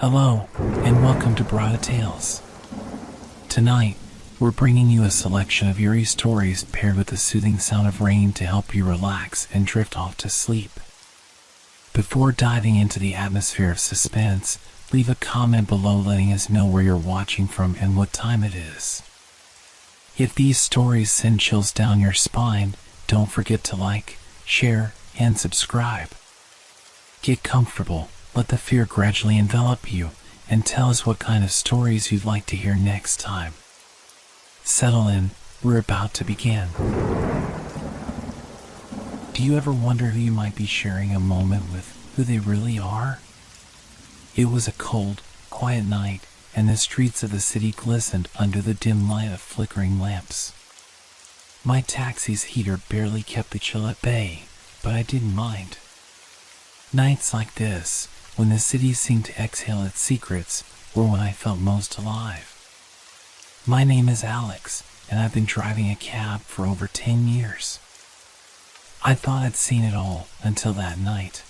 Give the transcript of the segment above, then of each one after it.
Hello, and welcome to Brada Tales. Tonight, we're bringing you a selection of eerie stories paired with the soothing sound of rain to help you relax and drift off to sleep. Before diving into the atmosphere of suspense, leave a comment below letting us know where you're watching from and what time it is. If these stories send chills down your spine, don't forget to like, share, and subscribe. Get comfortable, let the fear gradually envelop you, and tell us what kind of stories you'd like to hear next time. Settle in, we're about to begin. Do you ever wonder who you might be sharing a moment with, who they really are? It was a cold, quiet night, and the streets of the city glistened under the dim light of flickering lamps. My taxi's heater barely kept the chill at bay, but I didn't mind. Nights like this, when the city seemed to exhale its secrets, were when I felt most alive. My name is Alex, and I've been driving a cab for over 10 years. I thought I'd seen it all until that night.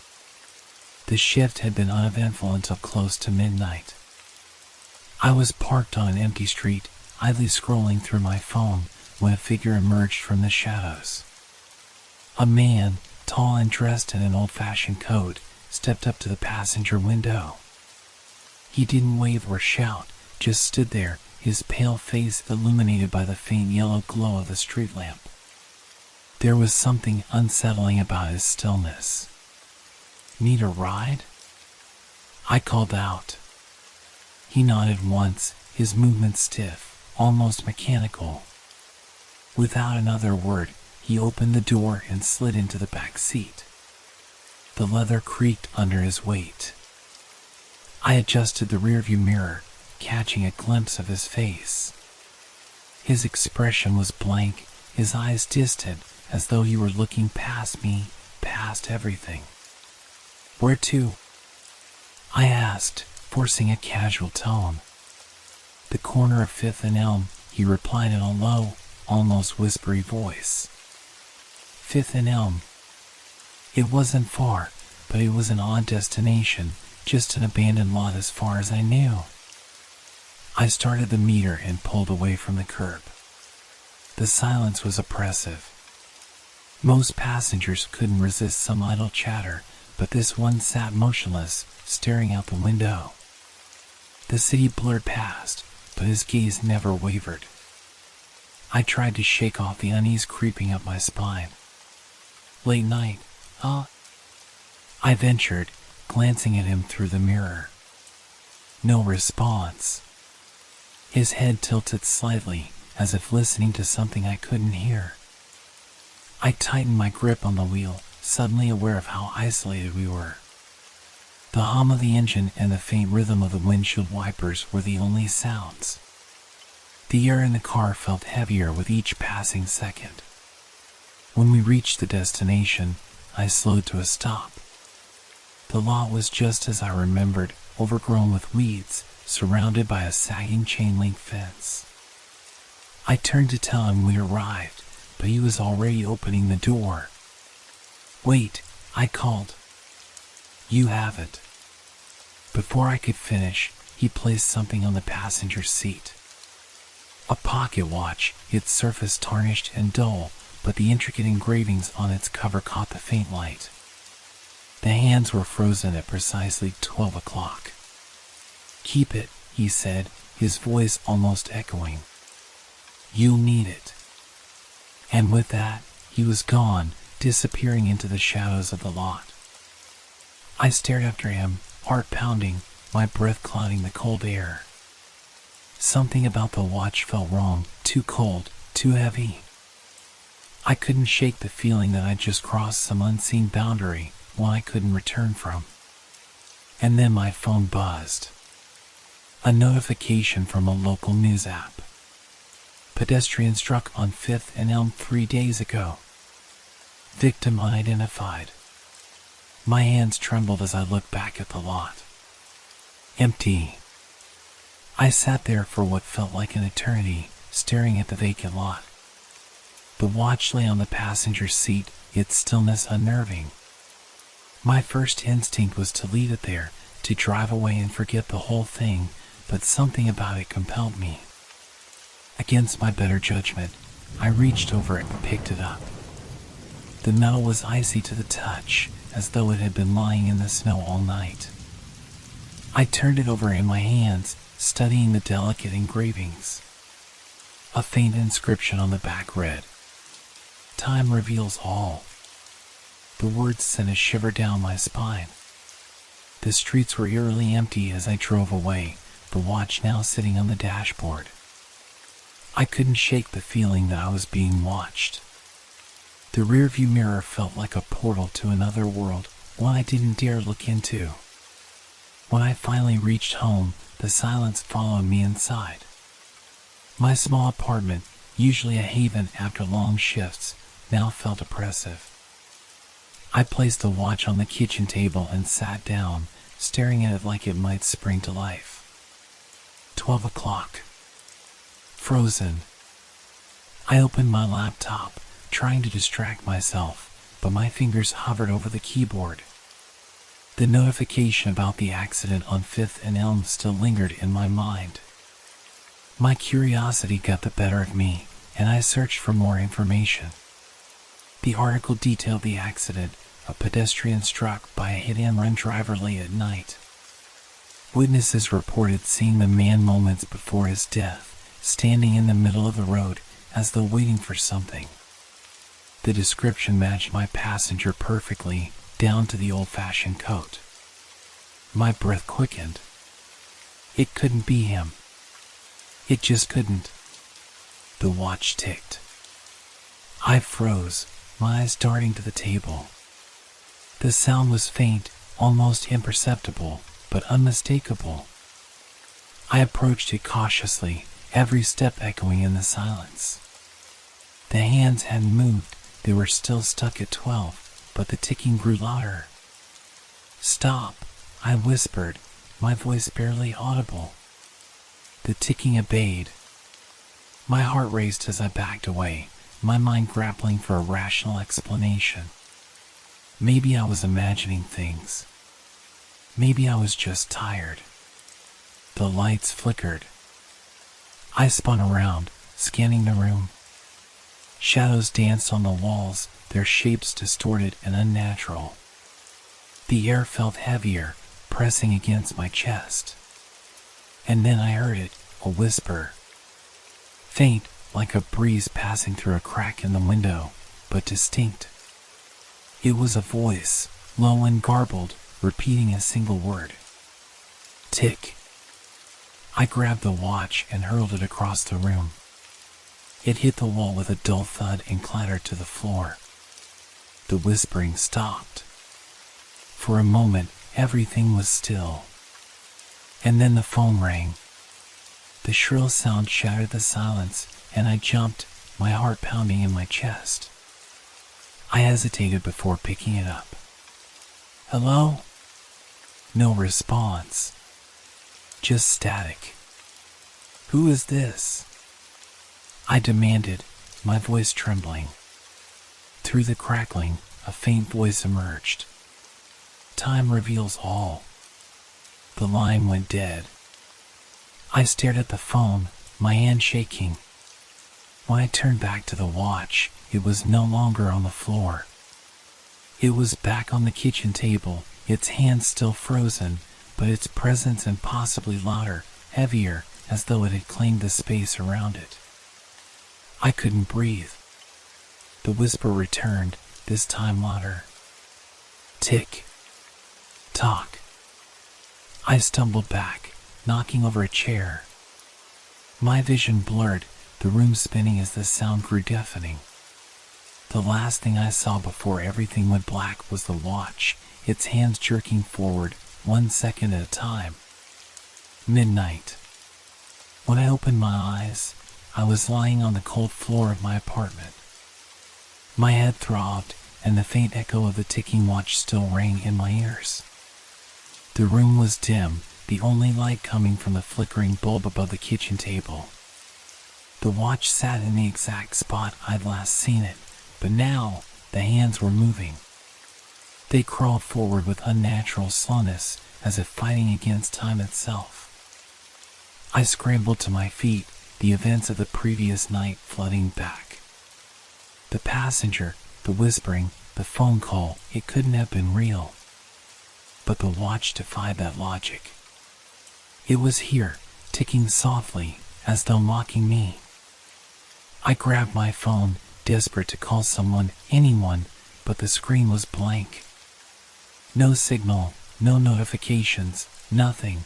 The shift had been uneventful until close to midnight. I was parked on an empty street, idly scrolling through my phone, when a figure emerged from the shadows. A man, tall and dressed in an old-fashioned coat, stepped up to the passenger window. He didn't wave or shout, just stood there, his pale face illuminated by the faint yellow glow of the street lamp. There was something unsettling about his stillness. "Need a ride?" I called out. He nodded once, his movements stiff, almost mechanical. Without another word, he opened the door and slid into the back seat. The leather creaked under his weight. I adjusted the rearview mirror, catching a glimpse of his face. His expression was blank, his eyes distant, as though he were looking past me, past everything. "Where to?" I asked, forcing a casual tone. "The corner of 5th and Elm," he replied in a low, almost whispery voice. 5th and Elm. It wasn't far, but it was an odd destination, just an abandoned lot as far as I knew. I started the meter and pulled away from the curb. The silence was oppressive. Most passengers couldn't resist some idle chatter, but this one sat motionless, staring out the window. The city blurred past, but his gaze never wavered. I tried to shake off the unease creeping up my spine. "Late night, huh?" I ventured, glancing at him through the mirror. No response. His head tilted slightly, as if listening to something I couldn't hear. I tightened my grip on the wheel, suddenly aware of how isolated we were. The hum of the engine and the faint rhythm of the windshield wipers were the only sounds. The air in the car felt heavier with each passing second. When we reached the destination, I slowed to a stop. The lot was just as I remembered, overgrown with weeds, surrounded by a sagging chain-link fence. I turned to tell him we arrived, but he was already opening the door. "Wait," I called. "You have it." Before I could finish, he placed something on the passenger seat. A pocket watch, its surface tarnished and dull, but the intricate engravings on its cover caught the faint light. The hands were frozen at precisely 12 o'clock. "Keep it," he said, his voice almost echoing. "You'll need it." And with that, he was gone, disappearing into the shadows of the lot. I stared after him, heart pounding, my breath clouding the cold air. Something about the watch felt wrong, too cold, too heavy. I couldn't shake the feeling that I'd just crossed some unseen boundary, one I couldn't return from. And then my phone buzzed. A notification from a local news app. Pedestrian struck on 5th and Elm 3 days ago. Victim unidentified. My hands trembled as I looked back at the lot. Empty. I sat there for what felt like an eternity, staring at the vacant lot. The watch lay on the passenger seat, its stillness unnerving. My first instinct was to leave it there, to drive away and forget the whole thing, but something about it compelled me. Against my better judgment, I reached over it and picked it up. The metal was icy to the touch, as though it had been lying in the snow all night. I turned it over in my hands, studying the delicate engravings. A faint inscription on the back read, "Time reveals all." The words sent a shiver down my spine. The streets were eerily empty as I drove away, the watch now sitting on the dashboard. I couldn't shake the feeling that I was being watched. The rearview mirror felt like a portal to another world, one I didn't dare look into. When I finally reached home, the silence followed me inside. My small apartment, usually a haven after long shifts, now felt oppressive. I placed the watch on the kitchen table and sat down, staring at it like it might spring to life. 12 o'clock. Frozen. I opened my laptop, trying to distract myself, but my fingers hovered over the keyboard. The notification about the accident on 5th and Elm still lingered in my mind. My curiosity got the better of me, and I searched for more information. The article detailed the accident, a pedestrian struck by a hit-and-run driver late at night. Witnesses reported seeing the man moments before his death, standing in the middle of the road as though waiting for something. The description matched my passenger perfectly, down to the old-fashioned coat. My breath quickened. It couldn't be him. It just couldn't. The watch ticked. I froze, my eyes darting to the table. The sound was faint, almost imperceptible, but unmistakable. I approached it cautiously, every step echoing in the silence. The hands hadn't moved, they were still stuck at 12. But the ticking grew louder. "Stop," I whispered, my voice barely audible. The ticking obeyed. My heart raced as I backed away, my mind grappling for a rational explanation. Maybe I was imagining things. Maybe I was just tired. The lights flickered. I spun around, scanning the room. Shadows danced on the walls, their shapes distorted and unnatural. The air felt heavier, pressing against my chest. And then I heard it, a whisper. Faint, like a breeze passing through a crack in the window, but distinct. It was a voice, low and garbled, repeating a single word. Tick. I grabbed the watch and hurled it across the room. It hit the wall with a dull thud and clattered to the floor. The whispering stopped. For a moment, everything was still. And then the phone rang. The shrill sound shattered the silence, and I jumped, my heart pounding in my chest. I hesitated before picking it up. "Hello?" No response. Just static. "Who is this?" I demanded, my voice trembling. Through the crackling, a faint voice emerged. "Time reveals all." The line went dead. I stared at the phone, my hand shaking. When I turned back to the watch, it was no longer on the floor. It was back on the kitchen table, its hands still frozen, but its presence impossibly louder, heavier, as though it had claimed the space around it. I couldn't breathe. The whisper returned, this time louder. Tick. Tock. I stumbled back, knocking over a chair. My vision blurred, the room spinning as the sound grew deafening. The last thing I saw before everything went black was the watch, its hands jerking forward, 1 second at a time. Midnight. When I opened my eyes, I was lying on the cold floor of my apartment. My head throbbed, and the faint echo of the ticking watch still rang in my ears. The room was dim, the only light coming from the flickering bulb above the kitchen table. The watch sat in the exact spot I'd last seen it, but now the hands were moving. They crawled forward with unnatural slowness, as if fighting against time itself. I scrambled to my feet, the events of the previous night flooding back. The passenger, the whispering, the phone call, it couldn't have been real. But the watch defied that logic. It was here, ticking softly, as though mocking me. I grabbed my phone, desperate to call someone, anyone, but the screen was blank. No signal, no notifications, nothing.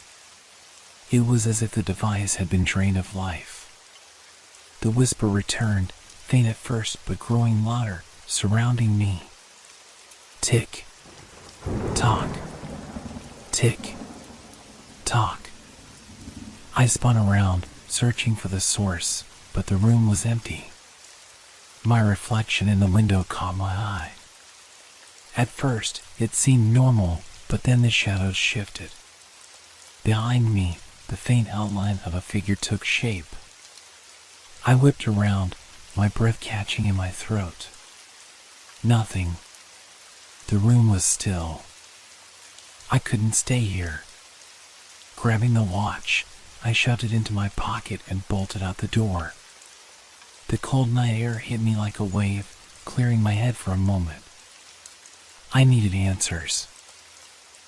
It was as if the device had been drained of life. The whisper returned, faint at first but growing louder, surrounding me. Tick. Tock. Tick. Tock. I spun around, searching for the source, but the room was empty. My reflection in the window caught my eye. At first, it seemed normal, but then the shadows shifted. Behind me, the faint outline of a figure took shape. I whipped around, my breath catching in my throat. Nothing. The room was still. I couldn't stay here. Grabbing the watch, I shoved it into my pocket and bolted out the door. The cold night air hit me like a wave, clearing my head for a moment. I needed answers.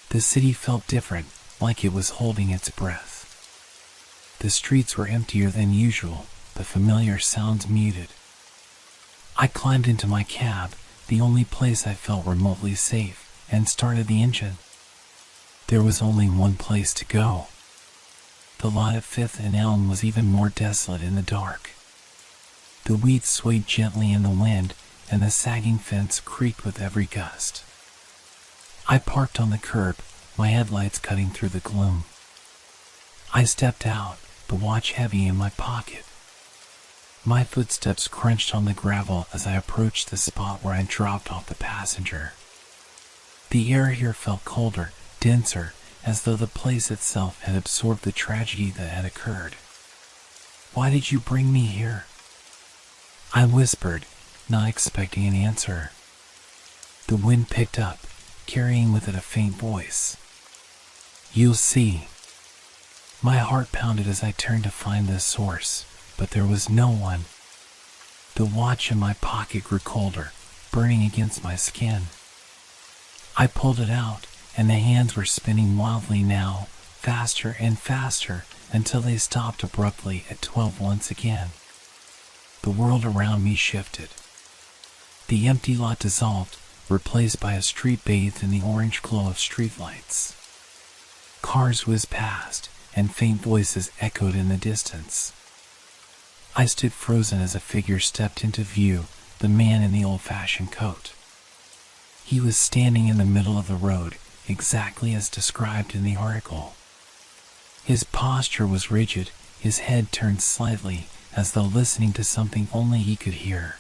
The city felt different, like it was holding its breath. The streets were emptier than usual, the familiar sounds muted. I climbed into my cab, the only place I felt remotely safe, and started the engine. There was only one place to go. The lot at 5th and Elm was even more desolate in the dark. The weeds swayed gently in the wind, and the sagging fence creaked with every gust. I parked on the curb, my headlights cutting through the gloom. I stepped out, the watch heavy in my pocket. My footsteps crunched on the gravel as I approached the spot where I dropped off the passenger. The air here felt colder, denser, as though the place itself had absorbed the tragedy that had occurred. "Why did you bring me here?" I whispered, not expecting an answer. The wind picked up, carrying with it a faint voice. "You'll see." My heart pounded as I turned to find the source, but there was no one. The watch in my pocket grew colder, burning against my skin. I pulled it out, and the hands were spinning wildly now, faster and faster, until they stopped abruptly at 12 once again. The world around me shifted. The empty lot dissolved, replaced by a street bathed in the orange glow of streetlights. Cars whizzed past, and faint voices echoed in the distance. I stood frozen as a figure stepped into view, the man in the old-fashioned coat. He was standing in the middle of the road, exactly as described in the article. His posture was rigid, his head turned slightly, as though listening to something only he could hear.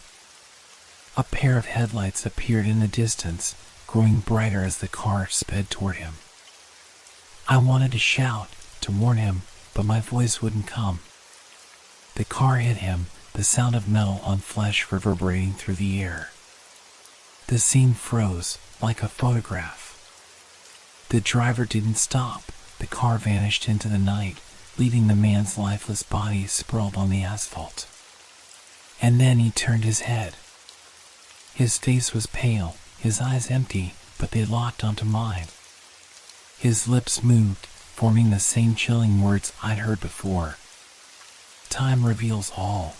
A pair of headlights appeared in the distance, growing brighter as the car sped toward him. I wanted to shout, to warn him, but my voice wouldn't come. The car hit him, the sound of metal on flesh reverberating through the air. The scene froze, like a photograph. The driver didn't stop. The car vanished into the night, leaving the man's lifeless body sprawled on the asphalt. And then he turned his head. His face was pale, his eyes empty, but they locked onto mine. His lips moved, forming the same chilling words I'd heard before. "Time reveals all."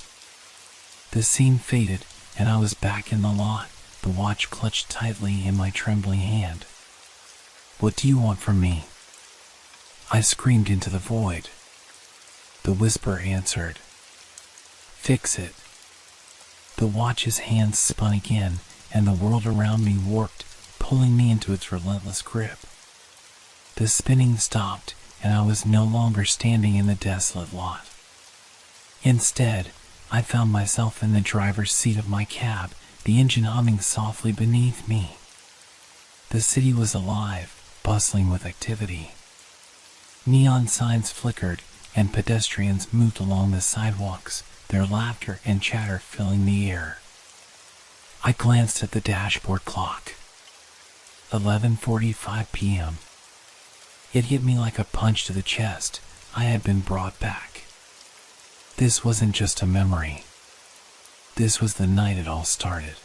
The scene faded, and I was back in the lot, the watch clutched tightly in my trembling hand. "What do you want from me?" I screamed into the void. The whisper answered, "Fix it." The watch's hands spun again, and the world around me warped, pulling me into its relentless grip. The spinning stopped, and I was no longer standing in the desolate lot. Instead, I found myself in the driver's seat of my cab, the engine humming softly beneath me. The city was alive, bustling with activity. Neon signs flickered, and pedestrians moved along the sidewalks, their laughter and chatter filling the air. I glanced at the dashboard clock. 11:45 p.m. It hit me like a punch to the chest. I had been brought back. This wasn't just a memory. This was the night it all started.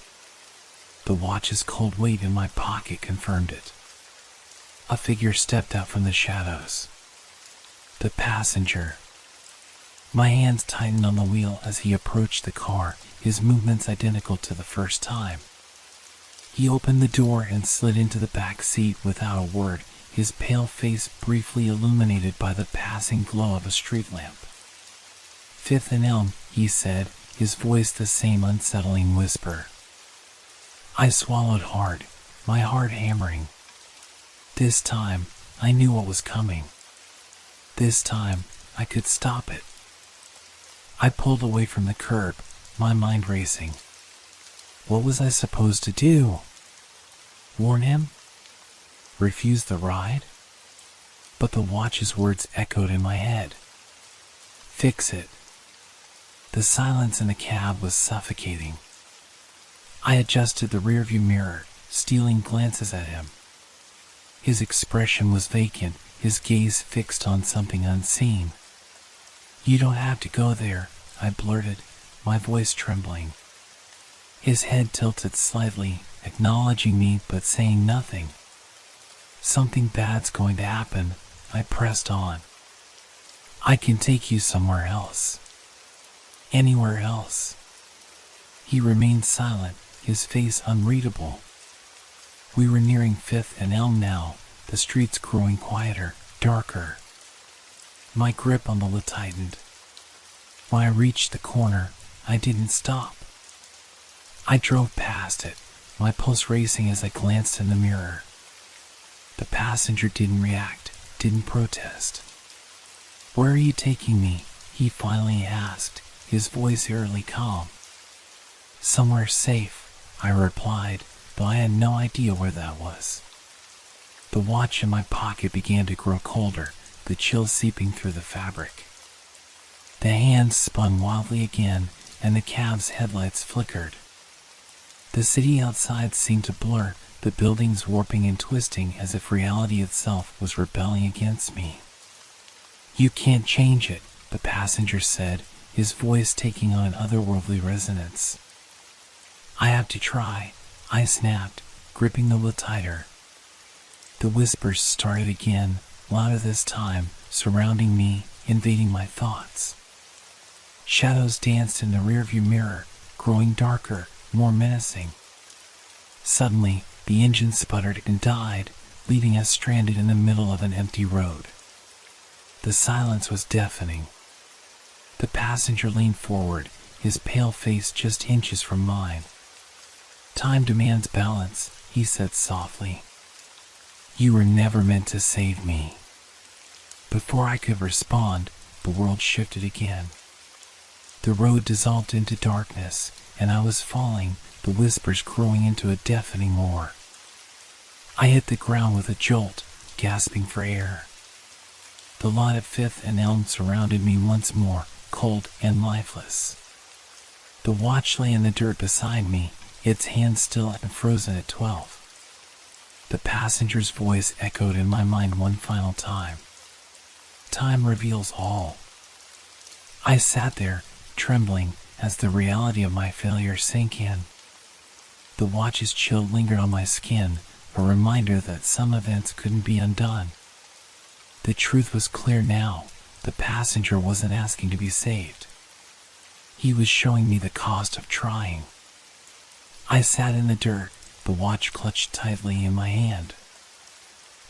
The watch's cold weight in my pocket confirmed it. A figure stepped out from the shadows. The passenger. My hands tightened on the wheel as he approached the car, his movements identical to the first time. He opened the door and slid into the back seat without a word, his pale face briefly illuminated by the passing glow of a street lamp. "Fifth and Elm," he said, his voice the same unsettling whisper. I swallowed hard, my heart hammering. This time, I knew what was coming. This time, I could stop it. I pulled away from the curb, my mind racing. What was I supposed to do? Warn him? Refuse the ride? But the watch's words echoed in my head. Fix it. The silence in the cab was suffocating. I adjusted the rearview mirror, stealing glances at him. His expression was vacant, his gaze fixed on something unseen. You don't have to go there, I blurted, my voice trembling. His head tilted slightly, acknowledging me but saying nothing. Something bad's going to happen, I pressed on. I can take you somewhere else. Anywhere else. He remained silent, his face unreadable. We were nearing 5th and Elm now, the streets growing quieter, darker. My grip on the lid tightened. When I reached the corner, I didn't stop. I drove past it, my pulse racing as I glanced in the mirror. The passenger didn't react, didn't protest. Where are you taking me? He finally asked, his voice eerily calm. Somewhere safe, I replied, though I had no idea where that was. The watch in my pocket began to grow colder, the chill seeping through the fabric. The hands spun wildly again, and the cab's headlights flickered. The city outside seemed to blur, the buildings warping and twisting as if reality itself was rebelling against me. You can't change it, the passenger said, his voice taking on an otherworldly resonance. I have to try, I snapped, gripping the wheel tighter. The whispers started again, louder this time, surrounding me, invading my thoughts. Shadows danced in the rearview mirror, growing darker, more menacing. Suddenly, the engine sputtered and died, leaving us stranded in the middle of an empty road. The silence was deafening. The passenger leaned forward, his pale face just inches from mine. Time demands balance, he said softly. You were never meant to save me. Before I could respond, the world shifted again. The road dissolved into darkness, and I was falling, the whispers growing into a deafening roar. I hit the ground with a jolt, gasping for air. The lot of 5th and Elm surrounded me once more, cold and lifeless. The watch lay in the dirt beside me, its hand still and frozen at 12. The passenger's voice echoed in my mind one final time. Time reveals all. I sat there, trembling, as the reality of my failure sank in. The watch's chill lingered on my skin, a reminder that some events couldn't be undone. The truth was clear now, the passenger wasn't asking to be saved. He was showing me the cost of trying. I sat in the dirt, the watch clutched tightly in my hand.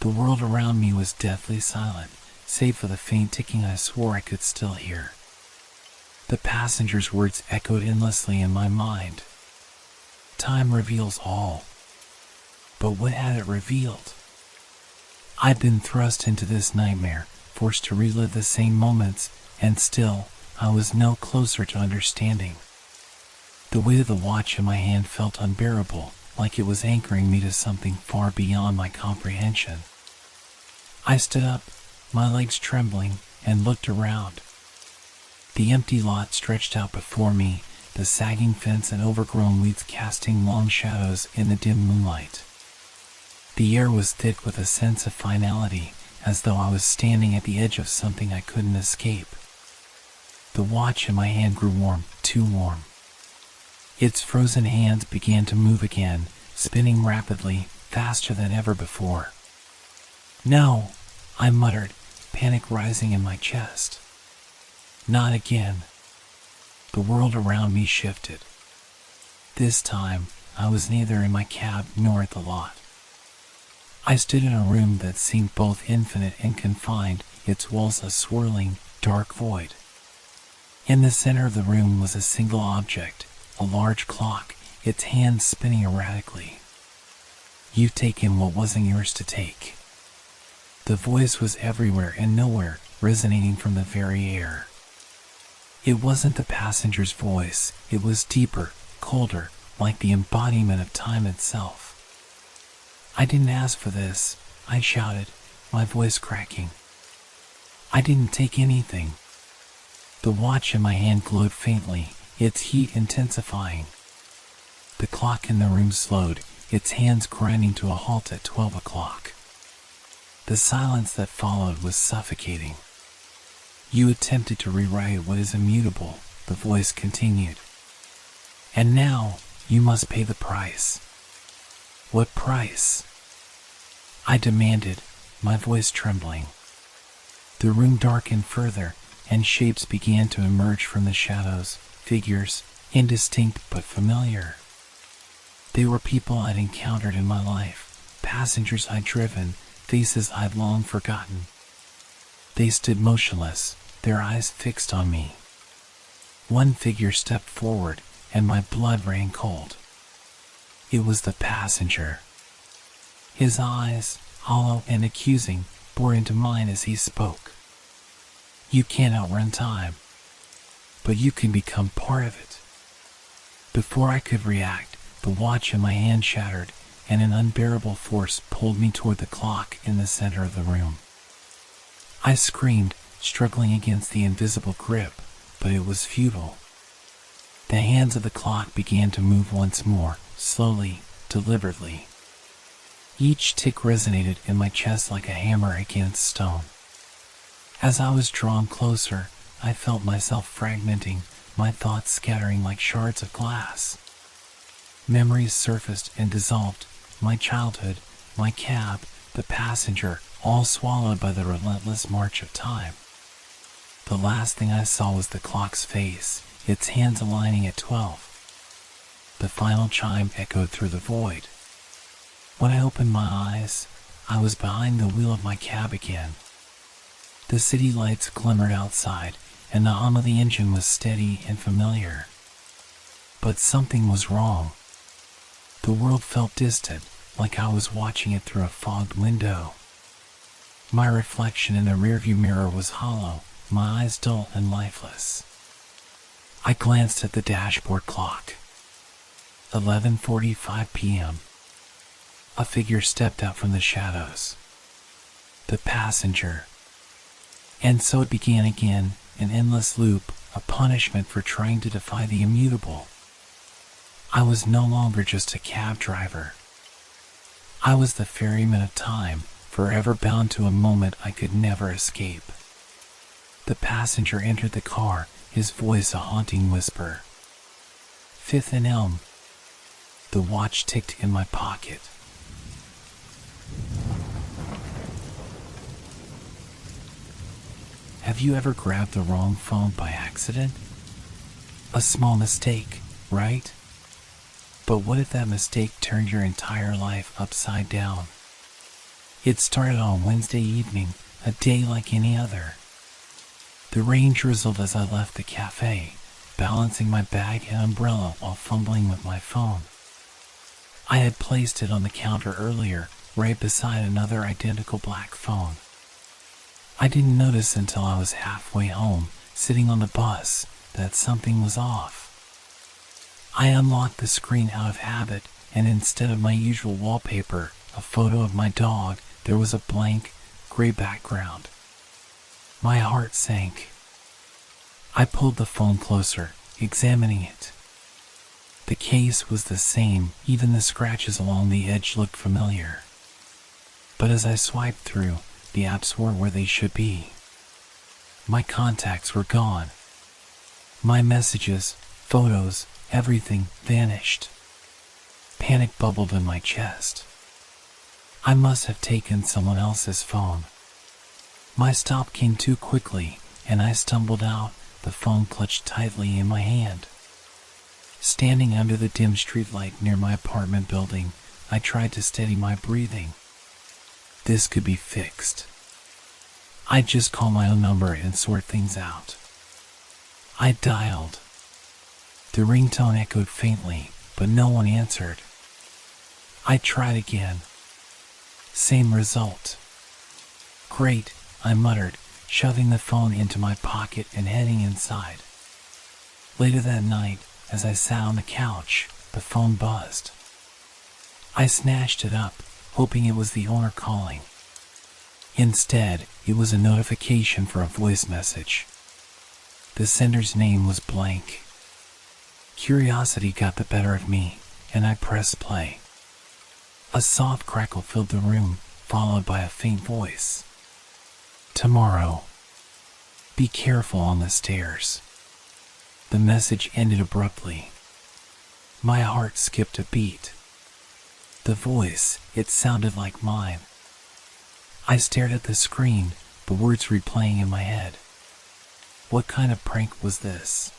The world around me was deathly silent, save for the faint ticking I swore I could still hear. The passenger's words echoed endlessly in my mind. Time reveals all. But what had it revealed? I'd been thrust into this nightmare, forced to relive the same moments, and still, I was no closer to understanding. The weight of the watch in my hand felt unbearable, like it was anchoring me to something far beyond my comprehension. I stood up, my legs trembling, and looked around. The empty lot stretched out before me, the sagging fence and overgrown weeds casting long shadows in the dim moonlight. The air was thick with a sense of finality, as though I was standing at the edge of something I couldn't escape. The watch in my hand grew warm, too warm. Its frozen hands began to move again, spinning rapidly, faster than ever before. "No," I muttered, panic rising in my chest. Not again. The world around me shifted. This time, I was neither in my cab nor at the lot. I stood in a room that seemed both infinite and confined, its walls a swirling, dark void. In the center of the room was a single object, a large clock, its hands spinning erratically. "You've taken what wasn't yours to take." The voice was everywhere and nowhere, resonating from the very air. It wasn't the passenger's voice, it was deeper, colder, like the embodiment of time itself. "I didn't ask for this," I shouted, my voice cracking. "I didn't take anything." The watch in my hand glowed faintly, its heat intensifying. The clock in the room slowed, its hands grinding to a halt at 12 o'clock. The silence that followed was suffocating. "You attempted to rewrite what is immutable," the voice continued. "And now, you must pay the price." "What price?" I demanded, my voice trembling. The room darkened further, and shapes began to emerge from the shadows, figures, indistinct but familiar. They were people I'd encountered in my life, passengers I'd driven, faces I'd long forgotten. They stood motionless, their eyes fixed on me. One figure stepped forward, and my blood ran cold. It was the passenger. His eyes, hollow and accusing, bore into mine as he spoke. "You can't outrun time, but you can become part of it." Before I could react, the watch in my hand shattered, and an unbearable force pulled me toward the clock in the center of the room. I screamed, struggling against the invisible grip, but it was futile. The hands of the clock began to move once more, slowly, deliberately. Each tick resonated in my chest like a hammer against stone. As I was drawn closer, I felt myself fragmenting, my thoughts scattering like shards of glass. Memories surfaced and dissolved, my childhood, my cab, the passenger, all swallowed by the relentless march of time. The last thing I saw was the clock's face, its hands aligning at 12. The final chime echoed through the void. When I opened my eyes, I was behind the wheel of my cab again. The city lights glimmered outside, and the hum of the engine was steady and familiar. But something was wrong. The world felt distant, like I was watching it through a fogged window. My reflection in the rearview mirror was hollow, my eyes dull and lifeless. I glanced at the dashboard clock. 11:45 p.m. A figure stepped out from the shadows. The passenger. And so it began again, an endless loop, a punishment for trying to defy the immutable. I was no longer just a cab driver. I was the ferryman of time, forever bound to a moment I could never escape. The passenger entered the car, his voice a haunting whisper. 5th and Elm. The watch ticked in my pocket. Have you ever grabbed the wrong phone by accident? A small mistake, right? But what if that mistake turned your entire life upside down? It started on Wednesday evening, a day like any other. The rain drizzled as I left the cafe, balancing my bag and umbrella while fumbling with my phone. I had placed it on the counter earlier, right beside another identical black phone. I didn't notice until I was halfway home, sitting on the bus, that something was off. I unlocked the screen out of habit, and instead of my usual wallpaper, a photo of my dog, there was a blank, gray background. My heart sank. I pulled the phone closer, examining it. The case was the same, even the scratches along the edge looked familiar. But as I swiped through, the apps were where they should be. My contacts were gone. My messages, photos, everything vanished. Panic bubbled in my chest. I must have taken someone else's phone. My stop came too quickly, and I stumbled out, the phone clutched tightly in my hand. Standing under the dim streetlight near my apartment building, I tried to steady my breathing. This could be fixed. I'd just call my own number and sort things out. I dialed. The ringtone echoed faintly, but no one answered. I tried again. Same result. Great, I muttered, shoving the phone into my pocket and heading inside. Later that night, as I sat on the couch, the phone buzzed. I snatched it up, hoping it was the owner calling. Instead, it was a notification for a voice message. The sender's name was blank. Curiosity got the better of me, and I pressed play. A soft crackle filled the room, followed by a faint voice. Tomorrow. Be careful on the stairs. The message ended abruptly. My heart skipped a beat. The voice, it sounded like mine. I stared at the screen, the words replaying in my head. What kind of prank was this?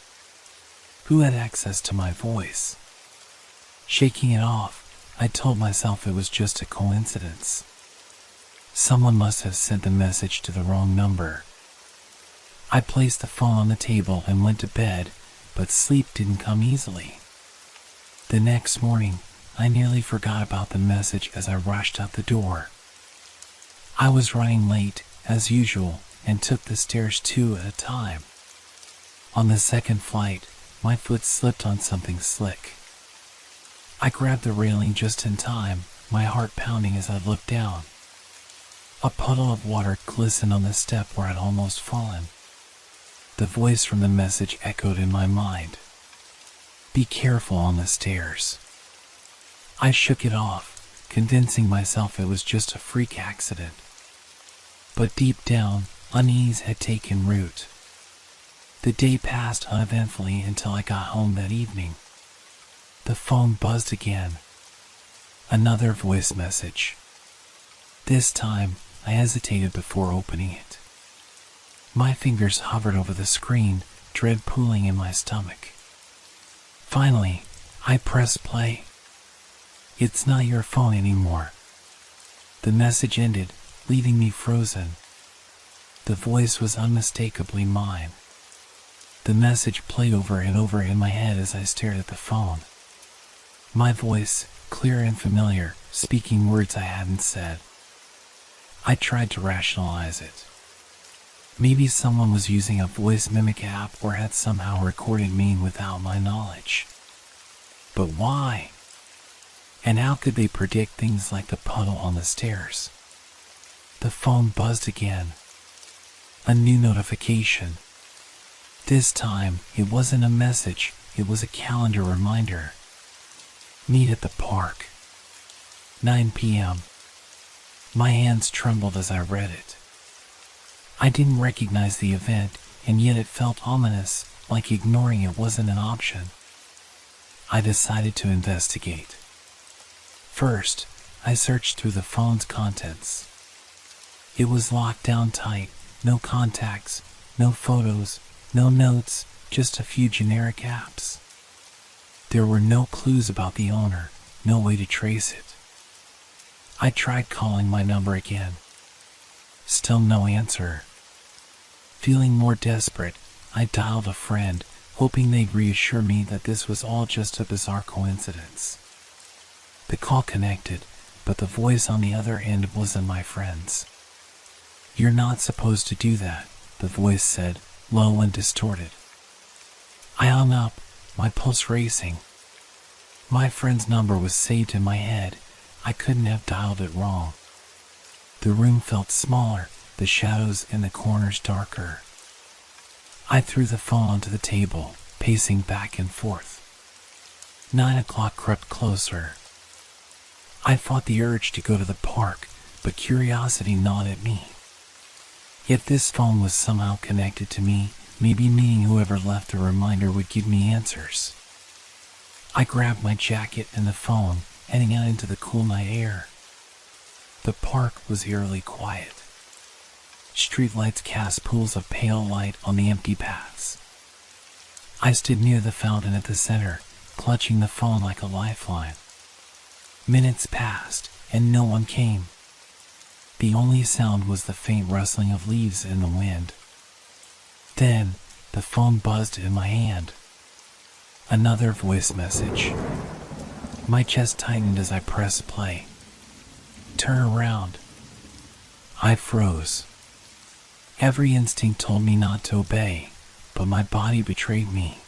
Who had access to my voice? Shaking it off, I told myself it was just a coincidence. Someone must have sent the message to the wrong number. I placed the phone on the table and went to bed, but sleep didn't come easily. The next morning, I nearly forgot about the message as I rushed out the door. I was running late, as usual, and took the stairs 2 at a time. On the second flight, my foot slipped on something slick. I grabbed the railing just in time, my heart pounding as I looked down. A puddle of water glistened on the step where I'd almost fallen. The voice from the message echoed in my mind. Be careful on the stairs. I shook it off, convincing myself it was just a freak accident. But deep down, unease had taken root. The day passed uneventfully until I got home that evening. The phone buzzed again. Another voice message. This time, I hesitated before opening it. My fingers hovered over the screen, dread pooling in my stomach. Finally, I pressed play. It's not your phone anymore. The message ended, leaving me frozen. The voice was unmistakably mine. The message played over and over in my head as I stared at the phone. My voice, clear and familiar, speaking words I hadn't said. I tried to rationalize it. Maybe someone was using a voice mimic app or had somehow recorded me without my knowledge. But why? And how could they predict things like the puddle on the stairs? The phone buzzed again. A new notification. This time, it wasn't a message, it was a calendar reminder. Meet at the park. 9 p.m. My hands trembled as I read it. I didn't recognize the event, and yet it felt ominous, like ignoring it wasn't an option. I decided to investigate. First, I searched through the phone's contents. It was locked down tight, no contacts, no photos, no notes, just a few generic apps. There were no clues about the owner, no way to trace it. I tried calling my number again. Still no answer. Feeling more desperate, I dialed a friend, hoping they'd reassure me that this was all just a bizarre coincidence. The call connected, but the voice on the other end wasn't my friend's. You're not supposed to do that, the voice said, low and distorted. I hung up, my pulse racing. My friend's number was saved in my head. I couldn't have dialed it wrong. The room felt smaller, the shadows in the corners darker. I threw the phone onto the table, pacing back and forth. 9 o'clock crept closer. I fought the urge to go to the park, but curiosity gnawed at me. If this phone was somehow connected to me, maybe meeting whoever left the reminder would give me answers. I grabbed my jacket and the phone, heading out into the cool night air. The park was eerily quiet. Streetlights cast pools of pale light on the empty paths. I stood near the fountain at the center, clutching the phone like a lifeline. Minutes passed, and no one came. The only sound was the faint rustling of leaves in the wind. Then, the phone buzzed in my hand. Another voice message. My chest tightened as I pressed play. Turn around. I froze. Every instinct told me not to obey, but my body betrayed me.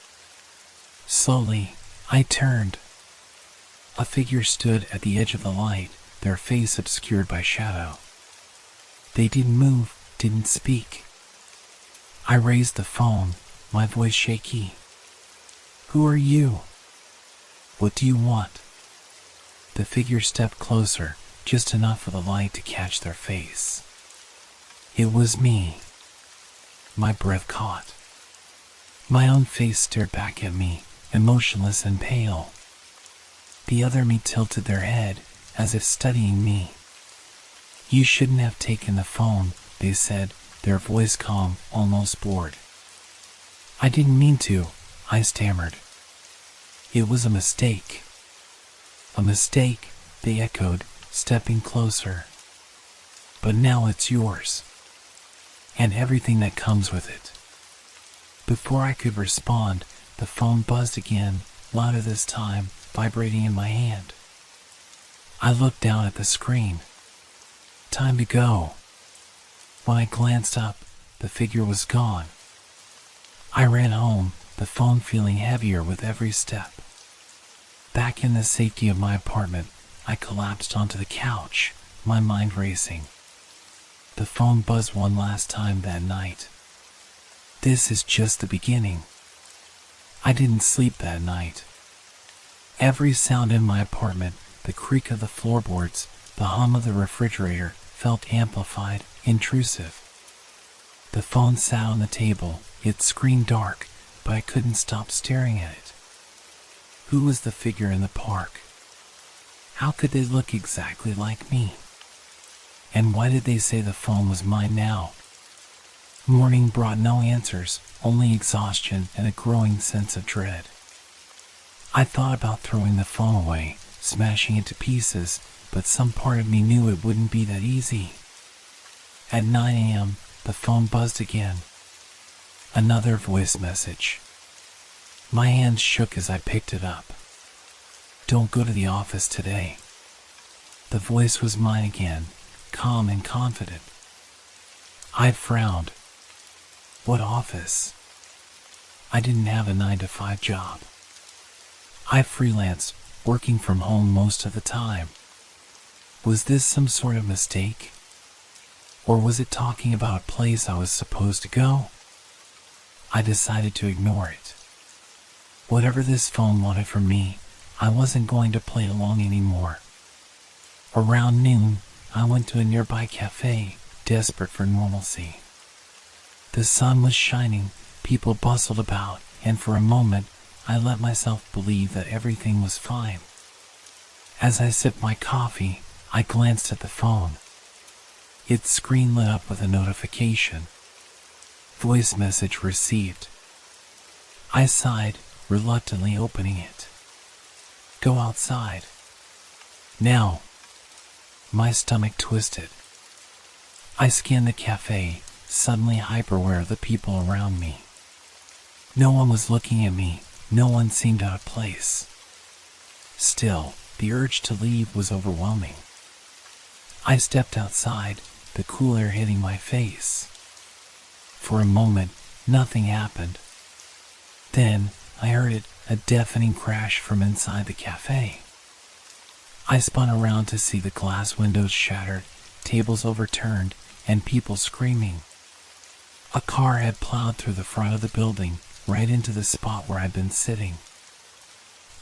Slowly, I turned. A figure stood at the edge of the light, their face obscured by shadow. They didn't move, didn't speak. I raised the phone, my voice shaky. Who are you? What do you want? The figure stepped closer, just enough for the light to catch their face. It was me. My breath caught. My own face stared back at me, emotionless and pale. The other me tilted their head, as if studying me. You shouldn't have taken the phone, they said, their voice calm, almost bored. I didn't mean to, I stammered. It was a mistake. A mistake, they echoed, stepping closer. But now it's yours. And everything that comes with it. Before I could respond, the phone buzzed again, louder this time, vibrating in my hand. I looked down at the screen. Time to go. When I glanced up, the figure was gone. I ran home, the phone feeling heavier with every step. Back in the safety of my apartment, I collapsed onto the couch, my mind racing. The phone buzzed one last time that night. This is just the beginning. I didn't sleep that night. Every sound in my apartment, the creak of the floorboards, the hum of the refrigerator, felt amplified, intrusive. The phone sat on the table, its screen dark, but I couldn't stop staring at it. Who was the figure in the park? How could they look exactly like me? And why did they say the phone was mine now? Morning brought no answers, only exhaustion and a growing sense of dread. I thought about throwing the phone away, smashing it to pieces, but some part of me knew it wouldn't be that easy. At 9 a.m., the phone buzzed again. Another voice message. My hands shook as I picked it up. Don't go to the office today. The voice was mine again, calm and confident. I frowned. What office? I didn't have a 9-to-5 job. I freelanced, working from home most of the time. Was this some sort of mistake? Or was it talking about a place I was supposed to go? I decided to ignore it. Whatever this phone wanted from me, I wasn't going to play along anymore. Around noon, I went to a nearby cafe, desperate for normalcy. The sun was shining, people bustled about, and for a moment, I let myself believe that everything was fine. As I sipped my coffee, I glanced at the phone. Its screen lit up with a notification. Voice message received. I sighed, reluctantly opening it. Go outside. Now. My stomach twisted. I scanned the cafe, suddenly hyper-aware of the people around me. No one was looking at me, no one seemed out of place. Still, the urge to leave was overwhelming. I stepped outside, the cool air hitting my face. For a moment, nothing happened. Then, I heard it, a deafening crash from inside the cafe. I spun around to see the glass windows shattered, tables overturned, and people screaming. A car had plowed through the front of the building, right into the spot where I'd been sitting.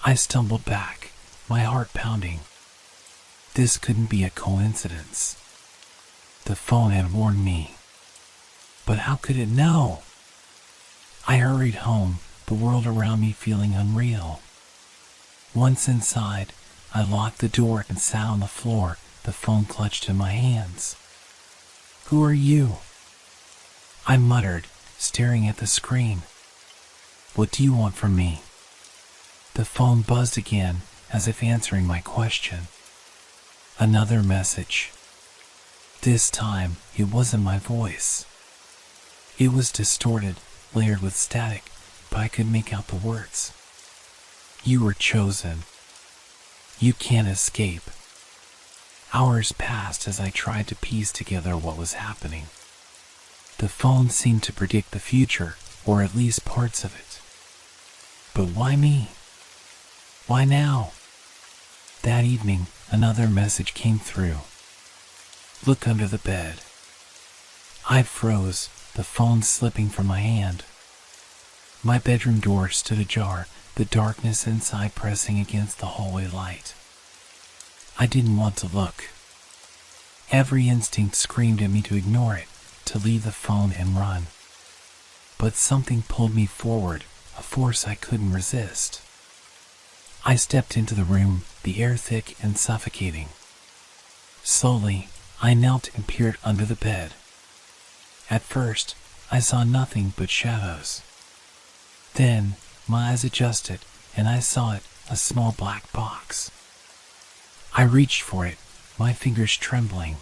I stumbled back, my heart pounding. This couldn't be a coincidence. The phone had warned me. But how could it know? I hurried home, the world around me feeling unreal. Once inside, I locked the door and sat on the floor, the phone clutched in my hands. "Who are you?" I muttered, staring at the screen. "What do you want from me?" The phone buzzed again, as if answering my question. Another message. This time, it wasn't my voice. It was distorted, layered with static, but I could make out the words. "You were chosen. You can't escape." Hours passed as I tried to piece together what was happening. The phone seemed to predict the future, or at least parts of it. But why me? Why now? That evening, another message came through. "Look under the bed." I froze, the phone slipping from my hand. My bedroom door stood ajar, the darkness inside pressing against the hallway light. I didn't want to look. Every instinct screamed at me to ignore it, to leave the phone and run. But something pulled me forward, a force I couldn't resist. I stepped into the room, the air thick and suffocating. Slowly, I knelt and peered under the bed. At first, I saw nothing but shadows. Then, my eyes adjusted, and I saw it, a small black box. I reached for it, my fingers trembling.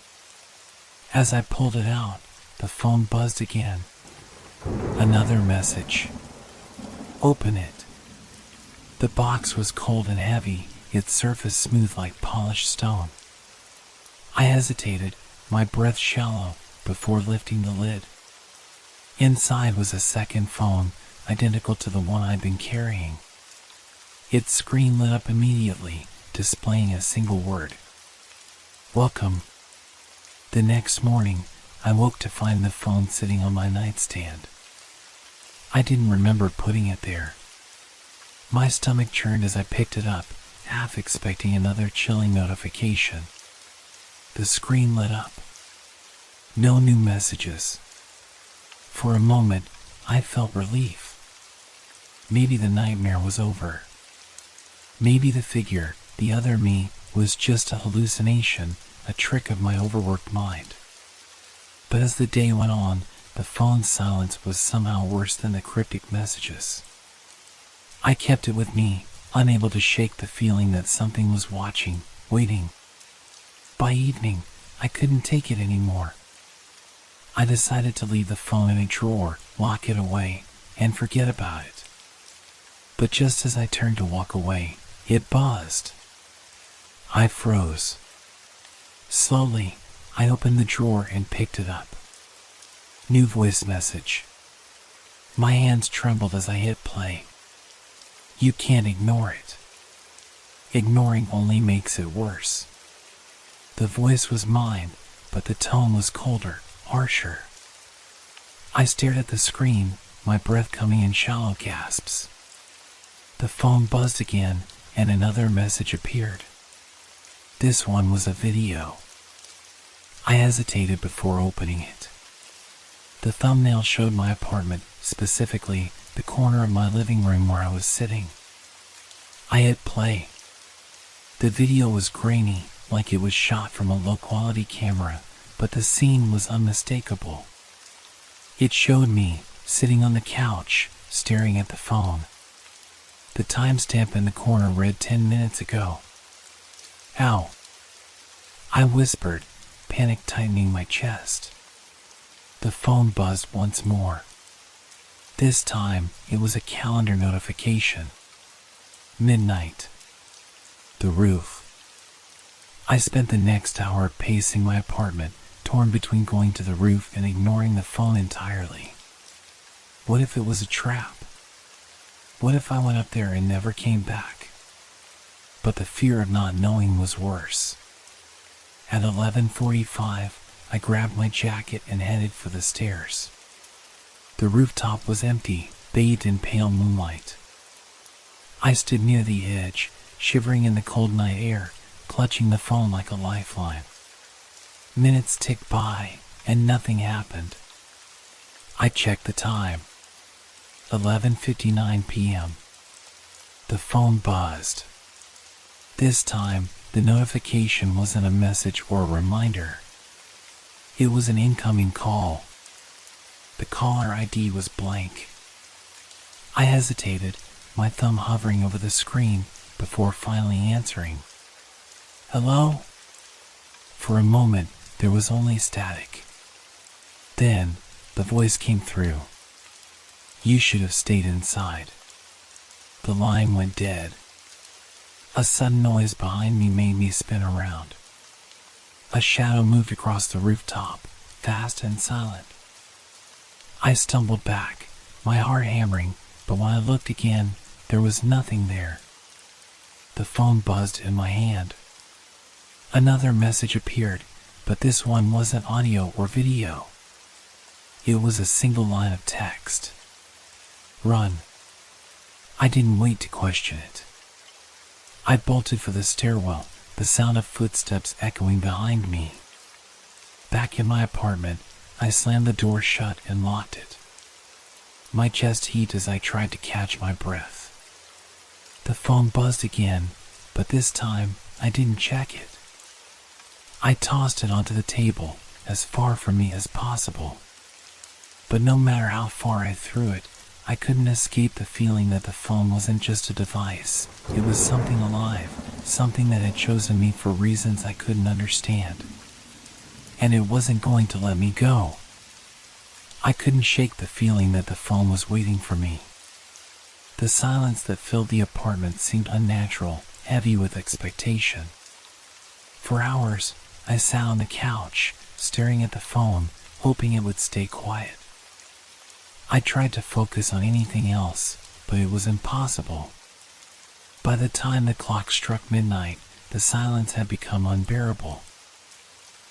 As I pulled it out, the phone buzzed again. Another message. "Open it." The box was cold and heavy, its surface smooth like polished stone. I hesitated, my breath shallow, before lifting the lid. Inside was a second phone, identical to the one I'd been carrying. Its screen lit up immediately, displaying a single word. "Welcome." The next morning, I woke to find the phone sitting on my nightstand. I didn't remember putting it there. My stomach churned as I picked it up, half expecting another chilling notification. The screen lit up. No new messages. For a moment, I felt relief. Maybe the nightmare was over. Maybe the figure, the other me, was just a hallucination, a trick of my overworked mind. But as the day went on, the phone's silence was somehow worse than the cryptic messages. I kept it with me, unable to shake the feeling that something was watching, waiting. By evening, I couldn't take it anymore. I decided to leave the phone in a drawer, lock it away, and forget about it. But just as I turned to walk away, it buzzed. I froze. Slowly, I opened the drawer and picked it up. New voice message. My hands trembled as I hit play. "You can't ignore it. Ignoring only makes it worse." The voice was mine, but the tone was colder, harsher. I stared at the screen, my breath coming in shallow gasps. The phone buzzed again, and another message appeared. This one was a video. I hesitated before opening it. The thumbnail showed my apartment, specifically the corner of my living room where I was sitting. I hit play. The video was grainy, like it was shot from a low-quality camera, but the scene was unmistakable. It showed me, sitting on the couch, staring at the phone. The timestamp in the corner read 10 minutes ago. "Ow!" I whispered, panic tightening my chest. The phone buzzed once more. This time, it was a calendar notification. Midnight. The roof. I spent the next hour pacing my apartment, torn between going to the roof and ignoring the phone entirely. What if it was a trap? What if I went up there and never came back? But the fear of not knowing was worse. At 11:45, I grabbed my jacket and headed for the stairs. The rooftop was empty, bathed in pale moonlight. I stood near the edge, shivering in the cold night air, clutching the phone like a lifeline. Minutes ticked by, and nothing happened. I checked the time. 11:59 p.m. The phone buzzed. This time, the notification wasn't a message or a reminder. It was an incoming call. The caller ID was blank. I hesitated, my thumb hovering over the screen, before finally answering. "Hello?" For a moment, there was only static. Then, the voice came through. "You should have stayed inside." The line went dead. A sudden noise behind me made me spin around. A shadow moved across the rooftop, fast and silent. I stumbled back, my heart hammering, but when I looked again, there was nothing there. The phone buzzed in my hand. Another message appeared, but this one wasn't audio or video. It was a single line of text. "Run." I didn't wait to question it. I bolted for the stairwell, the sound of footsteps echoing behind me. Back in my apartment, I slammed the door shut and locked it. My chest heaved as I tried to catch my breath. The phone buzzed again, but this time I didn't check it. I tossed it onto the table, as far from me as possible. But no matter how far I threw it, I couldn't escape the feeling that the phone wasn't just a device. It was something alive, something that had chosen me for reasons I couldn't understand. And it wasn't going to let me go. I couldn't shake the feeling that the phone was waiting for me. The silence that filled the apartment seemed unnatural, heavy with expectation. For hours, I sat on the couch, staring at the phone, hoping it would stay quiet. I tried to focus on anything else, but it was impossible. By the time the clock struck midnight, the silence had become unbearable.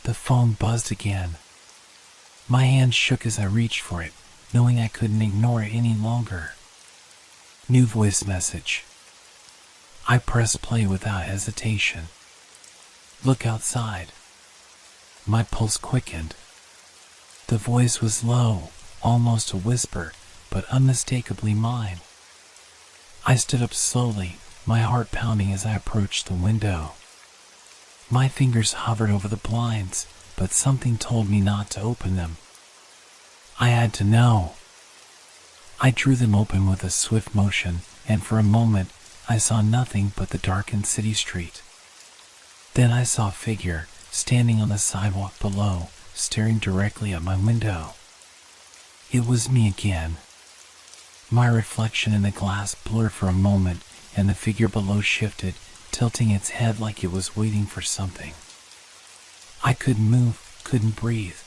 The phone buzzed again. My hand shook as I reached for it, knowing I couldn't ignore it any longer. New voice message. I pressed play without hesitation. "Look outside." My pulse quickened. The voice was low, almost a whisper, but unmistakably mine. I stood up slowly, my heart pounding as I approached the window. My fingers hovered over the blinds, but something told me not to open them. I had to know. I drew them open with a swift motion, and for a moment, I saw nothing but the darkened city street. Then I saw a figure, standing on the sidewalk below, staring directly at my window. It was me again. My reflection in the glass blurred for a moment, and the figure below shifted, tilting its head like it was waiting for something. I couldn't move, couldn't breathe.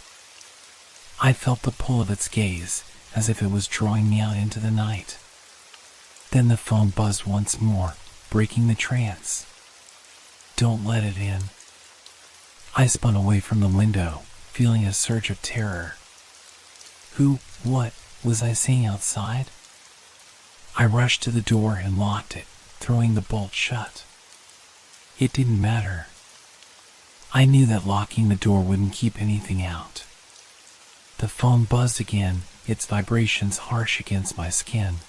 I felt the pull of its gaze, as if it was drawing me out into the night. Then the phone buzzed once more, breaking the trance. "Don't let it in." I spun away from the window, feeling a surge of terror. What was I seeing outside? I rushed to the door and locked it, throwing the bolt shut. It didn't matter. I knew that locking the door wouldn't keep anything out. The phone buzzed again, its vibrations harsh against my skin.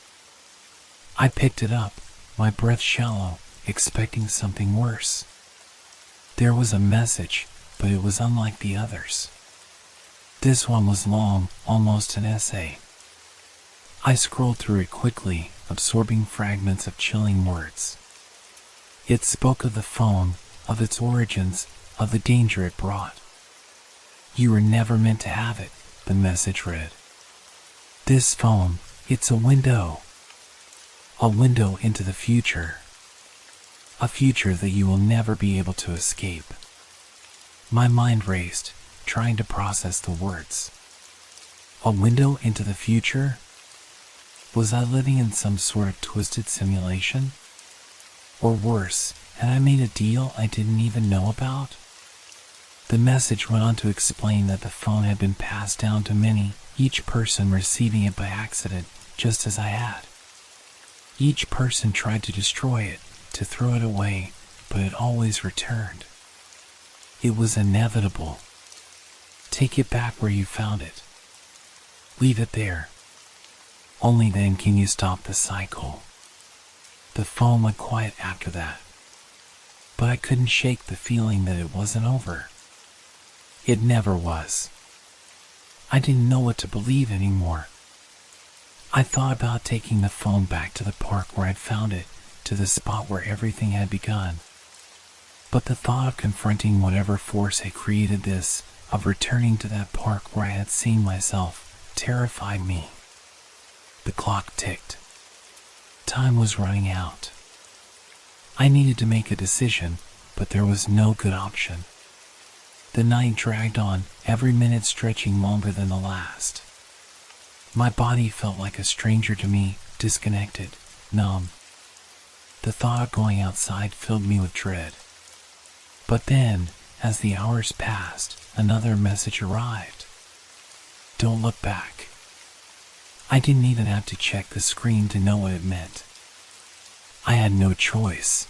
I picked it up, my breath shallow, expecting something worse. There was a message, but it was unlike the others. This one was long, almost an essay. I scrolled through it quickly, absorbing fragments of chilling words. It spoke of the phone, of its origins, of the danger it brought. "You were never meant to have it," the message read. "This phone, it's a window. A window into the future. A future that you will never be able to escape." My mind raced, trying to process the words. A window into the future? Was I living in some sort of twisted simulation? Or worse, had I made a deal I didn't even know about? The message went on to explain that the phone had been passed down to many, each person receiving it by accident, just as I had. Each person tried to destroy it, to throw it away, but it always returned. It was inevitable. Take it back where you found it. Leave it there. Only then can you stop the cycle. The phone went quiet after that, but I couldn't shake the feeling that it wasn't over. It never was. I didn't know what to believe anymore. I thought about taking the phone back to the park where I'd found it, to the spot where everything had begun. But the thought of confronting whatever force had created this, of returning to that park where I had seen myself, terrified me. The clock ticked. Time was running out. I needed to make a decision, but there was no good option. The night dragged on, every minute stretching longer than the last. My body felt like a stranger to me, disconnected, numb. The thought of going outside filled me with dread. But then, as the hours passed, another message arrived. Don't look back. I didn't even have to check the screen to know what it meant. I had no choice.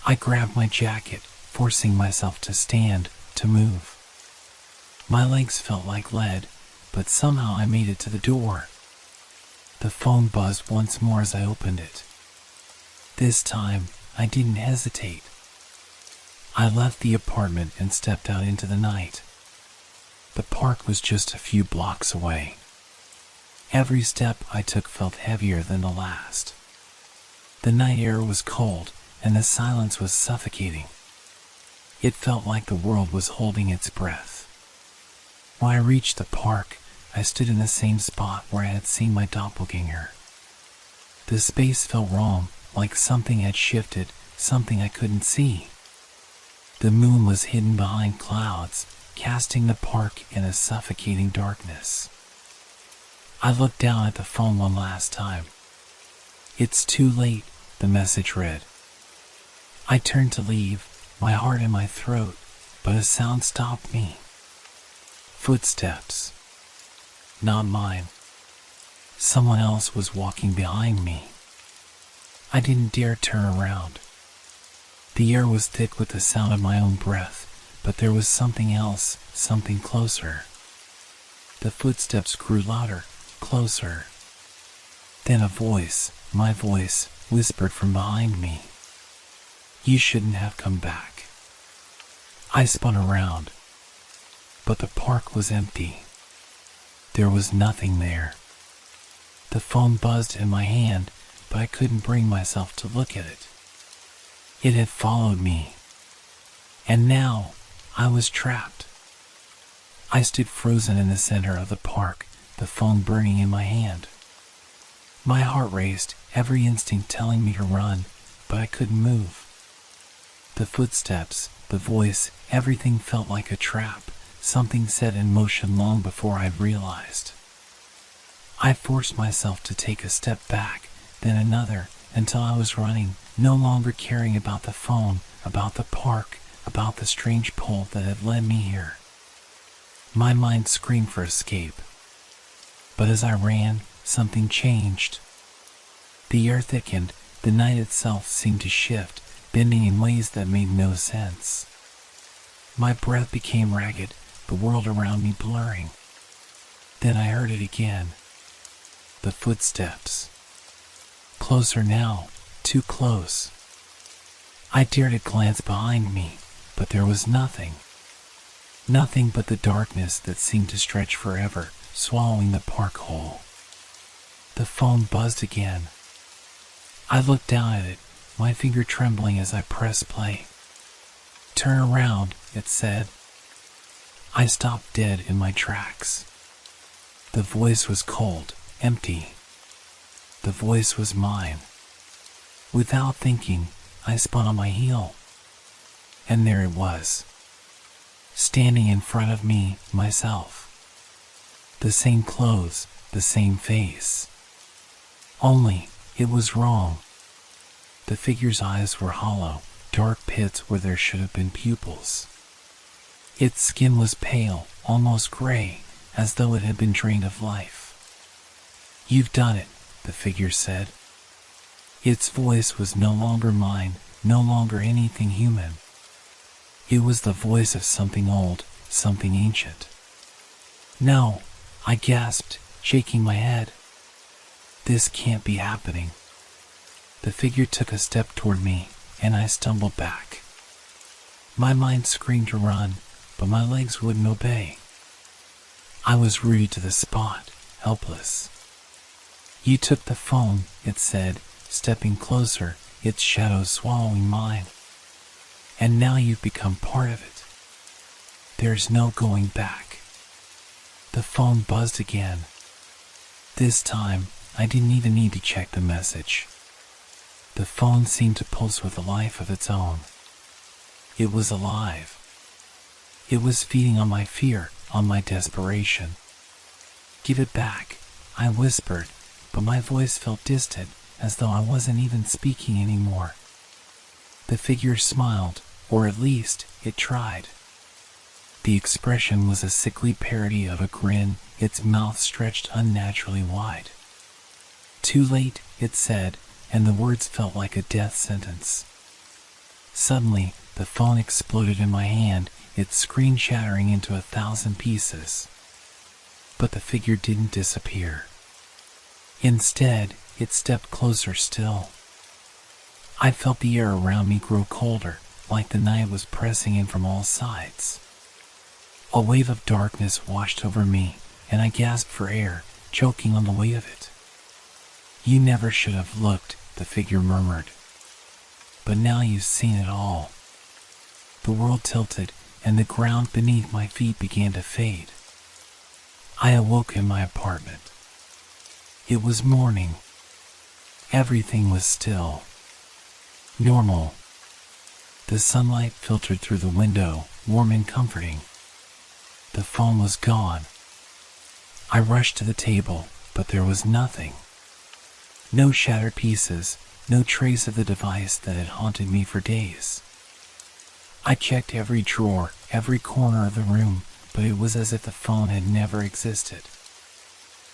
I grabbed my jacket, forcing myself to stand, to move. My legs felt like lead, but somehow I made it to the door. The phone buzzed once more as I opened it. This time, I didn't hesitate. I left the apartment and stepped out into the night. The park was just a few blocks away. Every step I took felt heavier than the last. The night air was cold, and the silence was suffocating. It felt like the world was holding its breath. When I reached the park, I stood in the same spot where I had seen my doppelganger. The space felt wrong, like something had shifted, something I couldn't see. The moon was hidden behind clouds, casting the park in a suffocating darkness. I looked down at the phone one last time. It's too late, the message read. I turned to leave, my heart in my throat, but a sound stopped me. Footsteps. Not mine. Someone else was walking behind me. I didn't dare turn around. The air was thick with the sound of my own breath, but there was something else, something closer. The footsteps grew louder, closer. Then a voice, my voice, whispered from behind me. You shouldn't have come back. I spun around, but the park was empty. There was nothing there. The phone buzzed in my hand, but I couldn't bring myself to look at it. It had followed me, and now I was trapped. I stood frozen in the center of the park, the phone burning in my hand. My heart raced, every instinct telling me to run, but I couldn't move. The footsteps, the voice, everything felt like a trap, something set in motion long before I'd realized. I forced myself to take a step back, then another, until I was running, no longer caring about the phone, about the park, about the strange pull that had led me here. My mind screamed for escape. But as I ran, something changed. The air thickened, the night itself seemed to shift, bending in ways that made no sense. My breath became ragged, the world around me blurring. Then I heard it again. The footsteps. Closer now, too close. I dared to glance behind me, but there was nothing. Nothing but the darkness that seemed to stretch forever, swallowing the park whole. The phone buzzed again. I looked down at it, my finger trembling as I pressed play. Turn around, it said. I stopped dead in my tracks. The voice was cold, empty. The voice was mine. Without thinking, I spun on my heel. And there it was. Standing in front of me, myself. The same clothes, the same face. Only, it was wrong. The figure's eyes were hollow, dark pits where there should have been pupils. Its skin was pale, almost gray, as though it had been drained of life. You've done it, the figure said. Its voice was no longer mine, no longer anything human. It was the voice of something old, something ancient. No, I gasped, shaking my head. This can't be happening. The figure took a step toward me, and I stumbled back. My mind screamed to run, but my legs wouldn't obey. I was rooted to the spot, helpless. You took the phone, it said, stepping closer, its shadow swallowing mine. And now you've become part of it. There's no going back. The phone buzzed again. This time, I didn't even need to check the message. The phone seemed to pulse with a life of its own. It was alive. It was feeding on my fear, on my desperation. Give it back, I whispered, but my voice felt distant, as though I wasn't even speaking anymore. The figure smiled, or at least, it tried. The expression was a sickly parody of a grin, its mouth stretched unnaturally wide. Too late, it said, and the words felt like a death sentence. Suddenly, the phone exploded in my hand, its screen shattering into 1,000 pieces. But the figure didn't disappear. Instead, it stepped closer still. I felt the air around me grow colder, like the night was pressing in from all sides. A wave of darkness washed over me, and I gasped for air, choking on the weight of it. You never should have looked, the figure murmured. But now you've seen it all. The world tilted, and the ground beneath my feet began to fade. I awoke in my apartment. It was morning. Everything was still. Normal. The sunlight filtered through the window, warm and comforting. The phone was gone. I rushed to the table, but there was nothing. No shattered pieces, no trace of the device that had haunted me for days. I checked every drawer, every corner of the room, but it was as if the phone had never existed.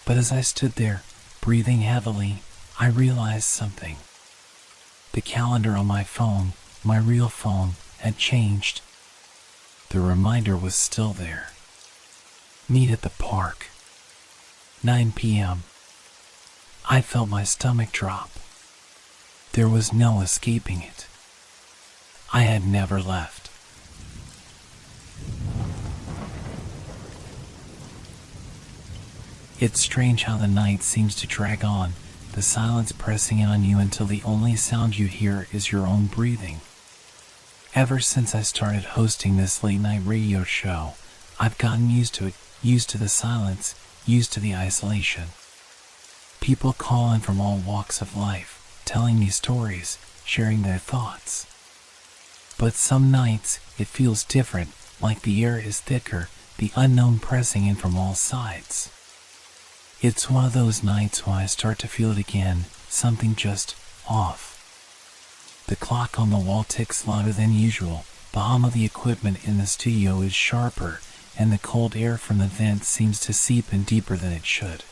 But as I stood there, breathing heavily, I realized something. The calendar on my phone, my real phone, had changed. The reminder was still there. Meet at the park. 9 p.m. I felt my stomach drop. There was no escaping it. I had never left. It's strange how the night seems to drag on, the silence pressing in on you until the only sound you hear is your own breathing. Ever since I started hosting this late-night radio show, I've gotten used to it, used to the silence, used to the isolation. People call in from all walks of life, telling me stories, sharing their thoughts. But some nights, it feels different, like the air is thicker, the unknown pressing in from all sides. It's one of those nights when I start to feel it again, something just off. The clock on the wall ticks louder than usual, the hum of the equipment in the studio is sharper, and the cold air from the vent seems to seep in deeper than it should.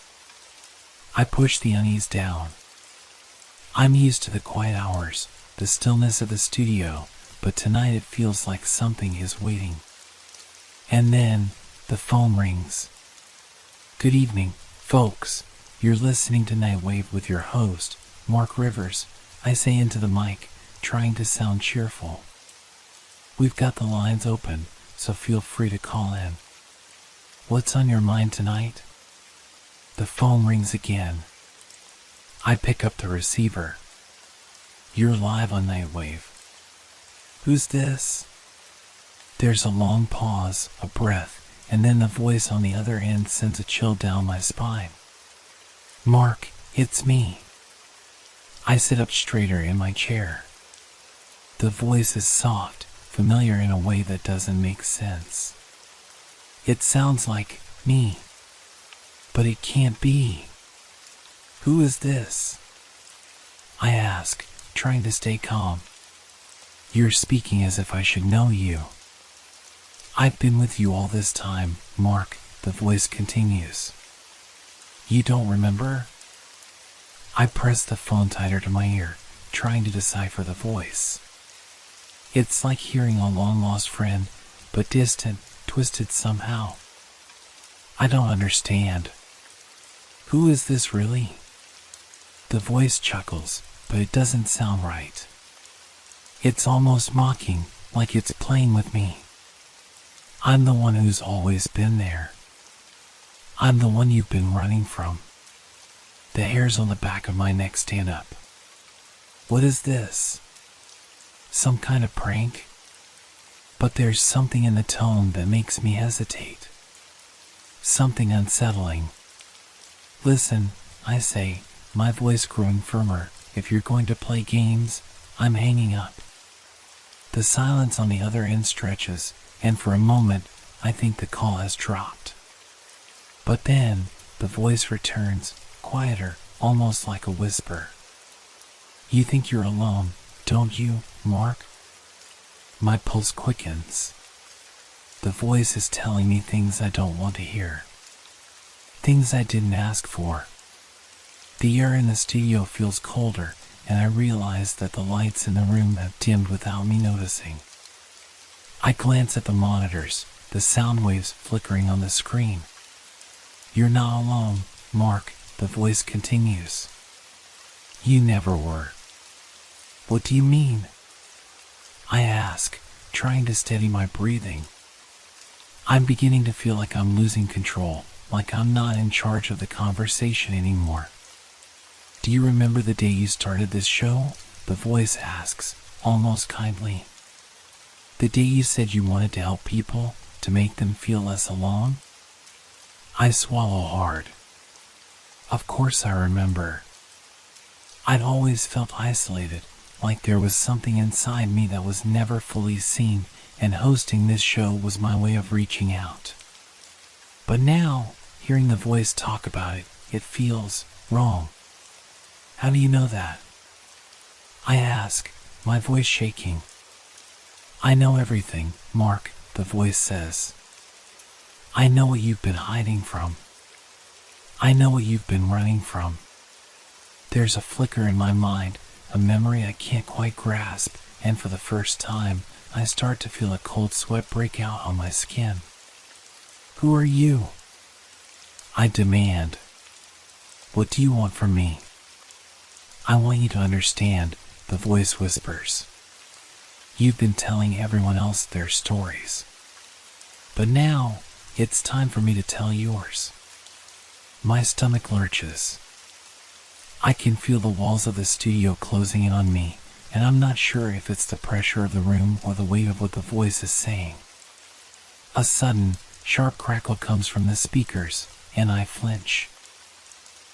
I push the unease down. I'm used to the quiet hours, the stillness of the studio, but tonight it feels like something is waiting. And then, the phone rings. Good evening, folks. You're listening to Nightwave with your host, Mark Rivers, I say into the mic, trying to sound cheerful. We've got the lines open, so feel free to call in. What's on your mind tonight? The phone rings again. I pick up the receiver. You're live on Nightwave. Who's this? There's a long pause, a breath, and then the voice on the other end sends a chill down my spine. Mark, it's me. I sit up straighter in my chair. The voice is soft, familiar in a way that doesn't make sense. It sounds like me. But it can't be. Who is this? I ask, trying to stay calm. You're speaking as if I should know you. I've been with you all this time, Mark, the voice continues. You don't remember? I press the phone tighter to my ear, trying to decipher the voice. It's like hearing a long-lost friend, but distant, twisted somehow. I don't understand. Who is this really? The voice chuckles, but it doesn't sound right. It's almost mocking, like it's playing with me. I'm the one who's always been there. I'm the one you've been running from. The hairs on the back of my neck stand up. What is this? Some kind of prank? But there's something in the tone that makes me hesitate. Something unsettling. Listen, I say, my voice growing firmer, if you're going to play games, I'm hanging up. The silence on the other end stretches, and for a moment, I think the call has dropped. But then, the voice returns, quieter, almost like a whisper. You think you're alone, don't you, Mark? My pulse quickens. The voice is telling me things I don't want to hear. Things I didn't ask for. The air in the studio feels colder, and I realize that the lights in the room have dimmed without me noticing. I glance at the monitors, the sound waves flickering on the screen. You're not alone, Mark, the voice continues. You never were. What do you mean? I ask, trying to steady my breathing. I'm beginning to feel like I'm losing control, like I'm not in charge of the conversation anymore. Do you remember the day you started this show? The voice asks, almost kindly. The day you said you wanted to help people, to make them feel less alone? I swallow hard. Of course I remember. I'd always felt isolated, like there was something inside me that was never fully seen, and hosting this show was my way of reaching out. But now, hearing the voice talk about it, it feels wrong. How do you know that? I ask, my voice shaking. I know everything, Mark, the voice says. I know what you've been hiding from. I know what you've been running from. There's a flicker in my mind, a memory I can't quite grasp, and for the first time, I start to feel a cold sweat break out on my skin. Who are you? I demand. What do you want from me? I want you to understand, the voice whispers. You've been telling everyone else their stories. But now, it's time for me to tell yours. My stomach lurches. I can feel the walls of the studio closing in on me, and I'm not sure if it's the pressure of the room or the weight of what the voice is saying. A sudden, sharp crackle comes from the speakers, and I flinch.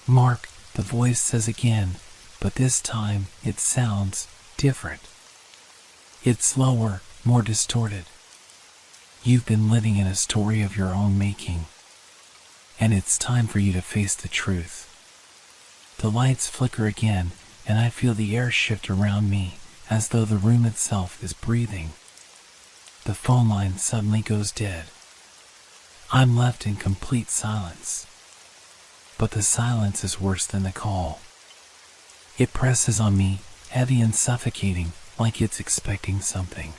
Mark, the voice says again, but this time it sounds different. It's slower, more distorted. You've been living in a story of your own making, and it's time for you to face the truth. The lights flicker again, and I feel the air shift around me, as though the room itself is breathing. The phone line suddenly goes dead. I'm left in complete silence. But the silence is worse than the call. It presses on me, heavy and suffocating, like it's expecting something.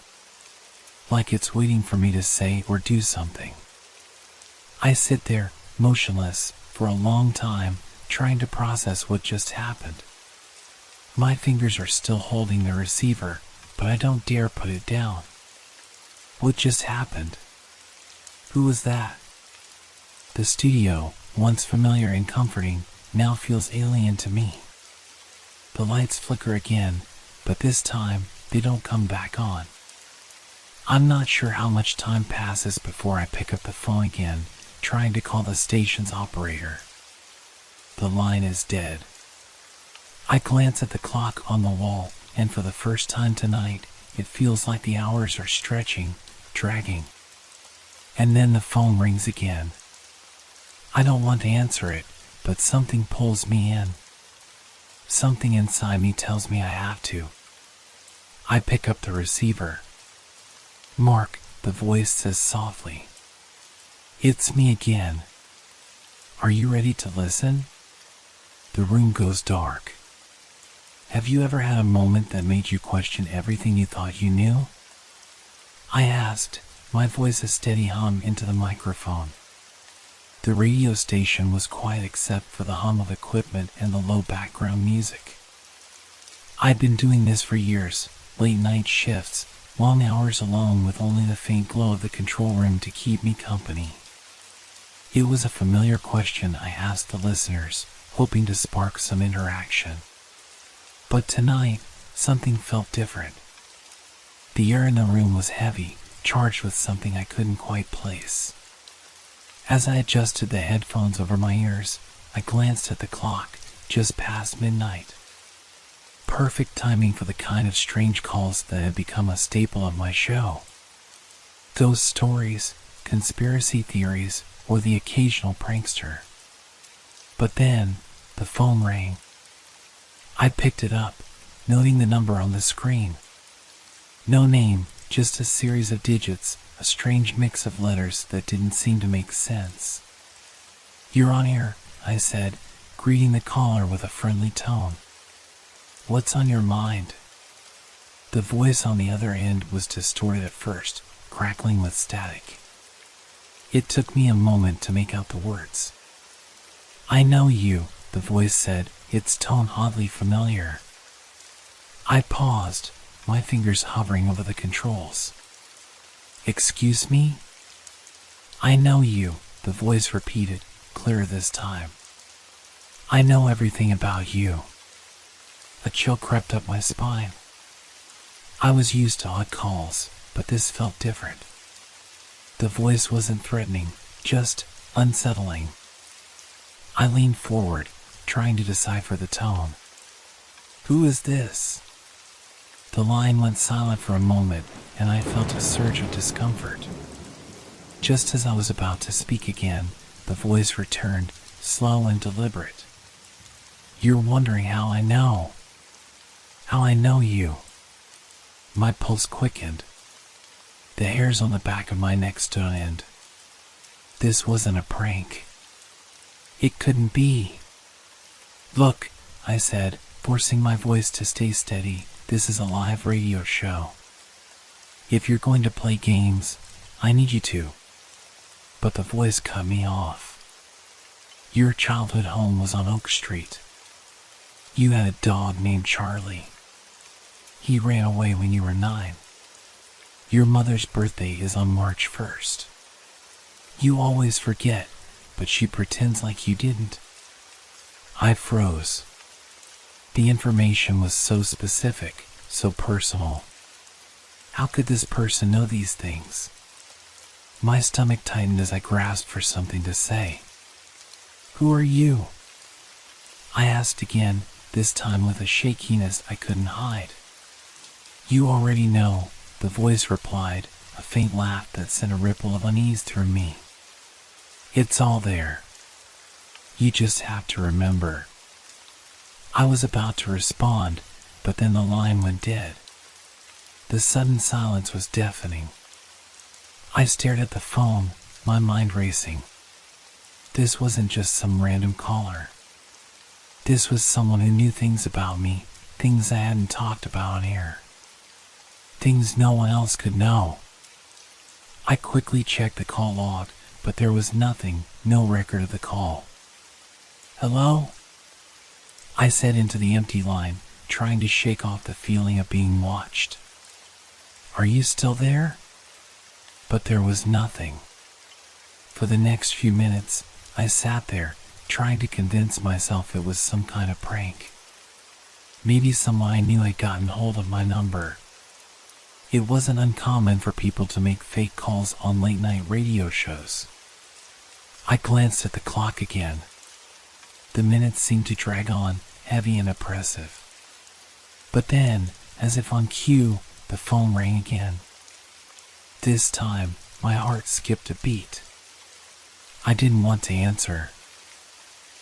Like it's waiting for me to say or do something. I sit there, motionless, for a long time, trying to process what just happened. My fingers are still holding the receiver, but I don't dare put it down. What just happened? Who was that? The studio, once familiar and comforting, now feels alien to me. The lights flicker again, but this time, they don't come back on. I'm not sure how much time passes before I pick up the phone again, trying to call the station's operator. The line is dead. I glance at the clock on the wall, and for the first time tonight, it feels like the hours are stretching, dragging. And then the phone rings again. I don't want to answer it, but something pulls me in. Something inside me tells me I have to. I pick up the receiver. Mark, the voice says softly. It's me again. Are you ready to listen? The room goes dark. Have you ever had a moment that made you question everything you thought you knew? I asked, my voice a steady hum into the microphone. The radio station was quiet except for the hum of equipment and the low background music. I'd been doing this for years, late night shifts, long hours alone with only the faint glow of the control room to keep me company. It was a familiar question I asked the listeners, hoping to spark some interaction. But tonight, something felt different. The air in the room was heavy, charged with something I couldn't quite place. As I adjusted the headphones over my ears, I glanced at the clock, just past midnight. Perfect timing for the kind of strange calls that had become a staple of my show. Ghost stories, conspiracy theories, or the occasional prankster. But then, the phone rang. I picked it up, noting the number on the screen. No name, just a series of digits, a strange mix of letters that didn't seem to make sense. "You're on air," I said, greeting the caller with a friendly tone. "What's on your mind?" The voice on the other end was distorted at first, crackling with static. It took me a moment to make out the words. "I know you," the voice said, its tone oddly familiar. I paused, my fingers hovering over the controls. "Excuse me?" "I know you," the voice repeated, clearer this time. "I know everything about you." A chill crept up my spine. I was used to odd calls, but this felt different. The voice wasn't threatening, just unsettling. I leaned forward, trying to decipher the tone. "Who is this?" The line went silent for a moment, and I felt a surge of discomfort. Just as I was about to speak again, the voice returned, slow and deliberate. "You're wondering how I know. How I know you." My pulse quickened. The hairs on the back of my neck stood on end. This wasn't a prank. It couldn't be. "Look," I said, forcing my voice to stay steady, "this is a live radio show. If you're going to play games, I need you to." But the voice cut me off. "Your childhood home was on Oak Street. You had a dog named Charlie. He ran away when you were 9. Your mother's birthday is on March 1st. You always forget, but she pretends like you didn't." I froze. The information was so specific, so personal. How could this person know these things? My stomach tightened as I grasped for something to say. "Who are you?" I asked again, this time with a shakiness I couldn't hide. "You already know," the voice replied, a faint laugh that sent a ripple of unease through me. "It's all there. You just have to remember." I was about to respond, but then the line went dead. The sudden silence was deafening. I stared at the phone, my mind racing. This wasn't just some random caller. This was someone who knew things about me, things I hadn't talked about on air. Things no one else could know. I quickly checked the call log, but there was nothing, no record of the call. "Hello?" I said into the empty line, trying to shake off the feeling of being watched. "Are you still there?" But there was nothing. For the next few minutes, I sat there, trying to convince myself it was some kind of prank. Maybe someone I knew had gotten hold of my number. It wasn't uncommon for people to make fake calls on late-night radio shows. I glanced at the clock again. The minutes seemed to drag on, heavy and oppressive. But then, as if on cue, the phone rang again. This time, my heart skipped a beat. I didn't want to answer.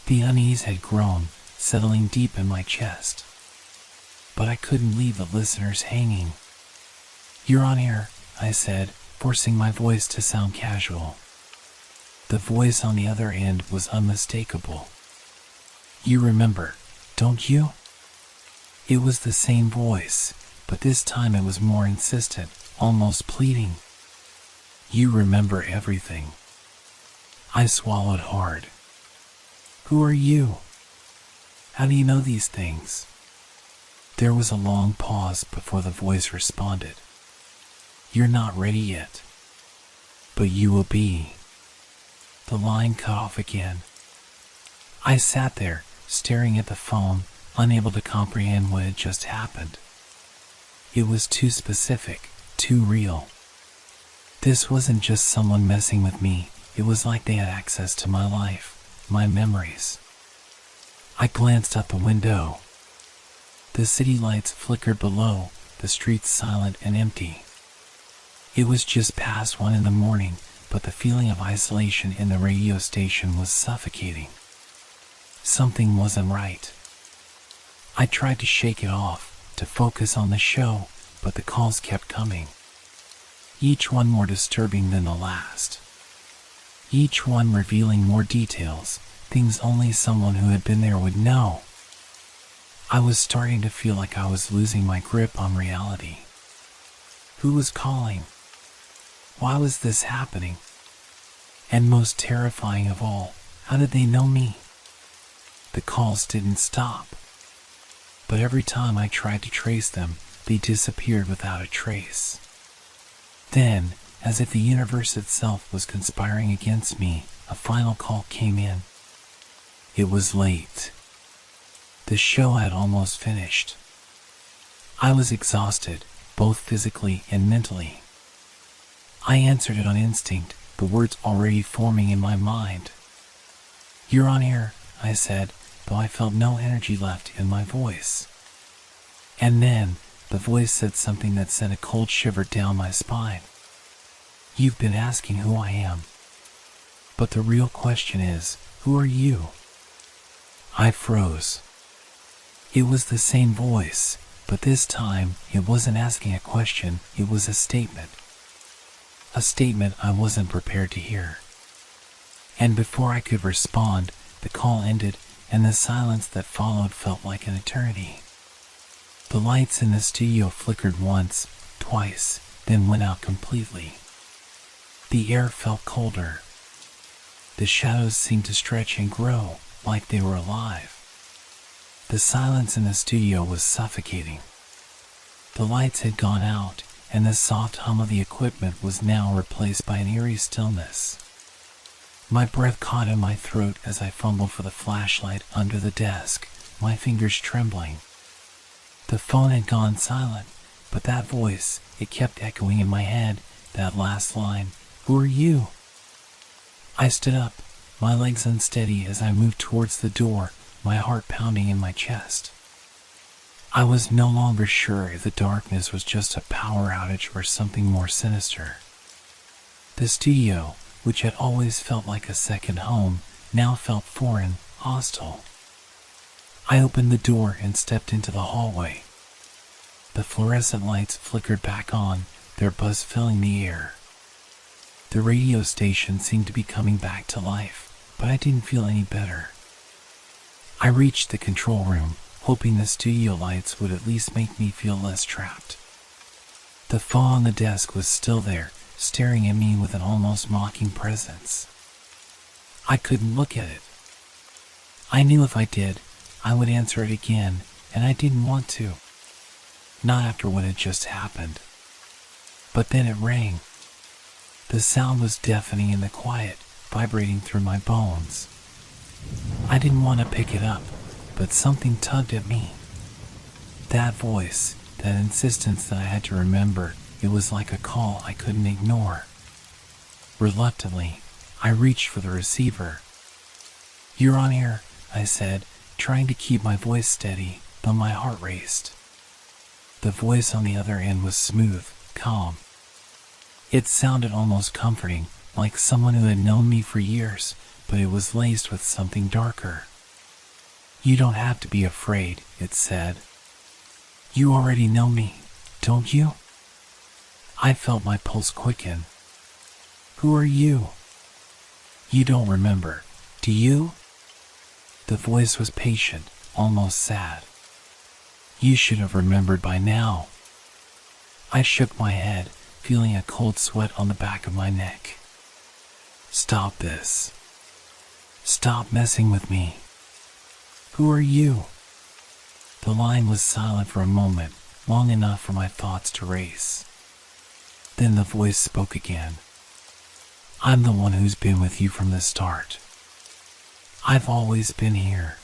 The unease had grown, settling deep in my chest. But I couldn't leave the listeners hanging. "You're on air," I said, forcing my voice to sound casual. The voice on the other end was unmistakable. "You remember, don't you?" It was the same voice, but this time it was more insistent, almost pleading. You remember everything. I swallowed hard. Who are you? How do you know these things? There was a long pause before the voice responded. You're not ready yet. But you will be. The line cut off again. I sat there, staring at the phone, unable to comprehend what had just happened. It was too specific, too real. This wasn't just someone messing with me, it was like they had access to my life, my memories. I glanced out the window. The city lights flickered below, the streets silent and empty. It was just past 1 in the morning, but the feeling of isolation in the radio station was suffocating. Something wasn't right. I tried to shake it off, to focus on the show, but the calls kept coming. Each one more disturbing than the last. Each one revealing more details, things only someone who had been there would know. I was starting to feel like I was losing my grip on reality. Who was calling? Why was this happening? And most terrifying of all, how did they know me? The calls didn't stop. But every time I tried to trace them, they disappeared without a trace. Then, as if the universe itself was conspiring against me, a final call came in. It was late. The show had almost finished. I was exhausted, both physically and mentally. I answered it on instinct, the words already forming in my mind. You're on air, I said, though I felt no energy left in my voice. And then, the voice said something that sent a cold shiver down my spine. You've been asking who I am. But the real question is, who are you? I froze. It was the same voice, but this time it wasn't asking a question, it was a statement. A statement I wasn't prepared to hear. And before I could respond, the call ended, and the silence that followed felt like an eternity. The lights in the studio flickered once, twice, then went out completely. The air felt colder. The shadows seemed to stretch and grow, like they were alive. The silence in the studio was suffocating. The lights had gone out, and the soft hum of the equipment was now replaced by an eerie stillness. My breath caught in my throat as I fumbled for the flashlight under the desk, my fingers trembling. The phone had gone silent, but that voice, it kept echoing in my head, that last line, "Who are you?" I stood up, my legs unsteady as I moved towards the door, my heart pounding in my chest. I was no longer sure if the darkness was just a power outage or something more sinister. The studio, which had always felt like a second home, now felt foreign, hostile. I opened the door and stepped into the hallway. The fluorescent lights flickered back on, their buzz filling the air. The radio station seemed to be coming back to life, but I didn't feel any better. I reached the control room, hoping the studio lights would at least make me feel less trapped. The phone on the desk was still there, staring at me with an almost mocking presence. I couldn't look at it. I knew if I did, I would answer it again, and I didn't want to. Not after what had just happened. But then it rang. The sound was deafening in the quiet, vibrating through my bones. I didn't want to pick it up, but something tugged at me. That voice, that insistence that I had to remember, it was like a call I couldn't ignore. Reluctantly, I reached for the receiver. "You're on air," I said, trying to keep my voice steady, though my heart raced. The voice on the other end was smooth, calm. It sounded almost comforting, like someone who had known me for years, but it was laced with something darker. "You don't have to be afraid," it said. "You already know me, don't you?" I felt my pulse quicken. "Who are you?" "You don't remember, do you?" The voice was patient, almost sad. "You should have remembered by now." I shook my head, feeling a cold sweat on the back of my neck. Stop this. Stop messing with me. Who are you? The line was silent for a moment, long enough for my thoughts to race. Then the voice spoke again. I'm the one who's been with you from the start. I've always been here.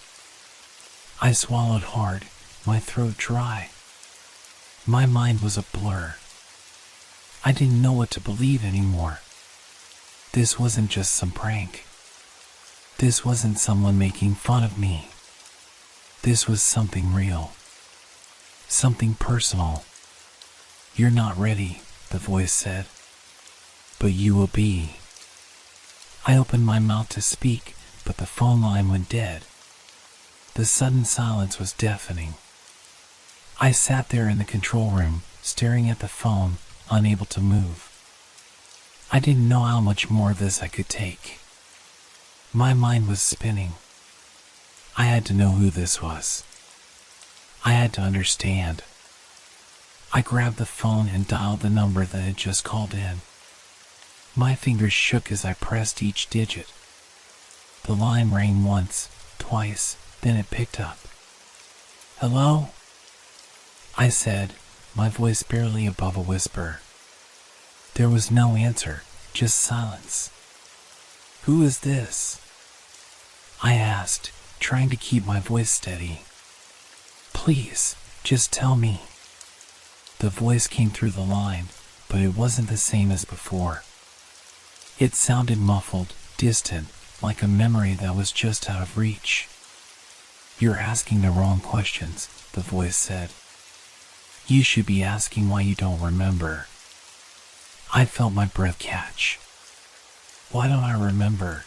I swallowed hard, my throat dry. My mind was a blur. I didn't know what to believe anymore. This wasn't just some prank. This wasn't someone making fun of me. This was something real. Something personal. You're not ready, the voice said. But you will be. I opened my mouth to speak, but the phone line went dead. The sudden silence was deafening. I sat there in the control room, staring at the phone, unable to move. I didn't know how much more of this I could take. My mind was spinning. I had to know who this was. I had to understand. I grabbed the phone and dialed the number that had just called in. My fingers shook as I pressed each digit. The line rang once, twice, then it picked up. Hello? I said, my voice barely above a whisper. There was no answer, just silence. Who is this? I asked, trying to keep my voice steady. Please, just tell me. The voice came through the line, but it wasn't the same as before. It sounded muffled, distant, like a memory that was just out of reach. You're asking the wrong questions, the voice said. You should be asking why you don't remember. I felt my breath catch. Why don't I remember?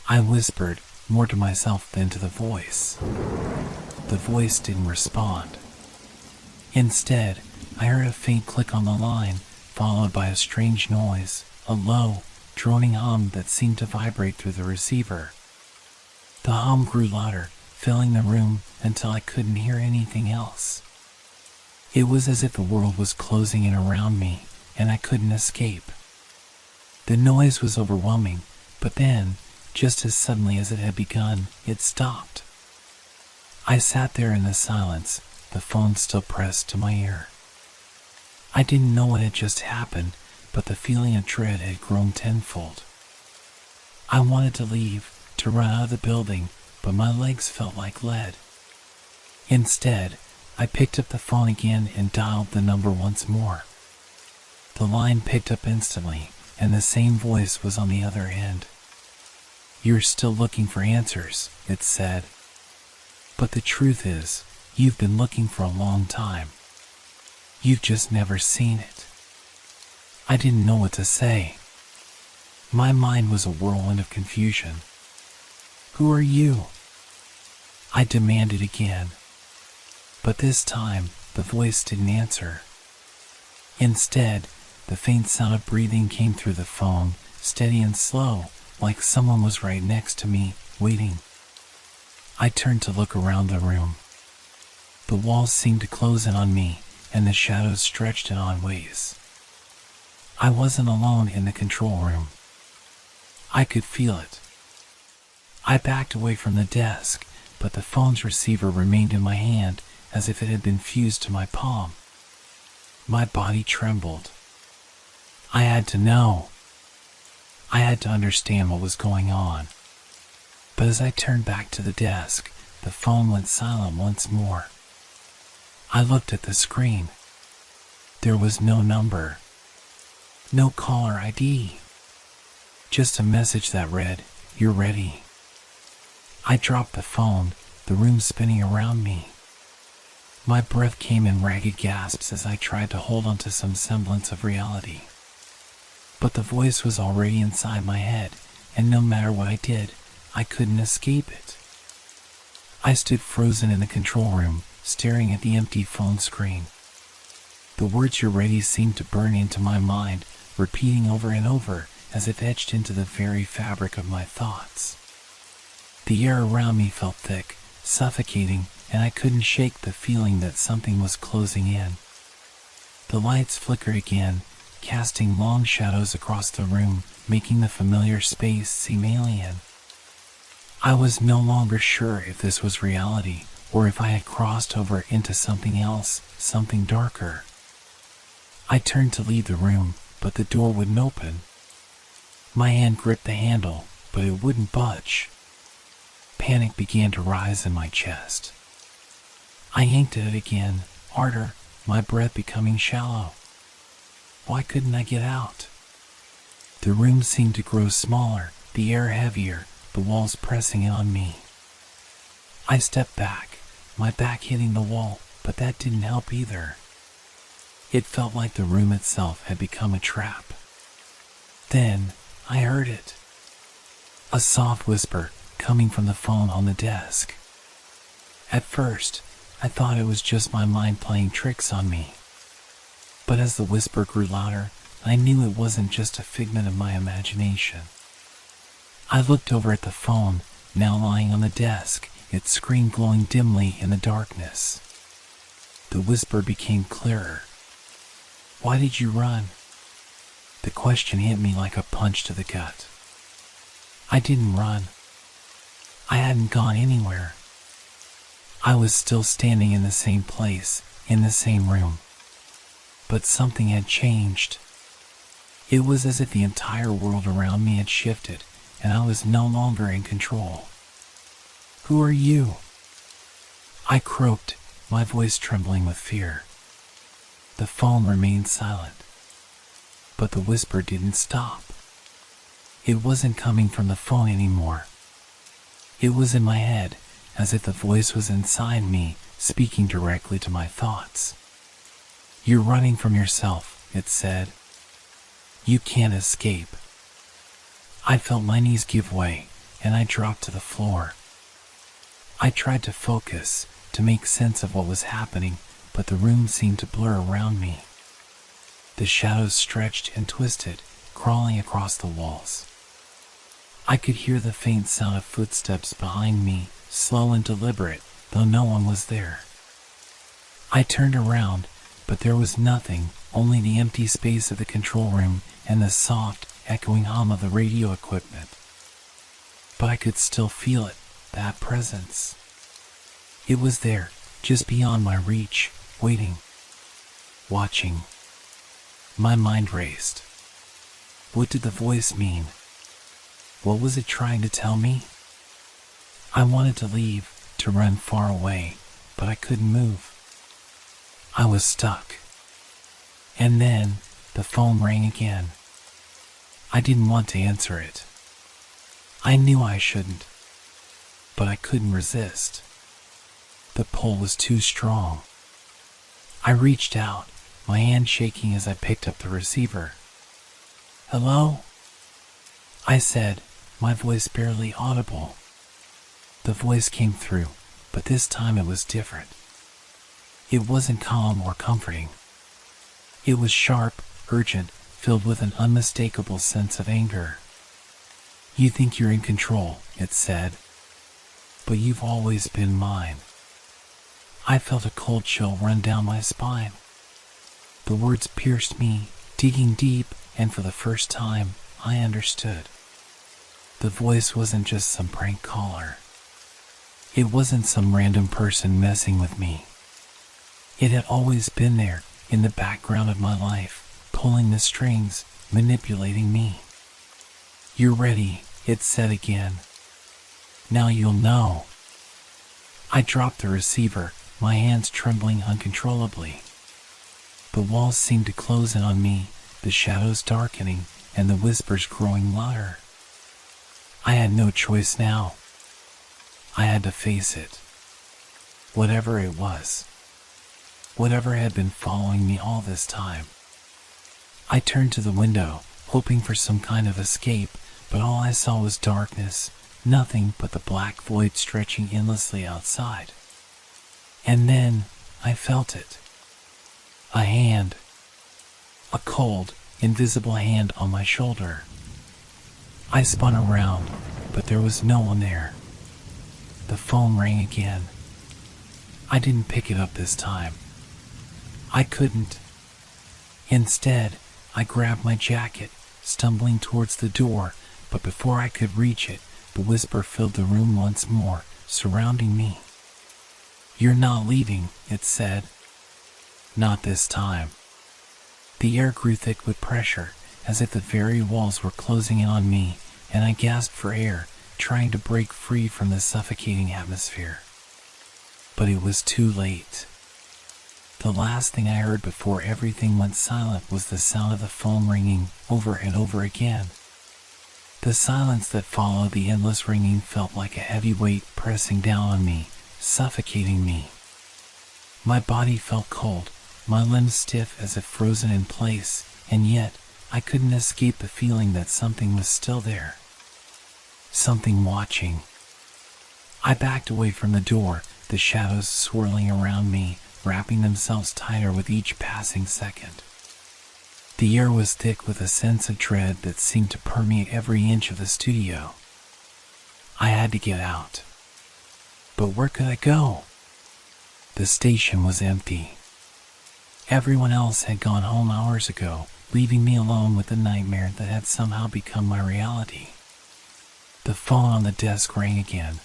I whispered, more to myself than to the voice. The voice didn't respond. Instead, I heard a faint click on the line, followed by a strange noise, a low, droning hum that seemed to vibrate through the receiver. The hum grew louder, filling the room until I couldn't hear anything else. It was as if the world was closing in around me, and I couldn't escape. The noise was overwhelming, but then, just as suddenly as it had begun, it stopped. I sat there in the silence, the phone still pressed to my ear. I didn't know what had just happened, but the feeling of dread had grown tenfold. I wanted to leave, to run out of the building, but my legs felt like lead. Instead, I picked up the phone again and dialed the number once more. The line picked up instantly, and the same voice was on the other end. You're still looking for answers, it said. But the truth is, you've been looking for a long time. You've just never seen it. I didn't know what to say. My mind was a whirlwind of confusion. Who are you? I demanded again. But this time, the voice didn't answer. Instead, the faint sound of breathing came through the phone, steady and slow, like someone was right next to me, waiting. I turned to look around the room. The walls seemed to close in on me, and the shadows stretched in odd ways. I wasn't alone in the control room. I could feel it. I backed away from the desk, but the phone's receiver remained in my hand as if it had been fused to my palm. My body trembled. I had to know. I had to understand what was going on. But as I turned back to the desk, the phone went silent once more. I looked at the screen. There was no number. No caller ID. Just a message that read, "You're ready." I dropped the phone, the room spinning around me. My breath came in ragged gasps as I tried to hold on to some semblance of reality. But the voice was already inside my head, and no matter what I did, I couldn't escape it. I stood frozen in the control room, staring at the empty phone screen. The words "you're ready" seemed to burn into my mind, repeating over and over, as if etched into the very fabric of my thoughts. The air around me felt thick, suffocating, and I couldn't shake the feeling that something was closing in. The lights flickered again, casting long shadows across the room, making the familiar space seem alien. I was no longer sure if this was reality, or if I had crossed over into something else, something darker. I turned to leave the room, but the door wouldn't open. My hand gripped the handle, but it wouldn't budge. Panic began to rise in my chest. I yanked at it again, harder, my breath becoming shallow. Why couldn't I get out? The room seemed to grow smaller, the air heavier, the walls pressing in on me. I stepped back, my back hitting the wall, but that didn't help either. It felt like the room itself had become a trap. Then, I heard it. A soft whisper coming from the phone on the desk. At first, I thought it was just my mind playing tricks on me. But as the whisper grew louder, I knew it wasn't just a figment of my imagination. I looked over at the phone, now lying on the desk, its screen glowing dimly in the darkness. The whisper became clearer. Why did you run? The question hit me like a punch to the gut. I didn't run. I hadn't gone anywhere. I was still standing in the same place, in the same room. But something had changed. It was as if the entire world around me had shifted, and I was no longer in control. Who are you? I croaked, my voice trembling with fear. The phone remained silent. But the whisper didn't stop. It wasn't coming from the phone anymore. It was in my head, as if the voice was inside me, speaking directly to my thoughts. You're running from yourself, it said. You can't escape. I felt my knees give way, and I dropped to the floor. I tried to focus, to make sense of what was happening, but the room seemed to blur around me. The shadows stretched and twisted, crawling across the walls. I could hear the faint sound of footsteps behind me, slow and deliberate, though no one was there. I turned around, but there was nothing, only the empty space of the control room and the soft, echoing hum of the radio equipment. But I could still feel it, that presence. It was there, just beyond my reach, waiting, watching. My mind raced. What did the voice mean? What was it trying to tell me? I wanted to leave, to run far away, but I couldn't move. I was stuck. And then, the phone rang again. I didn't want to answer it. I knew I shouldn't. But I couldn't resist. The pull was too strong. I reached out, my hand shaking as I picked up the receiver. Hello? I said, my voice barely audible. The voice came through, but this time it was different. It wasn't calm or comforting. It was sharp, urgent, filled with an unmistakable sense of anger. You think you're in control, it said. But you've always been mine. I felt a cold chill run down my spine. The words pierced me, digging deep, and for the first time, I understood. The voice wasn't just some prank caller. It wasn't some random person messing with me. It had always been there, in the background of my life, pulling the strings, manipulating me. You're ready, it said again. Now you'll know. I dropped the receiver, my hands trembling uncontrollably. The walls seemed to close in on me, the shadows darkening, and the whispers growing louder. I had no choice now. I had to face it. Whatever it was. Whatever had been following me all this time. I turned to the window, hoping for some kind of escape, but all I saw was darkness, nothing but the black void stretching endlessly outside. And then, I felt it. A hand. A cold, invisible hand on my shoulder. I spun around, but there was no one there. The phone rang again. I didn't pick it up this time. I couldn't. Instead, I grabbed my jacket, stumbling towards the door, but before I could reach it, the whisper filled the room once more, surrounding me. "You're not leaving," it said. "Not this time." The air grew thick with pressure, as if the very walls were closing in on me, and I gasped for air, trying to break free from the suffocating atmosphere. But it was too late. The last thing I heard before everything went silent was the sound of the phone ringing over and over again. The silence that followed the endless ringing felt like a heavy weight pressing down on me, suffocating me. My body felt cold, my limbs stiff as if frozen in place, and yet I couldn't escape the feeling that something was still there. Something watching. I backed away from the door, the shadows swirling around me, wrapping themselves tighter with each passing second. The air was thick with a sense of dread that seemed to permeate every inch of the studio. I had to get out. But where could I go? The station was empty. Everyone else had gone home hours ago, leaving me alone with the nightmare that had somehow become my reality. The phone on the desk rang again.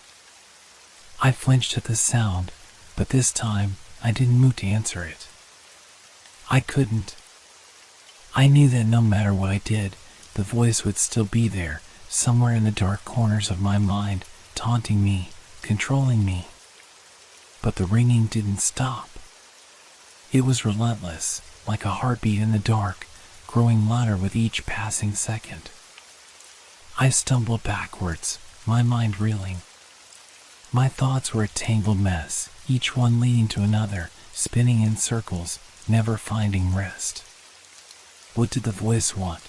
I flinched at the sound, but this time I didn't move to answer it. I couldn't. I knew that no matter what I did, the voice would still be there, somewhere in the dark corners of my mind, taunting me, controlling me. But the ringing didn't stop. It was relentless, like a heartbeat in the dark, growing louder with each passing second. I stumbled backwards, my mind reeling. My thoughts were a tangled mess, each one leading to another, spinning in circles, never finding rest. What did the voice want?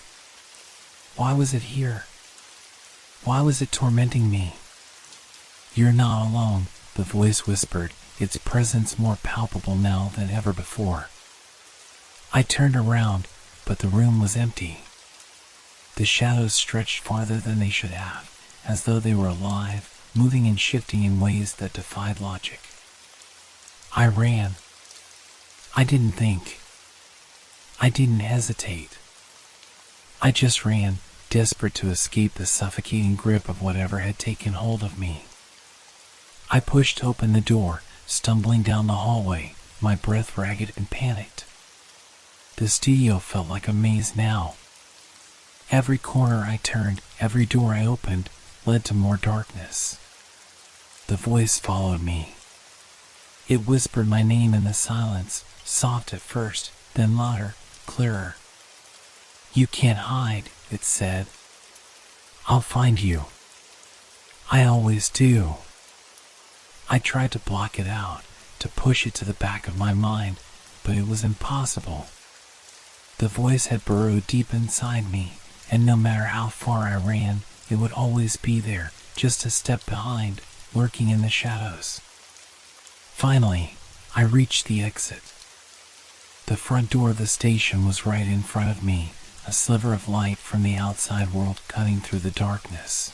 Why was it here? Why was it tormenting me? "You're not alone," the voice whispered, its presence more palpable now than ever before. I turned around, but the room was empty. The shadows stretched farther than they should have, as though they were alive, moving and shifting in ways that defied logic. I ran. I didn't think. I didn't hesitate. I just ran, desperate to escape the suffocating grip of whatever had taken hold of me. I pushed open the door, stumbling down the hallway, my breath ragged and panicked. The studio felt like a maze now. Every corner I turned, every door I opened, led to more darkness. The voice followed me. It whispered my name in the silence, soft at first, then louder, clearer. "You can't hide," it said. "I'll find you. I always do." I tried to block it out, to push it to the back of my mind, but it was impossible. The voice had burrowed deep inside me, and no matter how far I ran, it would always be there, just a step behind, lurking in the shadows. Finally, I reached the exit. The front door of the station was right in front of me, a sliver of light from the outside world cutting through the darkness.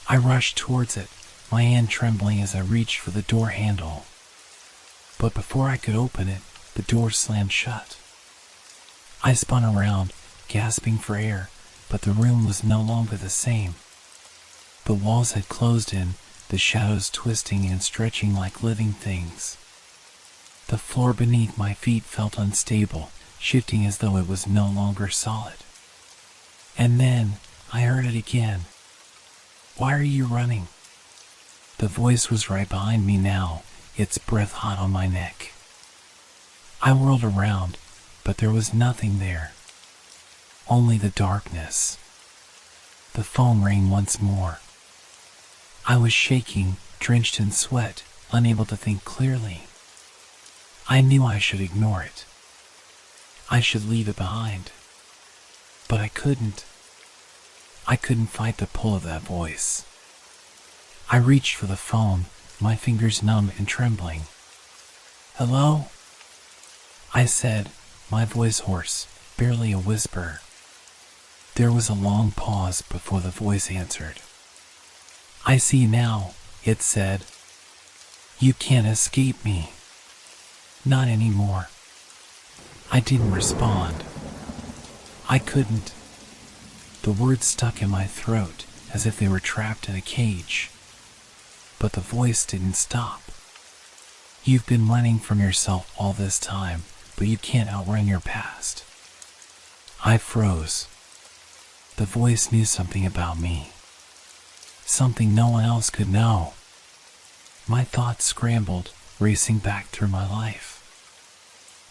I rushed towards it, my hand trembling as I reached for the door handle. But before I could open it, the door slammed shut. I spun around, gasping for air, but the room was no longer the same. The walls had closed in, the shadows twisting and stretching like living things. The floor beneath my feet felt unstable, shifting as though it was no longer solid. And then I heard it again. "Why are you running?" The voice was right behind me now, its breath hot on my neck. I whirled around, but there was nothing there. Only the darkness. The phone rang once more. I was shaking, drenched in sweat, unable to think clearly. I knew I should ignore it. I should leave it behind. But I couldn't. I couldn't fight the pull of that voice. I reached for the phone, my fingers numb and trembling. "Hello?" I said, my voice hoarse, barely a whisper. There was a long pause before the voice answered. "I see now," it said. "You can't escape me. Not anymore." I didn't respond. I couldn't. The words stuck in my throat as if they were trapped in a cage. But the voice didn't stop. You've been running from yourself all this time, but you can't outrun your past. I froze. The voice knew something about me. Something no one else could know. My thoughts scrambled, racing back through my life.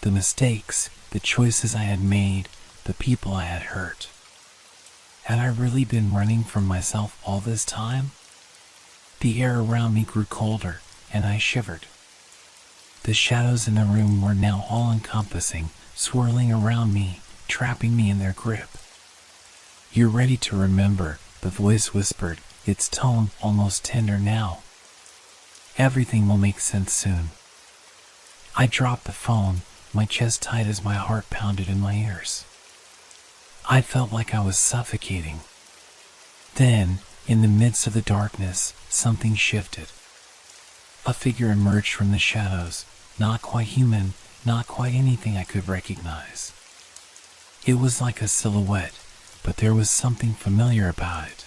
The mistakes, the choices I had made, the people I had hurt. Had I really been running from myself all this time? The air around me grew colder, and I shivered. The shadows in the room were now all-encompassing, swirling around me, trapping me in their grip. You're ready to remember, the voice whispered, its tone almost tender now. Everything will make sense soon. I dropped the phone, my chest tight as my heart pounded in my ears. I felt like I was suffocating. Then, in the midst of the darkness, something shifted. A figure emerged from the shadows, not quite human, not quite anything I could recognize. It was like a silhouette, but there was something familiar about it.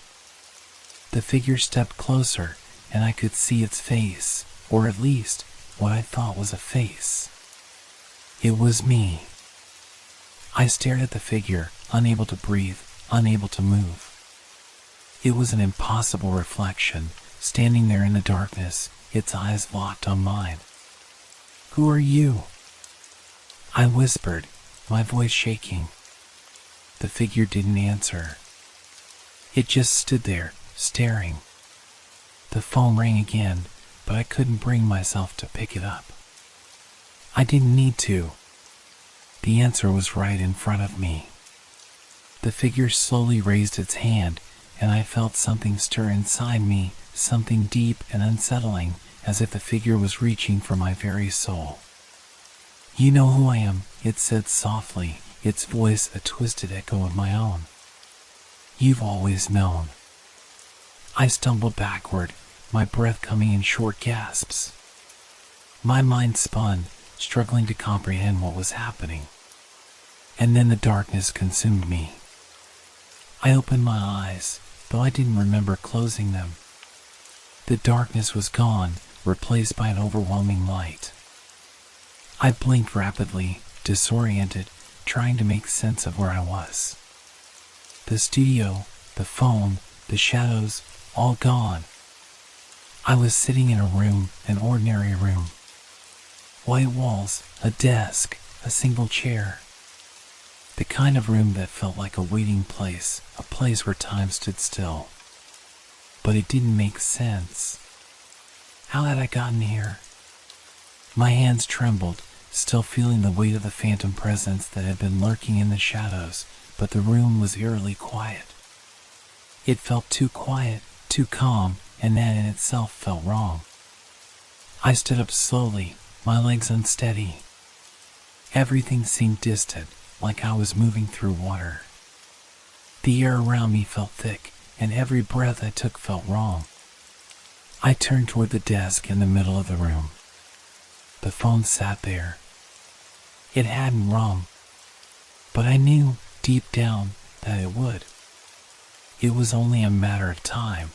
The figure stepped closer, and I could see its face, or at least, what I thought was a face. It was me. I stared at the figure, unable to breathe, unable to move. It was an impossible reflection, standing there in the darkness, its eyes locked on mine. "Who are you?" I whispered, my voice shaking. The figure didn't answer. It just stood there, staring. The phone rang again, but I couldn't bring myself to pick it up. I didn't need to. The answer was right in front of me. The figure slowly raised its hand, and I felt something stir inside me, something deep and unsettling, as if the figure was reaching for my very soul. "You know who I am," it said softly, its voice a twisted echo of my own. "You've always known." I stumbled backward, my breath coming in short gasps. My mind spun, struggling to comprehend what was happening. And then the darkness consumed me. I opened my eyes, though I didn't remember closing them. The darkness was gone, replaced by an overwhelming light. I blinked rapidly, disoriented, trying to make sense of where I was. The studio, the phone, the shadows, all gone. I was sitting in a room, an ordinary room. White walls, a desk, a single chair. The kind of room that felt like a waiting place, a place where time stood still. But it didn't make sense. How had I gotten here? My hands trembled, still feeling the weight of the phantom presence that had been lurking in the shadows, but the room was eerily quiet. It felt too quiet, too calm, and that in itself felt wrong. I stood up slowly, my legs unsteady. Everything seemed distant, like I was moving through water. The air around me felt thick, and every breath I took felt wrong. I turned toward the desk in the middle of the room. The phone sat there. It hadn't rung, but I knew, deep down, that it would. It was only a matter of time.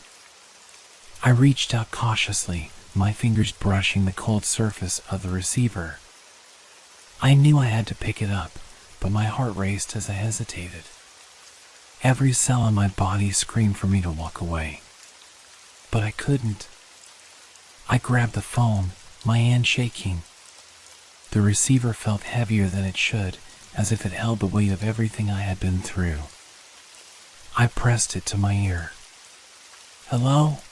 I reached out cautiously, my fingers brushing the cold surface of the receiver. I knew I had to pick it up, but my heart raced as I hesitated. Every cell in my body screamed for me to walk away. But I couldn't. I grabbed the phone, my hand shaking. The receiver felt heavier than it should, as if it held the weight of everything I had been through. I pressed it to my ear. "Hello?"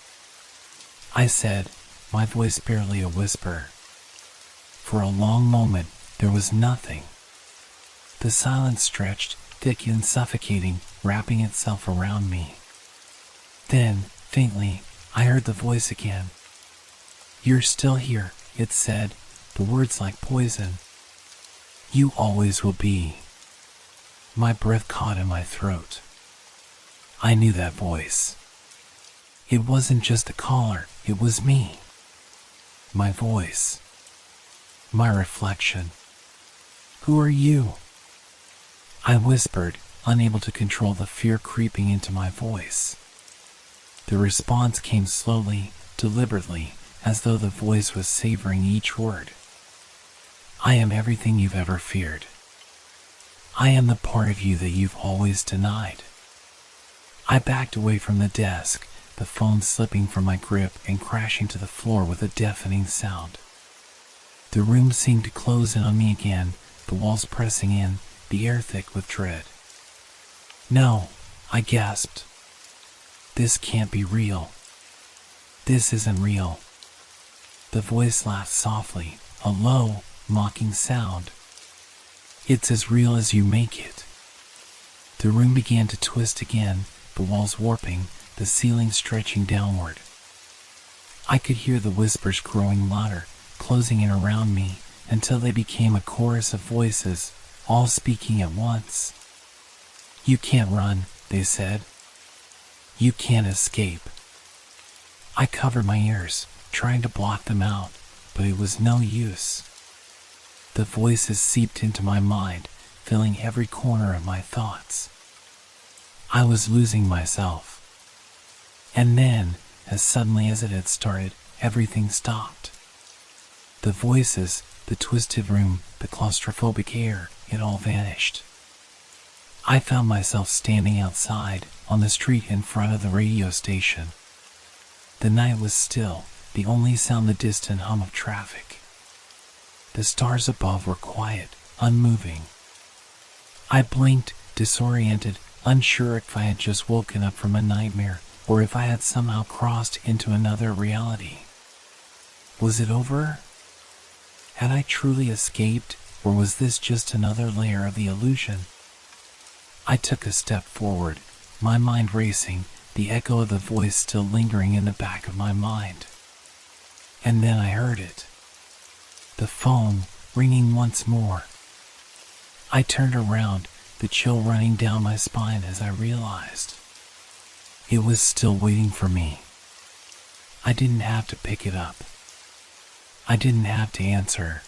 I said, my voice barely a whisper. For a long moment, there was nothing. The silence stretched, thick and suffocating, wrapping itself around me. Then, faintly, I heard the voice again. "You're still here," it said, the words like poison. "You always will be." My breath caught in my throat. I knew that voice. It wasn't just a caller, it was me. My voice. My reflection. Who are you?" I whispered, unable to control the fear creeping into my voice. The response came slowly, deliberately, as though the voice was savoring each word. "I am everything you've ever feared. I am the part of you that you've always denied." I backed away from the desk, the phone slipping from my grip and crashing to the floor with a deafening sound. The room seemed to close in on me again, the walls pressing in, the air thick with dread. "No," I gasped. "This can't be real. This isn't real." The voice laughed softly, a low, mocking sound. "It's as real as you make it." The room began to twist again, the walls warping, the ceiling stretching downward. I could hear the whispers growing louder, closing in around me, until they became a chorus of voices, all speaking at once. "You can't run," they said. "You can't escape." I covered my ears, trying to block them out, but it was no use. The voices seeped into my mind, filling every corner of my thoughts. I was losing myself. And then, as suddenly as it had started, everything stopped. The voices, the twisted room, the claustrophobic air, it all vanished. I found myself standing outside, on the street in front of the radio station. The night was still, the only sound the distant hum of traffic. The stars above were quiet, unmoving. I blinked, disoriented, unsure if I had just woken up from a nightmare, or if I had somehow crossed into another reality. Was it over? Had I truly escaped, or was this just another layer of the illusion? I took a step forward, my mind racing, the echo of the voice still lingering in the back of my mind. And then I heard it. The phone, ringing once more. I turned around, the chill running down my spine as I realized it was still waiting for me. I didn't have to pick it up. I didn't have to answer.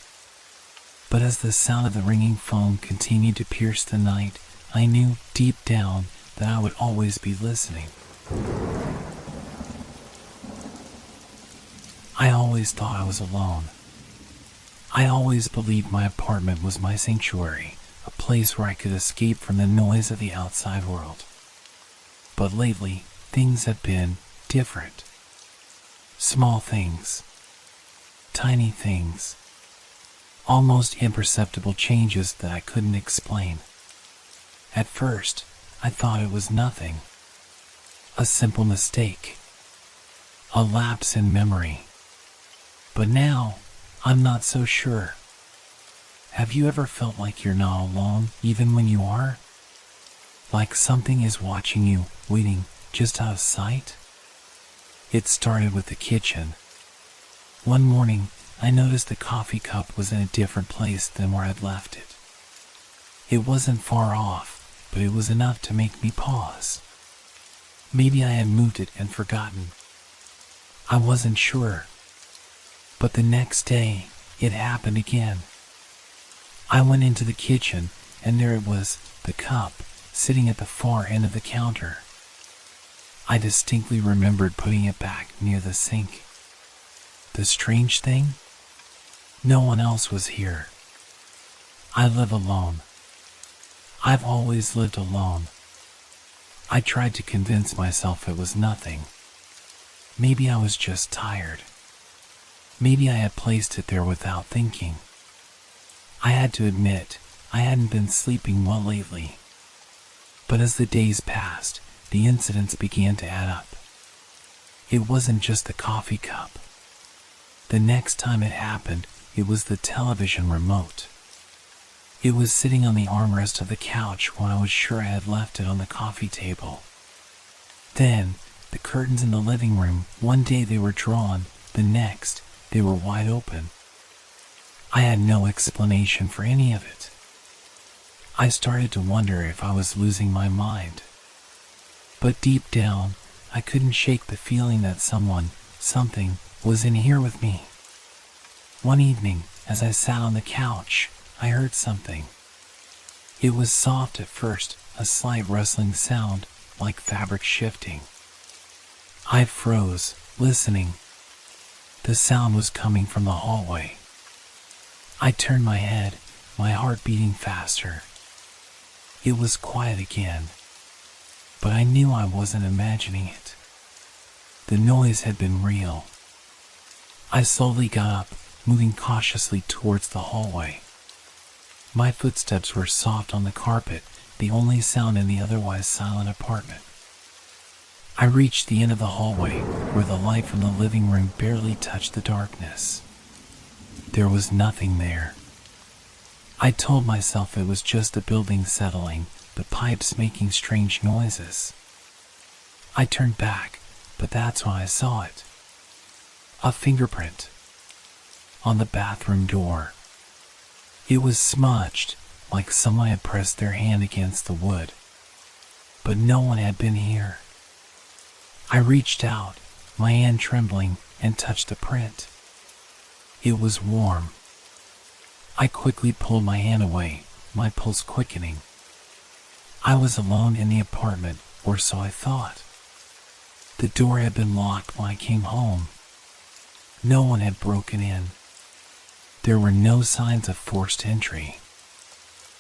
But as the sound of the ringing phone continued to pierce the night, I knew deep down that I would always be listening. I always thought I was alone. I always believed my apartment was my sanctuary, a place where I could escape from the noise of the outside world. But lately, things have been different. Small things. Tiny things. Almost imperceptible changes that I couldn't explain. At first, I thought it was nothing. A simple mistake. A lapse in memory. But now, I'm not so sure. Have you ever felt like you're not alone, even when you are? Like something is watching you, waiting, just out of sight? It started with the kitchen. One morning, I noticed the coffee cup was in a different place than where I'd left it. It wasn't far off, but it was enough to make me pause. Maybe I had moved it and forgotten. I wasn't sure. But the next day, it happened again. I went into the kitchen, and there it was, the cup, sitting at the far end of the counter. I distinctly remembered putting it back near the sink. The strange thing? No one else was here. I live alone. I've always lived alone. I tried to convince myself it was nothing. Maybe I was just tired. Maybe I had placed it there without thinking. I had to admit, I hadn't been sleeping well lately. But as the days passed, the incidents began to add up. It wasn't just the coffee cup. The next time it happened, it was the television remote. It was sitting on the armrest of the couch when I was sure I had left it on the coffee table. Then, the curtains in the living room, one day they were drawn, the next, they were wide open. I had no explanation for any of it. I started to wonder if I was losing my mind. But deep down, I couldn't shake the feeling that someone, something, was in here with me. One evening, as I sat on the couch, I heard something. It was soft at first, a slight rustling sound, like fabric shifting. I froze, listening. The sound was coming from the hallway. I turned my head, my heart beating faster. It was quiet again, but I knew I wasn't imagining it. The noise had been real. I slowly got up, moving cautiously towards the hallway. My footsteps were soft on the carpet, the only sound in the otherwise silent apartment. I reached the end of the hallway, where the light from the living room barely touched the darkness. There was nothing there. I told myself it was just the building settling, the pipes making strange noises. I turned back, but that's when I saw it. A fingerprint on the bathroom door. It was smudged, like someone had pressed their hand against the wood. But no one had been here. I reached out, my hand trembling, and touched the print. It was warm. I quickly pulled my hand away, my pulse quickening. I was alone in the apartment, or so I thought. The door had been locked when I came home. No one had broken in. There were no signs of forced entry.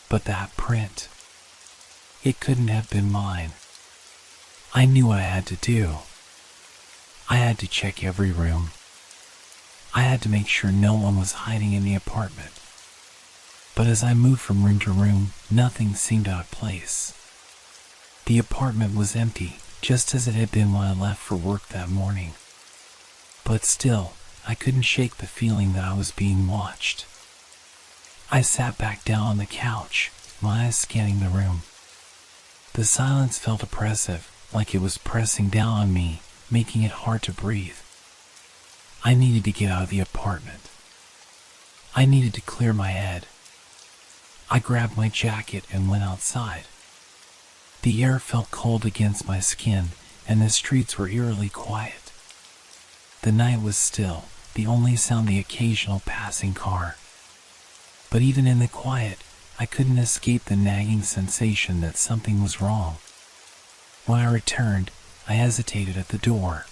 But that print, it couldn't have been mine. I knew what I had to do. I had to check every room. I had to make sure no one was hiding in the apartment. But as I moved from room to room, nothing seemed out of place. The apartment was empty, just as it had been when I left for work that morning. But still, I couldn't shake the feeling that I was being watched. I sat back down on the couch, my eyes scanning the room. The silence felt oppressive, like it was pressing down on me, making it hard to breathe. I needed to get out of the apartment. I needed to clear my head. I grabbed my jacket and went outside. The air felt cold against my skin, and the streets were eerily quiet. The night was still, the only sound the occasional passing car. But even in the quiet, I couldn't escape the nagging sensation that something was wrong. When I returned, I hesitated at the door.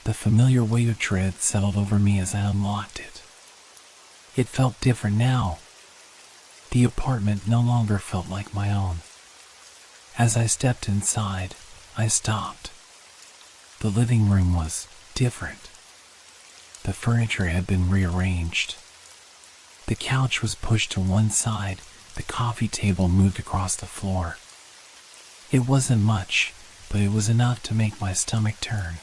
The familiar weight of dread settled over me as I unlocked it. It felt different now. The apartment no longer felt like my own. As I stepped inside, I stopped. The living room was different. The furniture had been rearranged. The couch was pushed to one side, the coffee table moved across the floor. It wasn't much, but it was enough to make my stomach turn.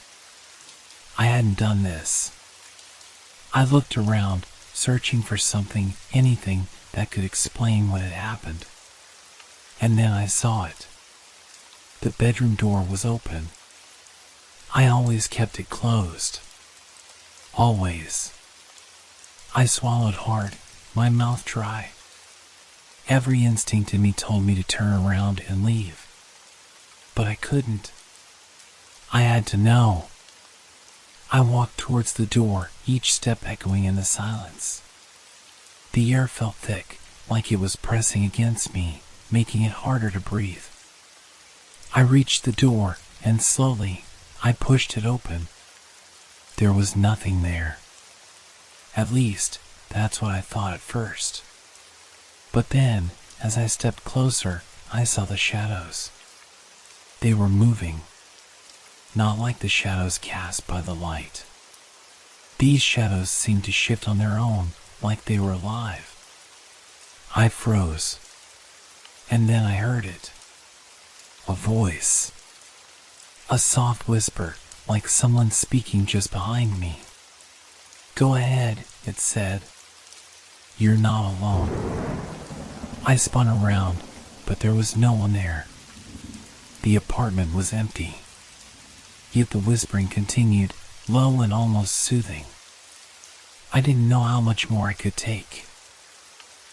I hadn't done this. I looked around, searching for something, anything, that could explain what had happened. And then I saw it. The bedroom door was open. I always kept it closed. Always. I swallowed hard, my mouth dry. Every instinct in me told me to turn around and leave. But I couldn't. I had to know. I walked towards the door, each step echoing in the silence. The air felt thick, like it was pressing against me, making it harder to breathe. I reached the door, and slowly, I pushed it open. There was nothing there. At least, that's what I thought at first. But then, as I stepped closer, I saw the shadows. They were moving. Not like the shadows cast by the light. These shadows seemed to shift on their own, like they were alive. I froze. And then I heard it. A voice. A soft whisper, like someone speaking just behind me. "Go ahead," it said. "You're not alone." I spun around, but there was no one there. The apartment was empty. Yet the whispering continued, low and almost soothing. I didn't know how much more I could take.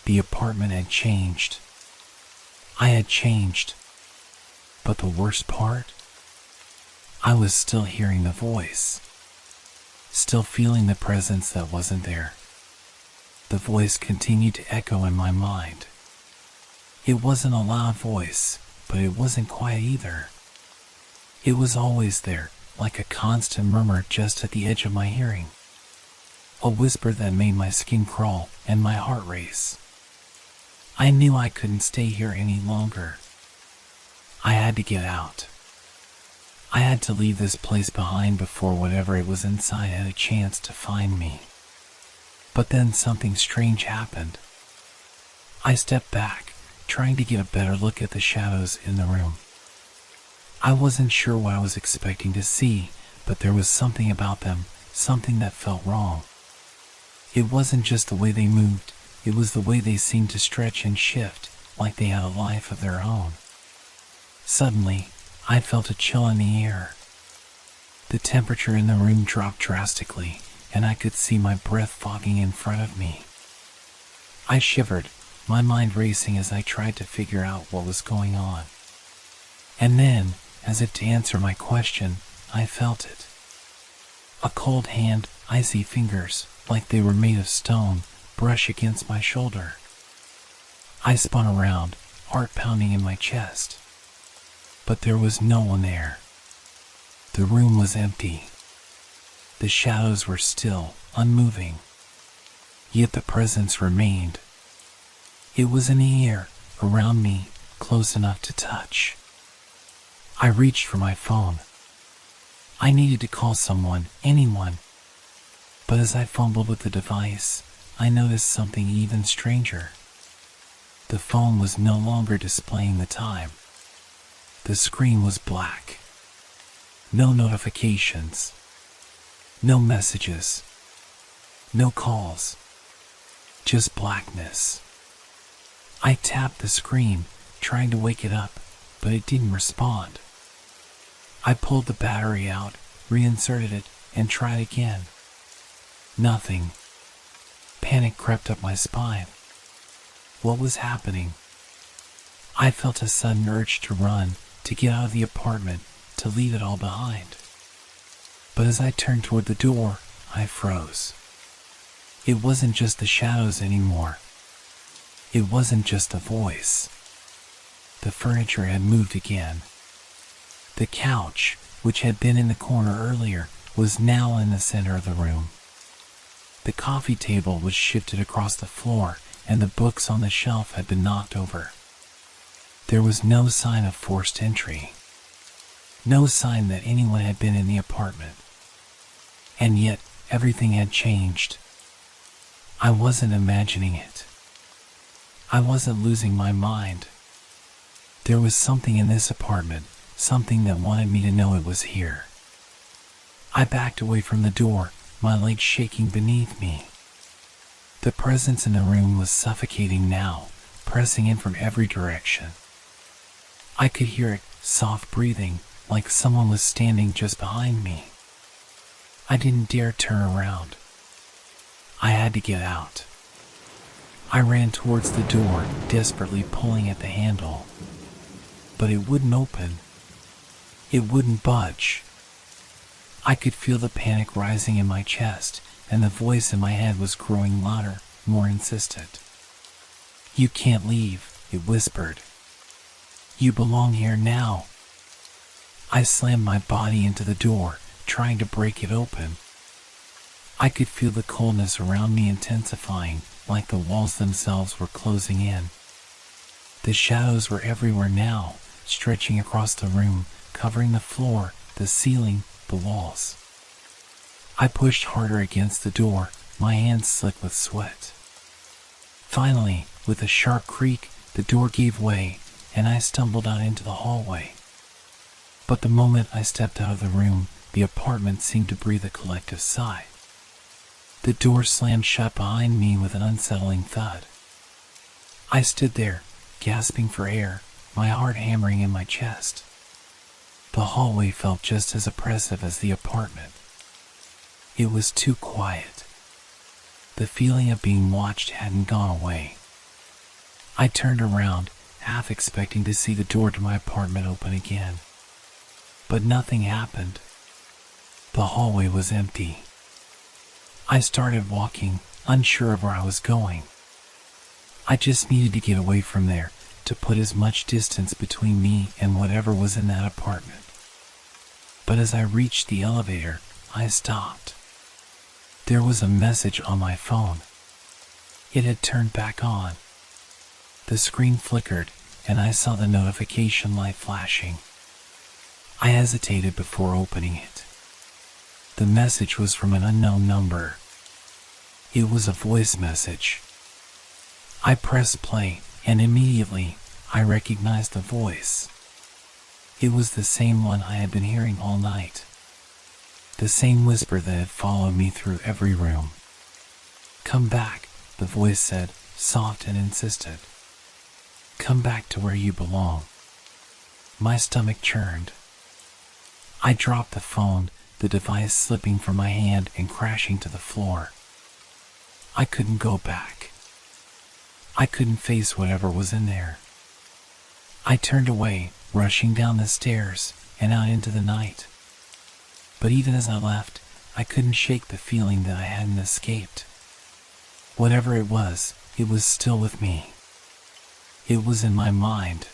The apartment had changed. I had changed. But the worst part? I was still hearing the voice. Still feeling the presence that wasn't there. The voice continued to echo in my mind. It wasn't a loud voice, but it wasn't quiet either. It was always there, like a constant murmur just at the edge of my hearing. A whisper that made my skin crawl and my heart race. I knew I couldn't stay here any longer. I had to get out. I had to leave this place behind before whatever it was inside had a chance to find me. But then something strange happened. I stepped back, trying to get a better look at the shadows in the room. I wasn't sure what I was expecting to see, but there was something about them, something that felt wrong. It wasn't just the way they moved, it was the way they seemed to stretch and shift, like they had a life of their own. Suddenly, I felt a chill in the air. The temperature in the room dropped drastically, and I could see my breath fogging in front of me. I shivered, my mind racing as I tried to figure out what was going on. And then, as if to answer my question, I felt it. A cold hand, icy fingers, like they were made of stone, brush against my shoulder. I spun around, heart pounding in my chest. But there was no one there. The room was empty. The shadows were still, unmoving. Yet the presence remained. It was in the air, around me, close enough to touch. I reached for my phone. I needed to call someone, anyone. But as I fumbled with the device, I noticed something even stranger. The phone was no longer displaying the time. The screen was black. No notifications. No messages. No calls. Just blackness. I tapped the screen, trying to wake it up, but it didn't respond. I pulled the battery out, reinserted it, and tried again. Nothing. Panic crept up my spine. What was happening? I felt a sudden urge to run, to get out of the apartment, to leave it all behind. But as I turned toward the door, I froze. It wasn't just the shadows anymore. It wasn't just a voice. The furniture had moved again. The couch, which had been in the corner earlier, was now in the center of the room. The coffee table was shifted across the floor, and the books on the shelf had been knocked over. There was no sign of forced entry. No sign that anyone had been in the apartment. And yet, everything had changed. I wasn't imagining it. I wasn't losing my mind. There was something in this apartment, something that wanted me to know it was here. I backed away from the door, my legs shaking beneath me. The presence in the room was suffocating now, pressing in from every direction. I could hear it, soft breathing, like someone was standing just behind me. I didn't dare turn around. I had to get out. I ran towards the door, desperately pulling at the handle. But it wouldn't open. It wouldn't budge. I could feel the panic rising in my chest, and the voice in my head was growing louder, more insistent. "You can't leave," it whispered. "You belong here now." I slammed my body into the door, trying to break it open. I could feel the coldness around me intensifying, like the walls themselves were closing in. The shadows were everywhere now, stretching across the room, covering the floor, the ceiling, the walls. I pushed harder against the door, my hands slick with sweat. Finally, with a sharp creak, the door gave way, and I stumbled out into the hallway. But the moment I stepped out of the room, the apartment seemed to breathe a collective sigh. The door slammed shut behind me with an unsettling thud. I stood there, gasping for air, my heart hammering in my chest. The hallway felt just as oppressive as the apartment. It was too quiet. The feeling of being watched hadn't gone away. I turned around, half expecting to see the door to my apartment open again. But nothing happened. The hallway was empty. I started walking, unsure of where I was going. I just needed to get away from there, to put as much distance between me and whatever was in that apartment. But as I reached the elevator, I stopped. There was a message on my phone. It had turned back on. The screen flickered, and I saw the notification light flashing. I hesitated before opening it. The message was from an unknown number. It was a voice message. I pressed play, and immediately, I recognized the voice. It was the same one I had been hearing all night. The same whisper that had followed me through every room. "Come back," the voice said, soft and insistent. "Come back to where you belong." My stomach churned. I dropped the phone, the device slipping from my hand and crashing to the floor. I couldn't go back. I couldn't face whatever was in there. I turned away, rushing down the stairs and out into the night. But even as I left, I couldn't shake the feeling that I hadn't escaped. Whatever it was still with me. It was in my mind.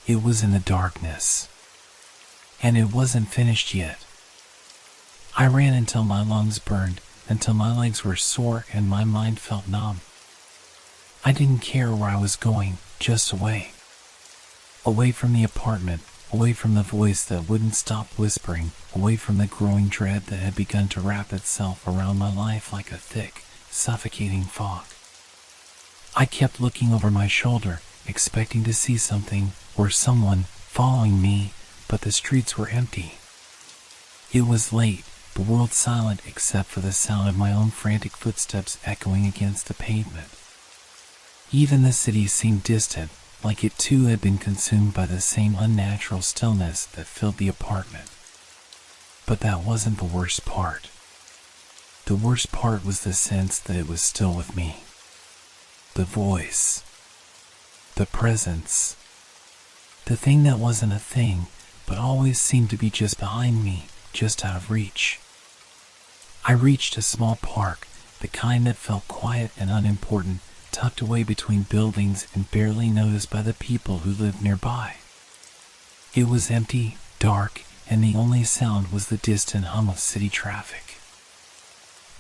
It was in the darkness. And it wasn't finished yet. I ran until my lungs burned, until my legs were sore and my mind felt numb. I didn't care where I was going, just away. Away from the apartment, away from the voice that wouldn't stop whispering, away from the growing dread that had begun to wrap itself around my life like a thick, suffocating fog. I kept looking over my shoulder, expecting to see something or someone following me, but the streets were empty. It was late, the world silent except for the sound of my own frantic footsteps echoing against the pavement. Even the city seemed distant, like it too had been consumed by the same unnatural stillness that filled the apartment. But that wasn't the worst part. The worst part was the sense that it was still with me. The voice. The presence. The thing that wasn't a thing, but always seemed to be just behind me, just out of reach. I reached a small park, the kind that felt quiet and unimportant, tucked away between buildings and barely noticed by the people who lived nearby. It was empty, dark, and the only sound was the distant hum of city traffic.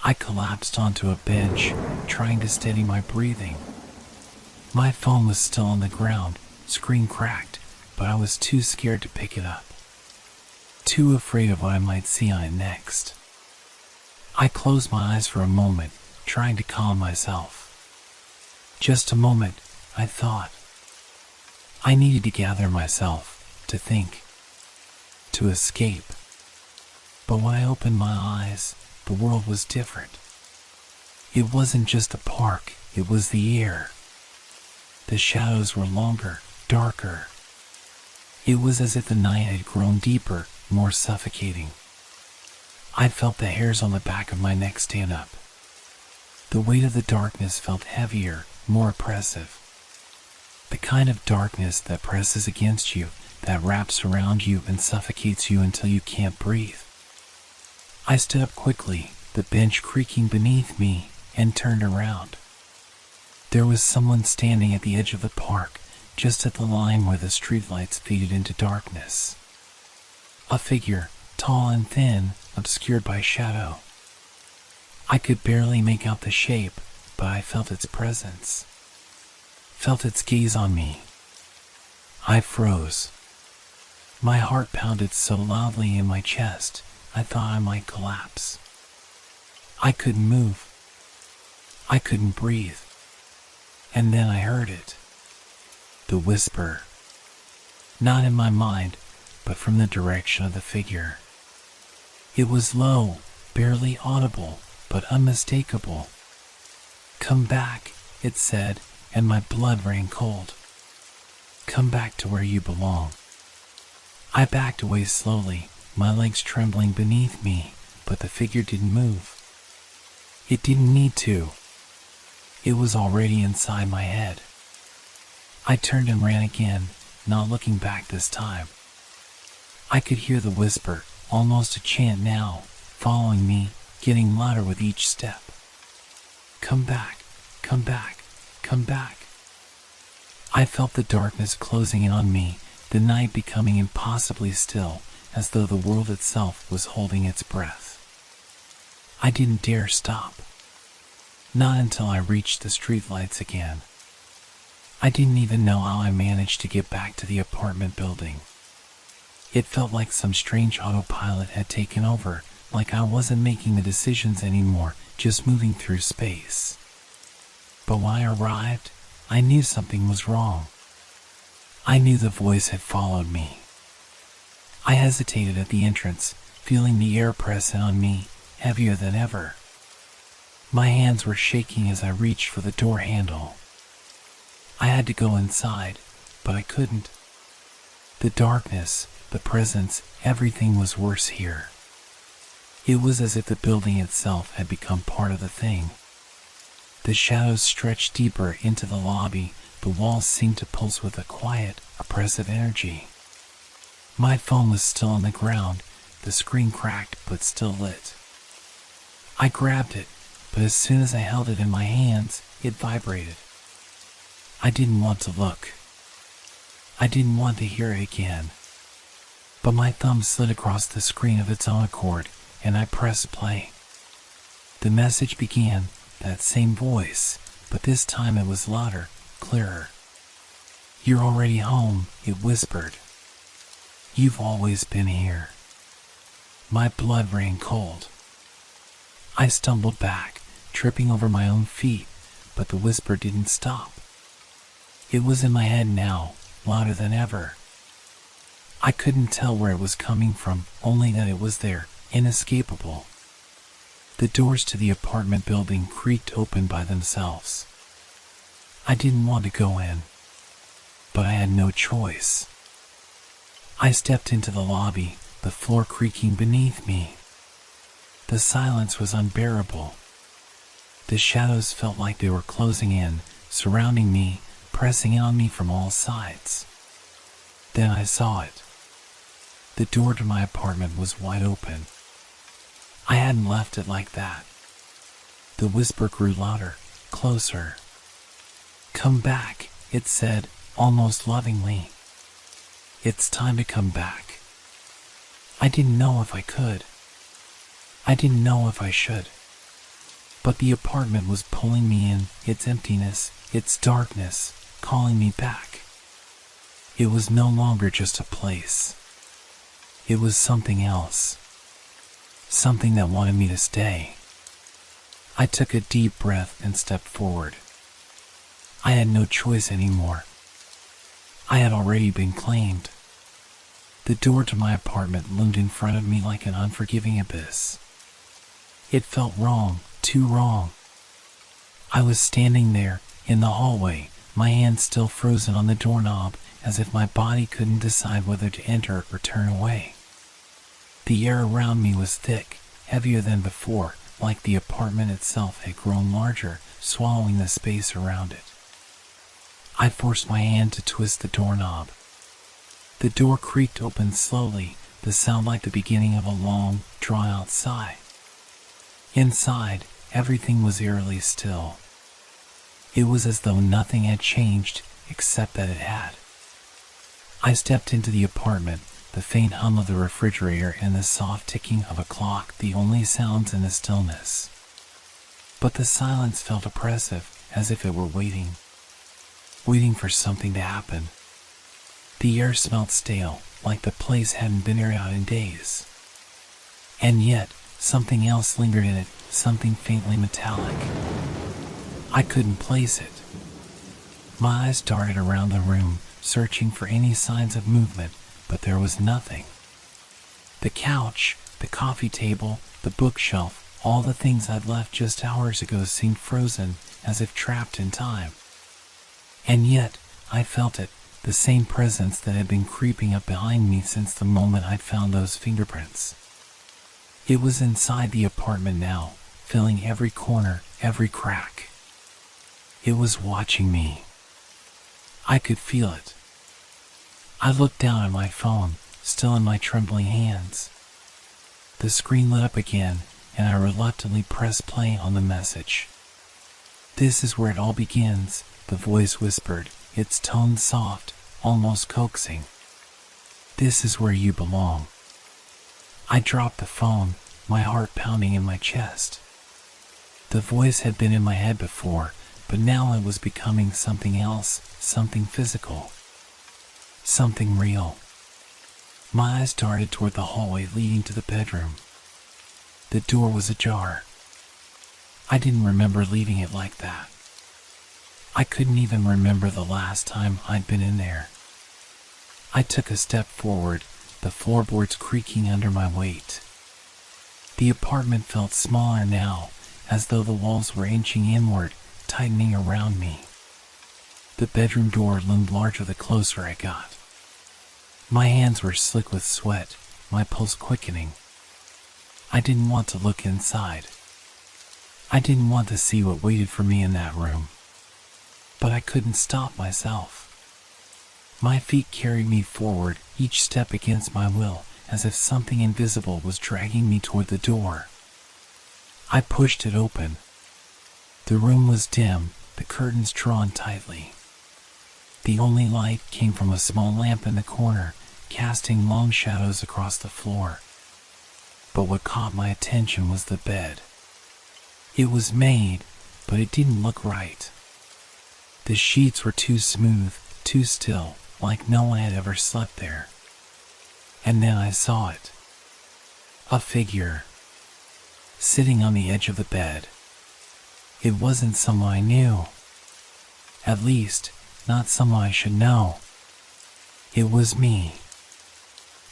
I collapsed onto a bench, trying to steady my breathing. My phone was still on the ground, screen cracked, but I was too scared to pick it up. Too afraid of what I might see on it next. I closed my eyes for a moment, trying to calm myself. Just a moment, I thought. I needed to gather myself, to think, to escape. But when I opened my eyes, the world was different. It wasn't just the park, it was the air. The shadows were longer, darker. It was as if the night had grown deeper, more suffocating. I felt the hairs on the back of my neck stand up. The weight of the darkness felt heavier, more oppressive. The kind of darkness that presses against you, that wraps around you and suffocates you until you can't breathe. I stood up quickly, the bench creaking beneath me, and turned around. There was someone standing at the edge of the park, just at the line where the streetlights faded into darkness. A figure, tall and thin, obscured by shadow. I could barely make out the shape, but I felt its presence. Felt its gaze on me. I froze. My heart pounded so loudly in my chest, I thought I might collapse. I couldn't move. I couldn't breathe. And then I heard it. The whisper. Not in my mind, but from the direction of the figure. It was low, barely audible, but unmistakable. "Come back," it said, and my blood ran cold. "Come back to where you belong." I backed away slowly, my legs trembling beneath me, but the figure didn't move. It didn't need to. It was already inside my head. I turned and ran again, not looking back this time. I could hear the whisper, almost a chant now, following me, getting louder with each step. Come back, come back, come back. I felt the darkness closing in on me, the night becoming impossibly still, as though the world itself was holding its breath. I didn't dare stop. Not until I reached the streetlights again. I didn't even know how I managed to get back to the apartment building. It felt like some strange autopilot had taken over, like I wasn't making the decisions anymore, just moving through space. But when I arrived, I knew something was wrong. I knew the voice had followed me. I hesitated at the entrance, feeling the air press in on me, heavier than ever. My hands were shaking as I reached for the door handle. I had to go inside, but I couldn't. The darkness, the presence, everything was worse here. It was as if the building itself had become part of the thing. The shadows stretched deeper into the lobby, the walls seemed to pulse with a quiet, oppressive energy. My phone was still on the ground, the screen cracked but still lit. I grabbed it, but as soon as I held it in my hands, it vibrated. I didn't want to look. I didn't want to hear it again. But my thumb slid across the screen of its own accord, and I pressed play. The message began, that same voice, but this time it was louder, clearer. "You're already home," it whispered. "You've always been here." My blood ran cold. I stumbled back, tripping over my own feet, but the whisper didn't stop. It was in my head now, louder than ever. I couldn't tell where it was coming from, only that it was there, inescapable. The doors to the apartment building creaked open by themselves. I didn't want to go in, but I had no choice. I stepped into the lobby, the floor creaking beneath me. The silence was unbearable. The shadows felt like they were closing in, surrounding me, pressing in on me from all sides. Then I saw it. The door to my apartment was wide open. I hadn't left it like that. The whisper grew louder, closer. "Come back," it said, almost lovingly. "It's time to come back." I didn't know if I could. I didn't know if I should. But the apartment was pulling me in, its emptiness, its darkness, calling me back. It was no longer just a place. It was something else. Something that wanted me to stay. I took a deep breath and stepped forward. I had no choice anymore. I had already been claimed. The door to my apartment loomed in front of me like an unforgiving abyss. It felt wrong, too wrong. I was standing there, in the hallway, my hand still frozen on the doorknob, as if my body couldn't decide whether to enter or turn away. The air around me was thick, heavier than before, like the apartment itself had grown larger, swallowing the space around it. I forced my hand to twist the doorknob. The door creaked open slowly, the sound like the beginning of a long, drawn-out sigh. Inside, everything was eerily still. It was as though nothing had changed, except that it had. I stepped into the apartment, the faint hum of the refrigerator and the soft ticking of a clock the only sounds in the stillness. But the silence felt oppressive, as if it were waiting for something to happen. The air smelled stale, like the place hadn't been aired out in days. And yet, something else lingered in it, something faintly metallic. I couldn't place it. My eyes darted around the room, searching for any signs of movement, but there was nothing. The couch, the coffee table, the bookshelf, all the things I'd left just hours ago seemed frozen, as if trapped in time. And yet, I felt it, the same presence that had been creeping up behind me since the moment I'd found those fingerprints. It was inside the apartment now, filling every corner, every crack. It was watching me. I could feel it. I looked down at my phone, still in my trembling hands. The screen lit up again, and I reluctantly pressed play on the message. "This is where it all begins," the voice whispered, its tone soft, almost coaxing. "This is where you belong." I dropped the phone, my heart pounding in my chest. The voice had been in my head before, but now it was becoming something else, something physical, something real. My eyes darted toward the hallway leading to the bedroom. The door was ajar. I didn't remember leaving it like that. I couldn't even remember the last time I'd been in there. I took a step forward, the floorboards creaking under my weight. The apartment felt smaller now, as though the walls were inching inward, tightening around me. The bedroom door loomed larger the closer I got. My hands were slick with sweat, my pulse quickening. I didn't want to look inside. I didn't want to see what waited for me in that room. But I couldn't stop myself. My feet carried me forward, each step against my will, as if something invisible was dragging me toward the door. I pushed it open. The room was dim, the curtains drawn tightly. The only light came from a small lamp in the corner, casting long shadows across the floor. But what caught my attention was the bed. It was made, but it didn't look right. The sheets were too smooth, too still, like no one had ever slept there. And then I saw it. A figure, sitting on the edge of the bed. It wasn't someone I knew. At least, not someone I should know. It was me.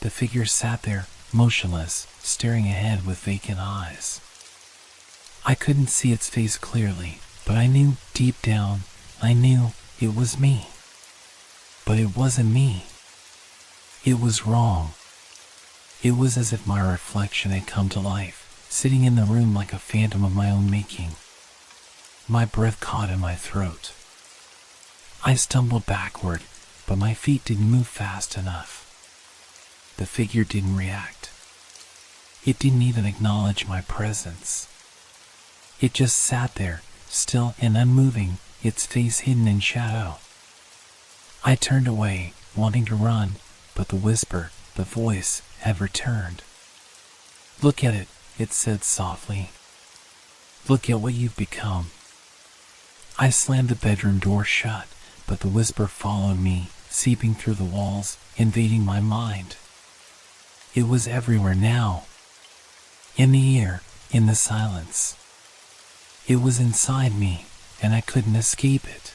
The figure sat there, motionless, staring ahead with vacant eyes. I couldn't see its face clearly, but I knew deep down, I knew it was me. But it wasn't me. It was wrong. It was as if my reflection had come to life, sitting in the room like a phantom of my own making. My breath caught in my throat. I stumbled backward, but my feet didn't move fast enough. The figure didn't react. It didn't even acknowledge my presence. It just sat there, still and unmoving, its face hidden in shadow. I turned away, wanting to run, but the whisper, the voice, had returned. "Look at it," it said softly. "Look at what you've become." I slammed the bedroom door shut, but the whisper followed me, seeping through the walls, invading my mind. It was everywhere now. In the air, in the silence. It was inside me, and I couldn't escape it.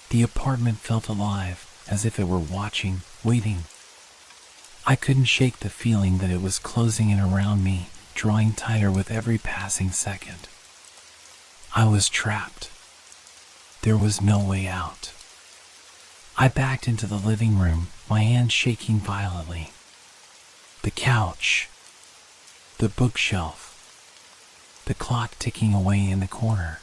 The apartment felt alive, as if it were watching, waiting. I couldn't shake the feeling that it was closing in around me, drawing tighter with every passing second. I was trapped. There was no way out. I backed into the living room, my hands shaking violently. The couch, the bookshelf, the clock ticking away in the corner.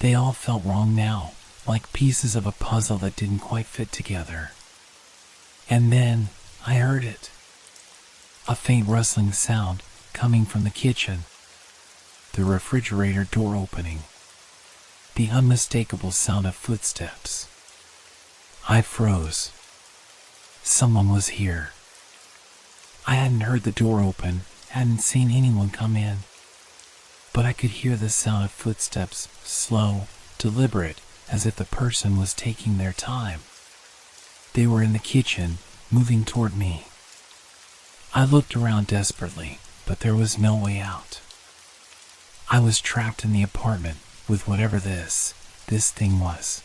They all felt wrong now, like pieces of a puzzle that didn't quite fit together. And then I heard it. A faint rustling sound coming from the kitchen. The refrigerator door opening. The unmistakable sound of footsteps. I froze. Someone was here. I hadn't heard the door open, hadn't seen anyone come in. But I could hear the sound of footsteps, slow, deliberate, as if the person was taking their time. They were in the kitchen, moving toward me. I looked around desperately, but there was no way out. I was trapped in the apartment with whatever this thing was.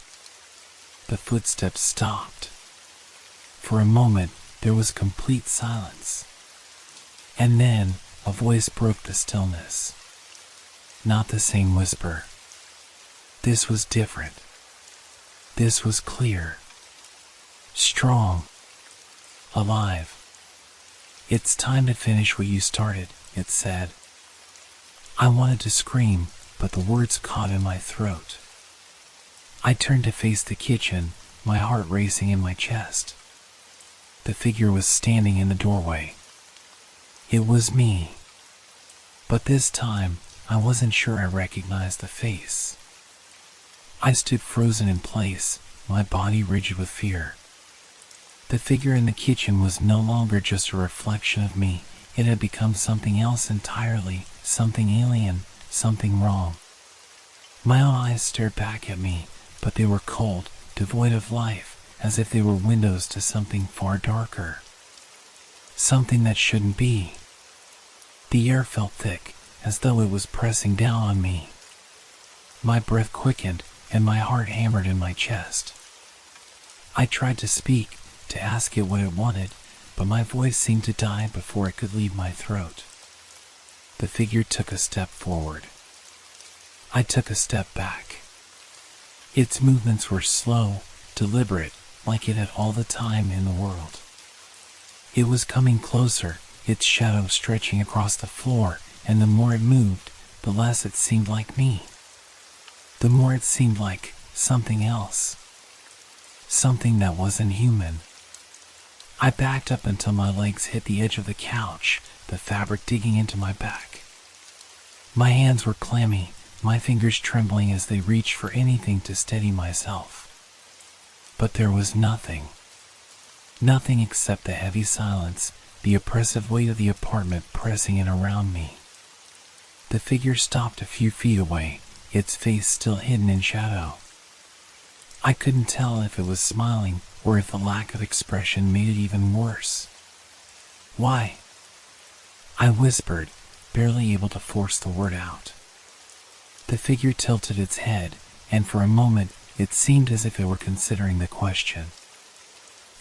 The footsteps stopped. For a moment, there was complete silence. And then, a voice broke the stillness. Not the same whisper. This was different. This was clear. Strong. Alive. "It's time to finish what you started," it said. I wanted to scream, but the words caught in my throat. I turned to face the kitchen, my heart racing in my chest. The figure was standing in the doorway. It was me. But this time, I wasn't sure I recognized the face. I stood frozen in place, my body rigid with fear. The figure in the kitchen was no longer just a reflection of me. It had become something else entirely, something alien, something wrong. My own eyes stared back at me, but they were cold, devoid of life, as if they were windows to something far darker. Something that shouldn't be. The air felt thick, as though it was pressing down on me. My breath quickened, and my heart hammered in my chest. I tried to speak, to ask it what it wanted, but my voice seemed to die before it could leave my throat. The figure took a step forward. I took a step back. Its movements were slow, deliberate, like it had all the time in the world. It was coming closer, its shadow stretching across the floor, and the more it moved, the less it seemed like me. The more it seemed like something else. Something that wasn't human. I backed up until my legs hit the edge of the couch, the fabric digging into my back. My hands were clammy, my fingers trembling as they reached for anything to steady myself. But there was nothing. Nothing except the heavy silence, the oppressive weight of the apartment pressing in around me. The figure stopped a few feet away, its face still hidden in shadow. I couldn't tell if it was smiling or if the lack of expression made it even worse. "Why?" I whispered, barely able to force the word out. The figure tilted its head, and for a moment it seemed as if it were considering the question.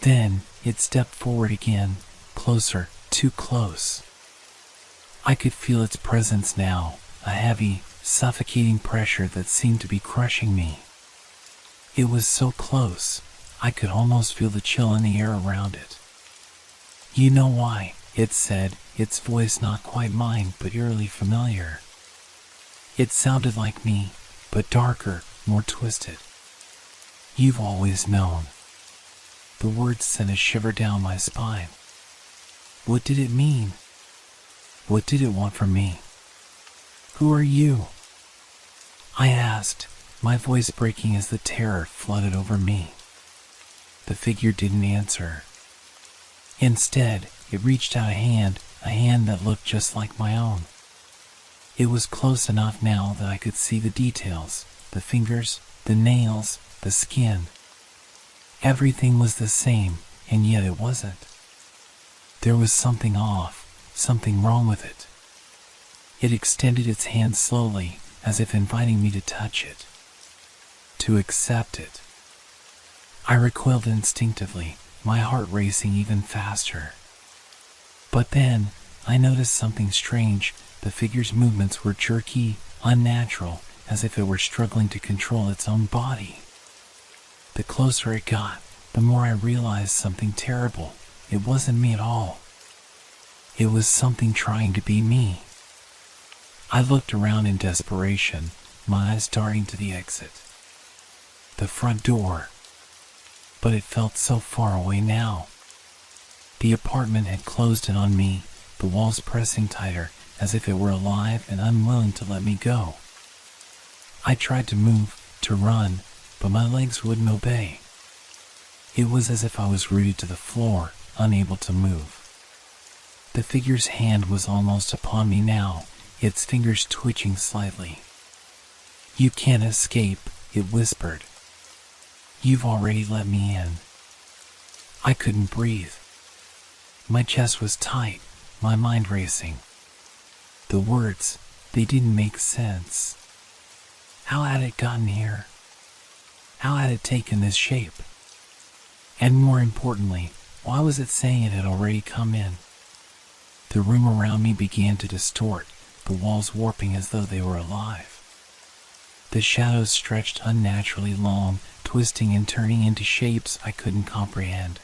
Then it stepped forward again, closer, too close. I could feel its presence now, a heavy, suffocating pressure that seemed to be crushing me. It was so close, I could almost feel the chill in the air around it. "You know why," it said, its voice not quite mine but eerily familiar. It sounded like me, but darker, more twisted. "You've always known." The words sent a shiver down my spine. What did it mean? What did it want from me? "Who are you?" I asked, my voice breaking as the terror flooded over me. The figure didn't answer. Instead, it reached out a hand that looked just like my own. It was close enough now that I could see the details, the fingers, the nails, the skin. Everything was the same, and yet it wasn't. There was something off, something wrong with it. It extended its hand slowly, as if inviting me to touch it, to accept it. I recoiled instinctively, my heart racing even faster. But then, I noticed something strange. The figure's movements were jerky, unnatural, as if it were struggling to control its own body. The closer it got, the more I realized something terrible. It wasn't me at all. It was something trying to be me. I looked around in desperation, my eyes darting to the exit. The front door. But it felt so far away now. The apartment had closed in on me, the walls pressing tighter, as if it were alive and unwilling to let me go. I tried to move, to run, but my legs wouldn't obey. It was as if I was rooted to the floor, unable to move. The figure's hand was almost upon me now, its fingers twitching slightly. "You can't escape," it whispered. "You've already let me in." I couldn't breathe. My chest was tight, my mind racing. The words, they didn't make sense. How had it gotten here? How had it taken this shape? And more importantly, why was it saying it had already come in? The room around me began to distort, the walls warping as though they were alive. The shadows stretched unnaturally long, twisting and turning into shapes I couldn't comprehend.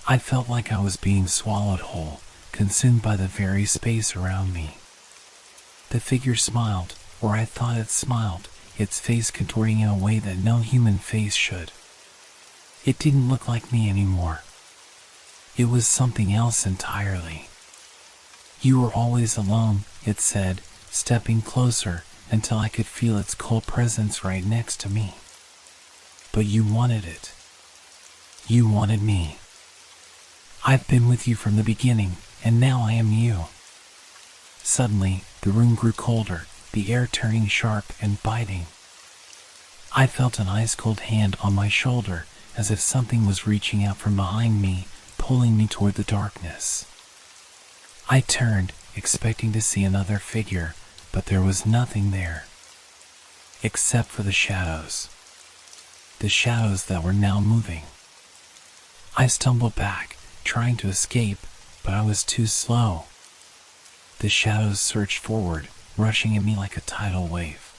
I felt like I was being swallowed whole, consumed by the very space around me. The figure smiled, or I thought it smiled, its face contorting in a way that no human face should. It didn't look like me anymore. It was something else entirely. "You were always alone," it said, stepping closer, until I could feel its cold presence right next to me. But you wanted it. You wanted me. I've been with you from the beginning, and now I am you. Suddenly, the room grew colder, the air turning sharp and biting. I felt an ice-cold hand on my shoulder, as if something was reaching out from behind me, pulling me toward the darkness. I turned, expecting to see another figure, but there was nothing there. Except for the shadows. The shadows that were now moving. I stumbled back, trying to escape, but I was too slow. The shadows surged forward, rushing at me like a tidal wave.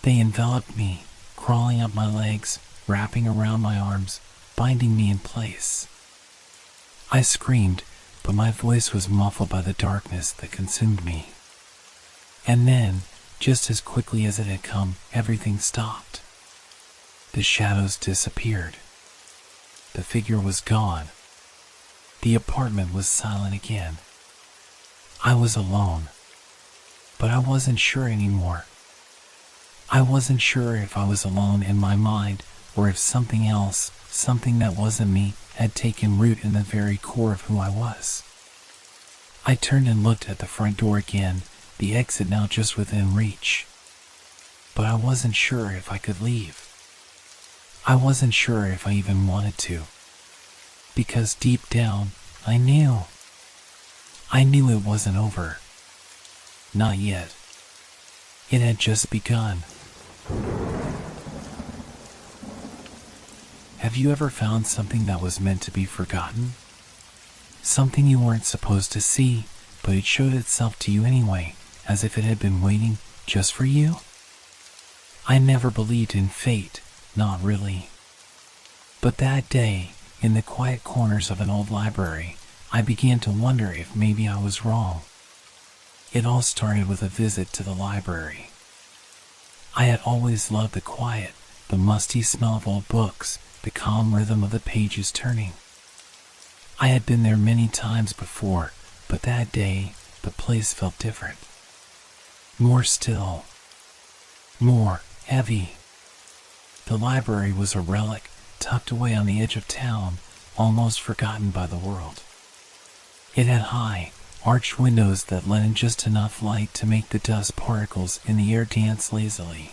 They enveloped me, crawling up my legs, wrapping around my arms, binding me in place. I screamed, but my voice was muffled by the darkness that consumed me. And then, just as quickly as it had come, everything stopped. The shadows disappeared. The figure was gone. The apartment was silent again. I was alone. But I wasn't sure anymore. I wasn't sure if I was alone in my mind, or if something else, something that wasn't me, had taken root in the very core of who I was. I turned and looked at the front door again, the exit now just within reach. But I wasn't sure if I could leave. I wasn't sure if I even wanted to. Because deep down, I knew. I knew it wasn't over. Not yet. It had just begun. Have you ever found something that was meant to be forgotten? Something you weren't supposed to see, but it showed itself to you anyway, as if it had been waiting just for you? I never believed in fate, not really. But that day, in the quiet corners of an old library, I began to wonder if maybe I was wrong. It all started with a visit to the library. I had always loved the quiet, the musty smell of old books, the calm rhythm of the pages turning. I had been there many times before, but that day, the place felt different. More still. More heavy. The library was a relic, tucked away on the edge of town, almost forgotten by the world. It had high, arched windows that let in just enough light to make the dust particles in the air dance lazily.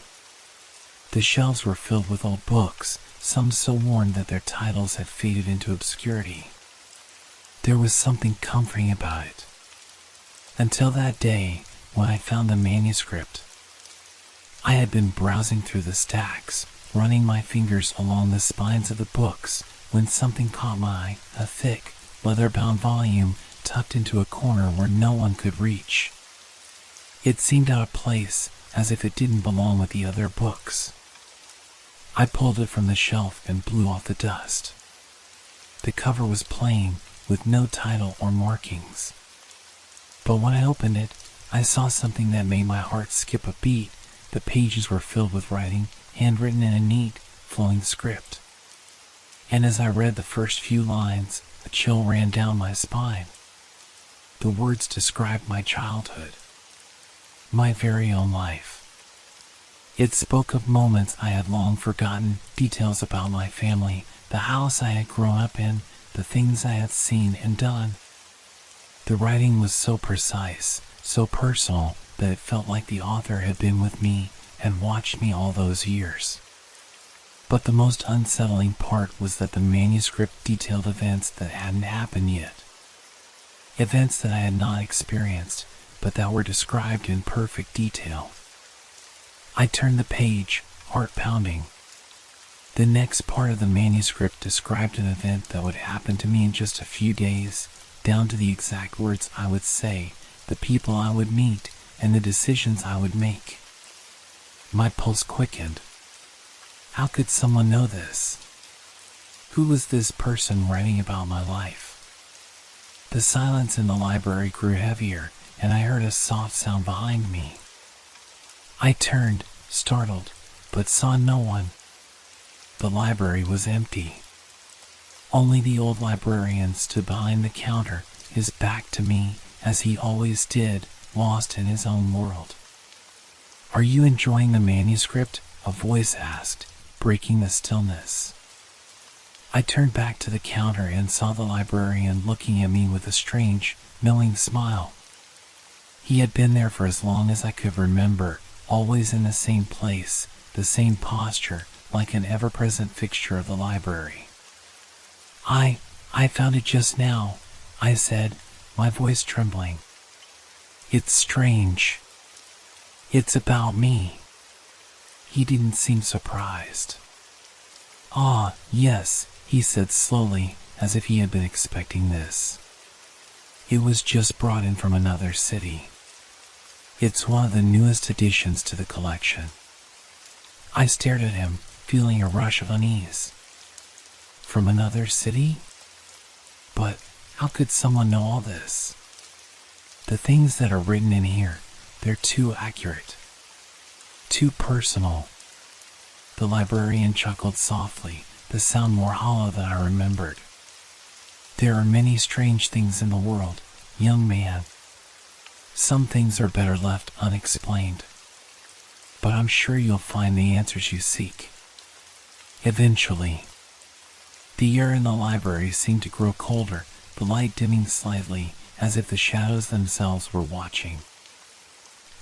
The shelves were filled with old books, some so worn that their titles had faded into obscurity. There was something comforting about it. Until that day, when I found the manuscript. I had been browsing through the stacks, running my fingers along the spines of the books, when something caught my eye, a thick, leather-bound volume tucked into a corner where no one could reach. It seemed out of place, as if it didn't belong with the other books. I pulled it from the shelf and blew off the dust. The cover was plain, with no title or markings. But when I opened it, I saw something that made my heart skip a beat. The pages were filled with writing, handwritten in a neat, flowing script. And as I read the first few lines, a chill ran down my spine. The words described my childhood. My very own life. It spoke of moments I had long forgotten, details about my family, the house I had grown up in, the things I had seen and done. The writing was so precise, so personal, that it felt like the author had been with me and watched me all those years. But the most unsettling part was that the manuscript detailed events that hadn't happened yet. Events that I had not experienced, but that were described in perfect detail. I turned the page, heart pounding. The next part of the manuscript described an event that would happen to me in just a few days, down to the exact words I would say, the people I would meet, and the decisions I would make. My pulse quickened. How could someone know this? Who was this person writing about my life? The silence in the library grew heavier, and I heard a soft sound behind me. I turned, startled, but saw no one. The library was empty. Only the old librarian stood behind the counter, his back to me, as he always did, lost in his own world. "Are you enjoying the manuscript?" a voice asked, breaking the stillness. I turned back to the counter and saw the librarian looking at me with a strange, knowing smile. He had been there for as long as I could remember, always in the same place, the same posture, like an ever-present fixture of the library. I found it just now," I said, my voice trembling. "It's strange. It's about me." He didn't seem surprised. "Ah, yes," he said slowly, as if he had been expecting this. "It was just brought in from another city. It's one of the newest additions to the collection." I stared at him, feeling a rush of unease. From another city? But how could someone know all this? The things that are written in here, they're too accurate. Too personal. The librarian chuckled softly, the sound more hollow than I remembered. "There are many strange things in the world, young man. Some things are better left unexplained. But I'm sure you'll find the answers you seek. Eventually." The air in the library seemed to grow colder, the light dimming slightly, as if the shadows themselves were watching.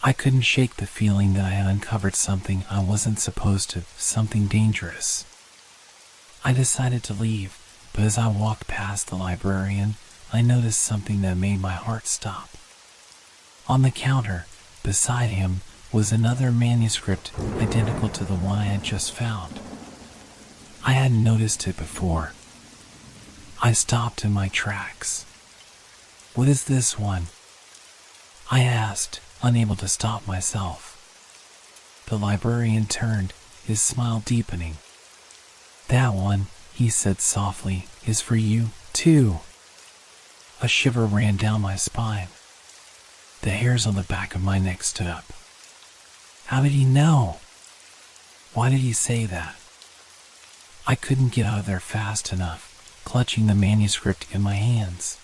I couldn't shake the feeling that I had uncovered something I wasn't supposed to, something dangerous. I decided to leave, but as I walked past the librarian, I noticed something that made my heart stop. On the counter, beside him, was another manuscript identical to the one I had just found. I hadn't noticed it before. I stopped in my tracks. "What is this one?" I asked, unable to stop myself. The librarian turned, his smile deepening. "That one," he said softly, "is for you, too." A shiver ran down my spine. The hairs on the back of my neck stood up. How did he know? Why did he say that? I couldn't get out of there fast enough, clutching the manuscript in my hands.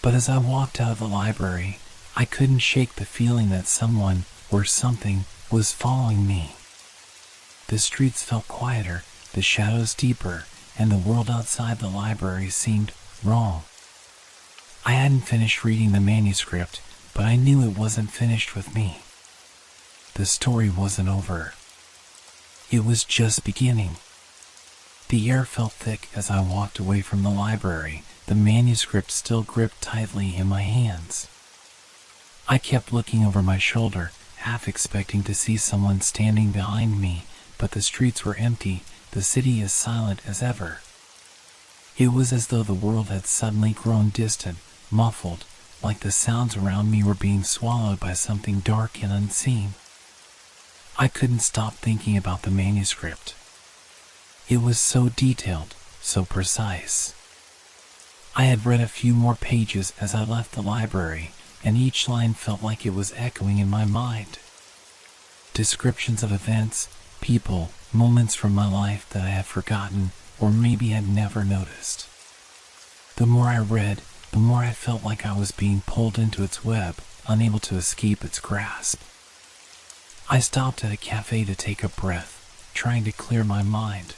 But as I walked out of the library, I couldn't shake the feeling that someone, or something, was following me. The streets felt quieter, the shadows deeper, and the world outside the library seemed wrong. I hadn't finished reading the manuscript, but I knew it wasn't finished with me. The story wasn't over. It was just beginning. The air felt thick as I walked away from the library, the manuscript still gripped tightly in my hands. I kept looking over my shoulder, half expecting to see someone standing behind me, but the streets were empty, the city as silent as ever. It was as though the world had suddenly grown distant, muffled, like the sounds around me were being swallowed by something dark and unseen. I couldn't stop thinking about the manuscript. It was so detailed, so precise. I had read a few more pages as I left the library, and each line felt like it was echoing in my mind. Descriptions of events, people, moments from my life that I had forgotten, or maybe had never noticed. The more I read, the more I felt like I was being pulled into its web, unable to escape its grasp. I stopped at a cafe to take a breath, trying to clear my mind.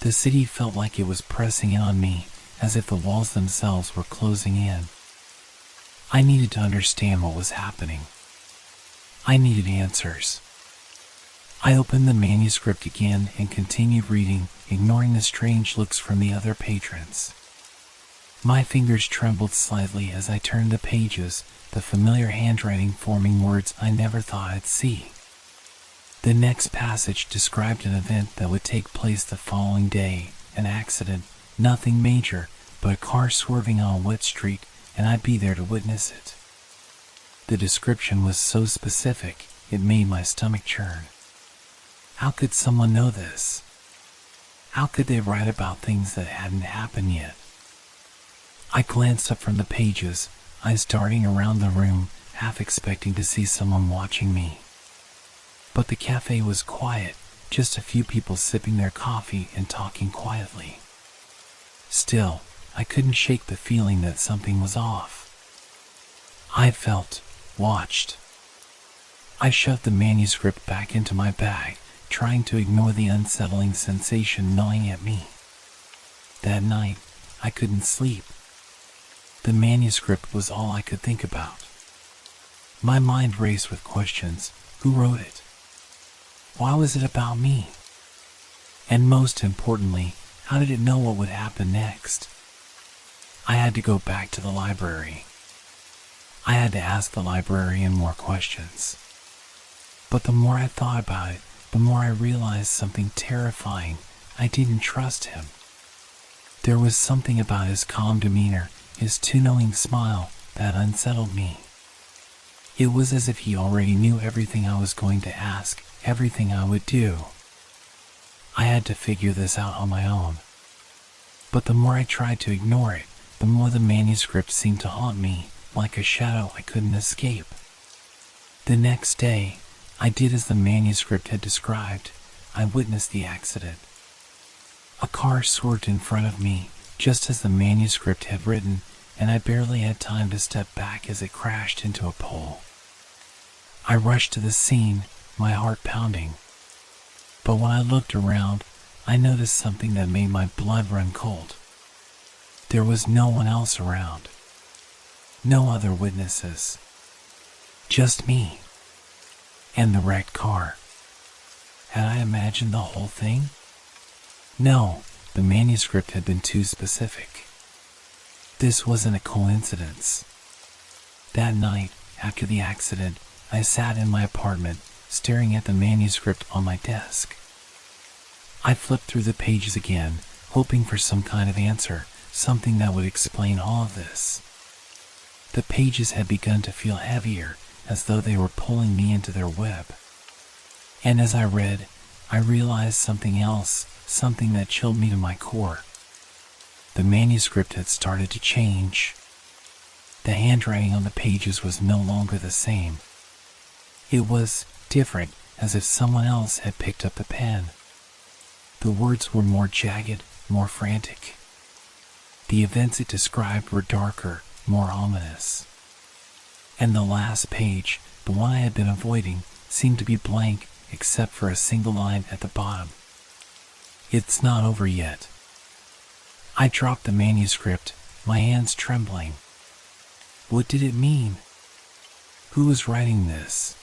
The city felt like it was pressing in on me, as if the walls themselves were closing in. I needed to understand what was happening. I needed answers. I opened the manuscript again and continued reading, ignoring the strange looks from the other patrons. My fingers trembled slightly as I turned the pages, the familiar handwriting forming words I never thought I'd see. The next passage described an event that would take place the following day, an accident, nothing major, but a car swerving on a wet street, and I'd be there to witness it. The description was so specific, it made my stomach churn. How could someone know this? How could they write about things that hadn't happened yet? I glanced up from the pages, eyes darting around the room, half expecting to see someone watching me. But the cafe was quiet, just a few people sipping their coffee and talking quietly. Still, I couldn't shake the feeling that something was off. I felt watched. I shoved the manuscript back into my bag, trying to ignore the unsettling sensation gnawing at me. That night, I couldn't sleep. The manuscript was all I could think about. My mind raced with questions. Who wrote it? Why was it about me? And most importantly, how did it know what would happen next? I had to go back to the library. I had to ask the librarian more questions. But the more I thought about it, the more I realized something terrifying. I didn't trust him. There was something about his calm demeanor, his too knowing smile, that unsettled me. It was as if he already knew everything I was going to ask, everything I would do. I had to figure this out on my own. But the more I tried to ignore it, the more the manuscript seemed to haunt me, like a shadow I couldn't escape. The next day, I did as the manuscript had described. I witnessed the accident. A car swerved in front of me, just as the manuscript had written, and I barely had time to step back as it crashed into a pole. I rushed to the scene, my heart pounding. But when I looked around, I noticed something that made my blood run cold. There was no one else around. No other witnesses. Just me. And the wrecked car. Had I imagined the whole thing? No, the manuscript had been too specific. This wasn't a coincidence. That night, after the accident, I sat in my apartment, staring at the manuscript on my desk. I flipped through the pages again, hoping for some kind of answer, something that would explain all of this. The pages had begun to feel heavier, as though they were pulling me into their web. And as I read, I realized something else, something that chilled me to my core. The manuscript had started to change. The handwriting on the pages was no longer the same. It was different, as if someone else had picked up the pen. The words were more jagged, more frantic. The events it described were darker, more ominous. And the last page, the one I had been avoiding, seemed to be blank except for a single line at the bottom. It's not over yet. I dropped the manuscript, my hands trembling. What did it mean? Who was writing this?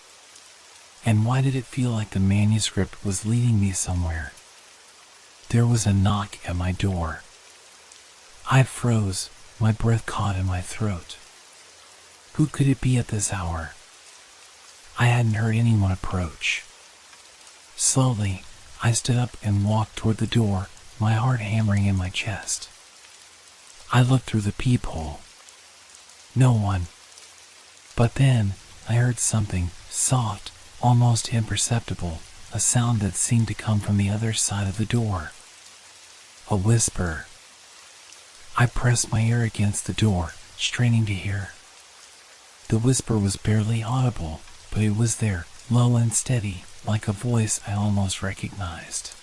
And why did it feel like the manuscript was leading me somewhere? There was a knock at my door. I froze, my breath caught in my throat. Who could it be at this hour? I hadn't heard anyone approach. Slowly, I stood up and walked toward the door, my heart hammering in my chest. I looked through the peephole. No one. But then, I heard something soft, almost imperceptible, a sound that seemed to come from the other side of the door. A whisper. I pressed my ear against the door, straining to hear. The whisper was barely audible, but it was there, low and steady, like a voice I almost recognized.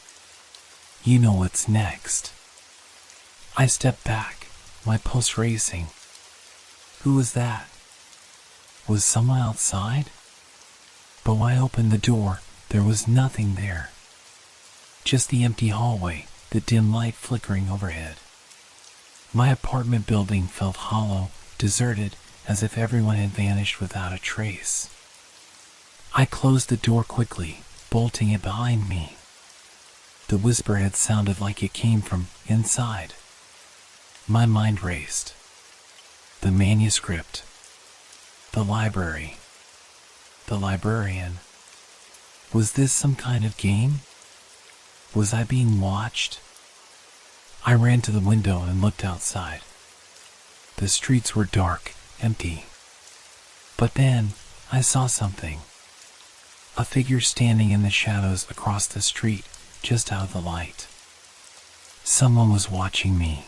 You know what's next. I stepped back, my pulse racing. Who was that? Was someone outside? But when I opened the door, there was nothing there. Just the empty hallway, the dim light flickering overhead. My apartment building felt hollow, deserted, as if everyone had vanished without a trace. I closed the door quickly, bolting it behind me. The whisper had sounded like it came from inside. My mind raced. The manuscript. The library. The librarian. Was this some kind of game? Was I being watched? I ran to the window and looked outside. The streets were dark, empty. But then, I saw something. A figure standing in the shadows across the street, just out of the light. Someone was watching me.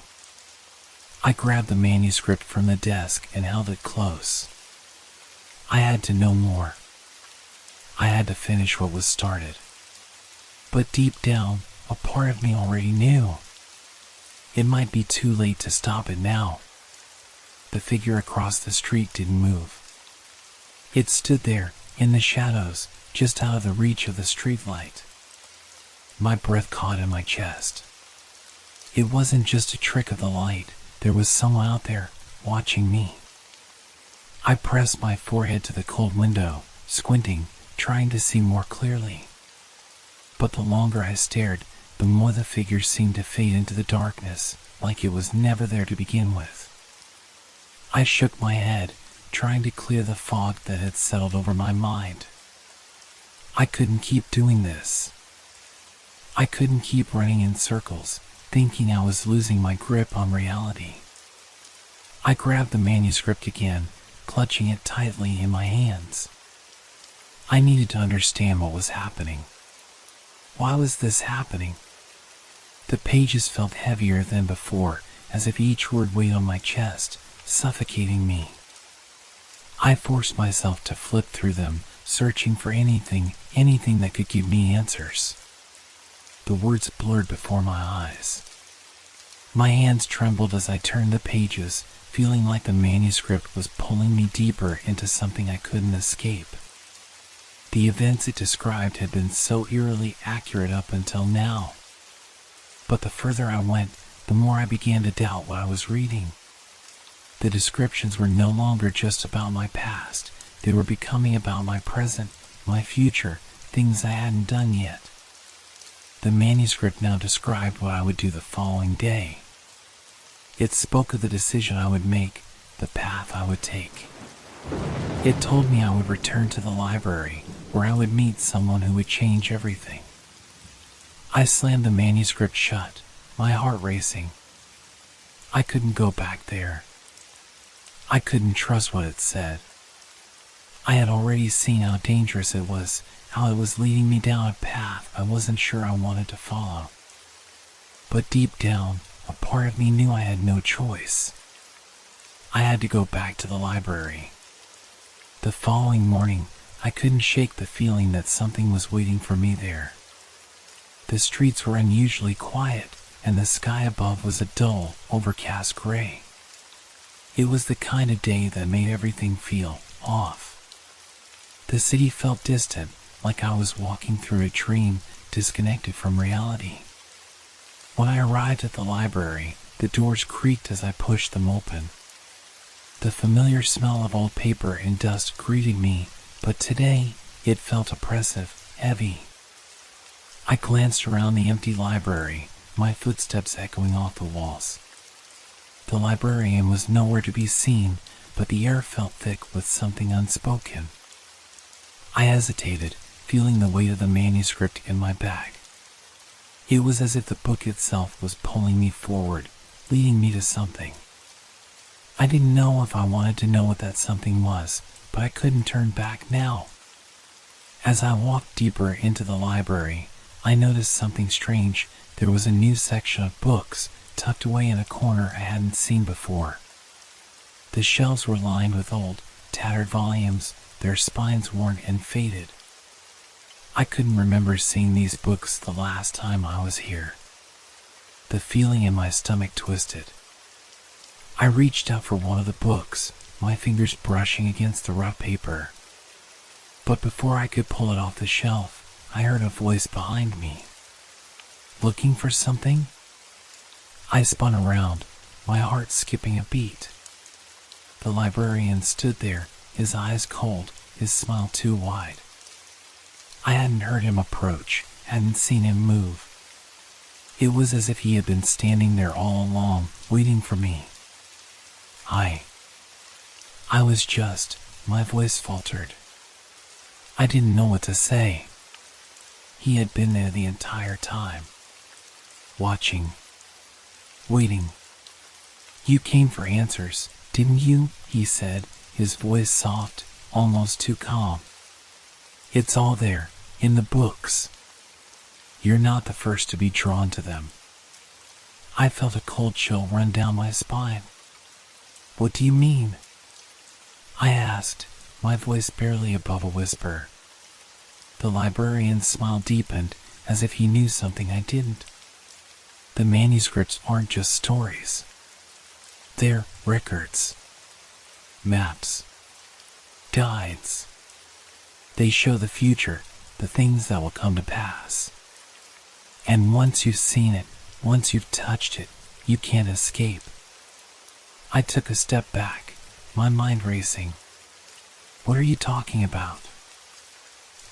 I grabbed the manuscript from the desk and held it close. I had to know more. I had to finish what was started. But deep down, a part of me already knew. It might be too late to stop it now. The figure across the street didn't move. It stood there, in the shadows, just out of the reach of the streetlight. My breath caught in my chest. It wasn't just a trick of the light, there was someone out there, watching me. I pressed my forehead to the cold window, squinting, trying to see more clearly. But the longer I stared, the more the figure seemed to fade into the darkness, like it was never there to begin with. I shook my head, trying to clear the fog that had settled over my mind. I couldn't keep doing this. I couldn't keep running in circles, thinking I was losing my grip on reality. I grabbed the manuscript again, clutching it tightly in my hands. I needed to understand what was happening. Why was this happening? The pages felt heavier than before, as if each word weighed on my chest, suffocating me. I forced myself to flip through them, searching for anything that could give me answers. The words blurred before my eyes. My hands trembled as I turned the pages, feeling like the manuscript was pulling me deeper into something I couldn't escape. The events it described had been so eerily accurate up until now. But the further I went, the more I began to doubt what I was reading. The descriptions were no longer just about my past. They were becoming about my present, my future, things I hadn't done yet. The manuscript now described what I would do the following day. It spoke of the decision I would make, the path I would take. It told me I would return to the library, where I would meet someone who would change everything. I slammed the manuscript shut, my heart racing. I couldn't go back there. I couldn't trust what it said. I had already seen how dangerous it was, how it was leading me down a path I wasn't sure I wanted to follow. But deep down, a part of me knew I had no choice. I had to go back to the library. The following morning, I couldn't shake the feeling that something was waiting for me there. The streets were unusually quiet, and the sky above was a dull, overcast gray. It was the kind of day that made everything feel off. The city felt distant, like I was walking through a dream, disconnected from reality. When I arrived at the library, the doors creaked as I pushed them open. The familiar smell of old paper and dust greeted me, but today it felt oppressive, heavy. I glanced around the empty library, my footsteps echoing off the walls. The librarian was nowhere to be seen, but the air felt thick with something unspoken. I hesitated, feeling the weight of the manuscript in my bag. It was as if the book itself was pulling me forward, leading me to something. I didn't know if I wanted to know what that something was, but I couldn't turn back now. As I walked deeper into the library, I noticed something strange. There was a new section of books, tucked away in a corner I hadn't seen before. The shelves were lined with old, tattered volumes, their spines worn and faded. I couldn't remember seeing these books the last time I was here. The feeling in my stomach twisted. I reached out for one of the books, my fingers brushing against the rough paper. But before I could pull it off the shelf, I heard a voice behind me. Looking for something? I spun around, my heart skipping a beat. The librarian stood there, his eyes cold, his smile too wide. I hadn't heard him approach, hadn't seen him move. It was as if he had been standing there all along, waiting for me. I was just, my voice faltered. I didn't know what to say. He had been there the entire time. Watching. Waiting. You came for answers, didn't you? He said, his voice soft, almost too calm. It's all there, in the books. You're not the first to be drawn to them. I felt a cold chill run down my spine. What do you mean? I asked, my voice barely above a whisper. The librarian's smile deepened, as if he knew something I didn't. The manuscripts aren't just stories. They're records. Maps. Guides. They show the future, the things that will come to pass. And once you've seen it, once you've touched it, you can't escape. I took a step back, my mind racing. What are you talking about?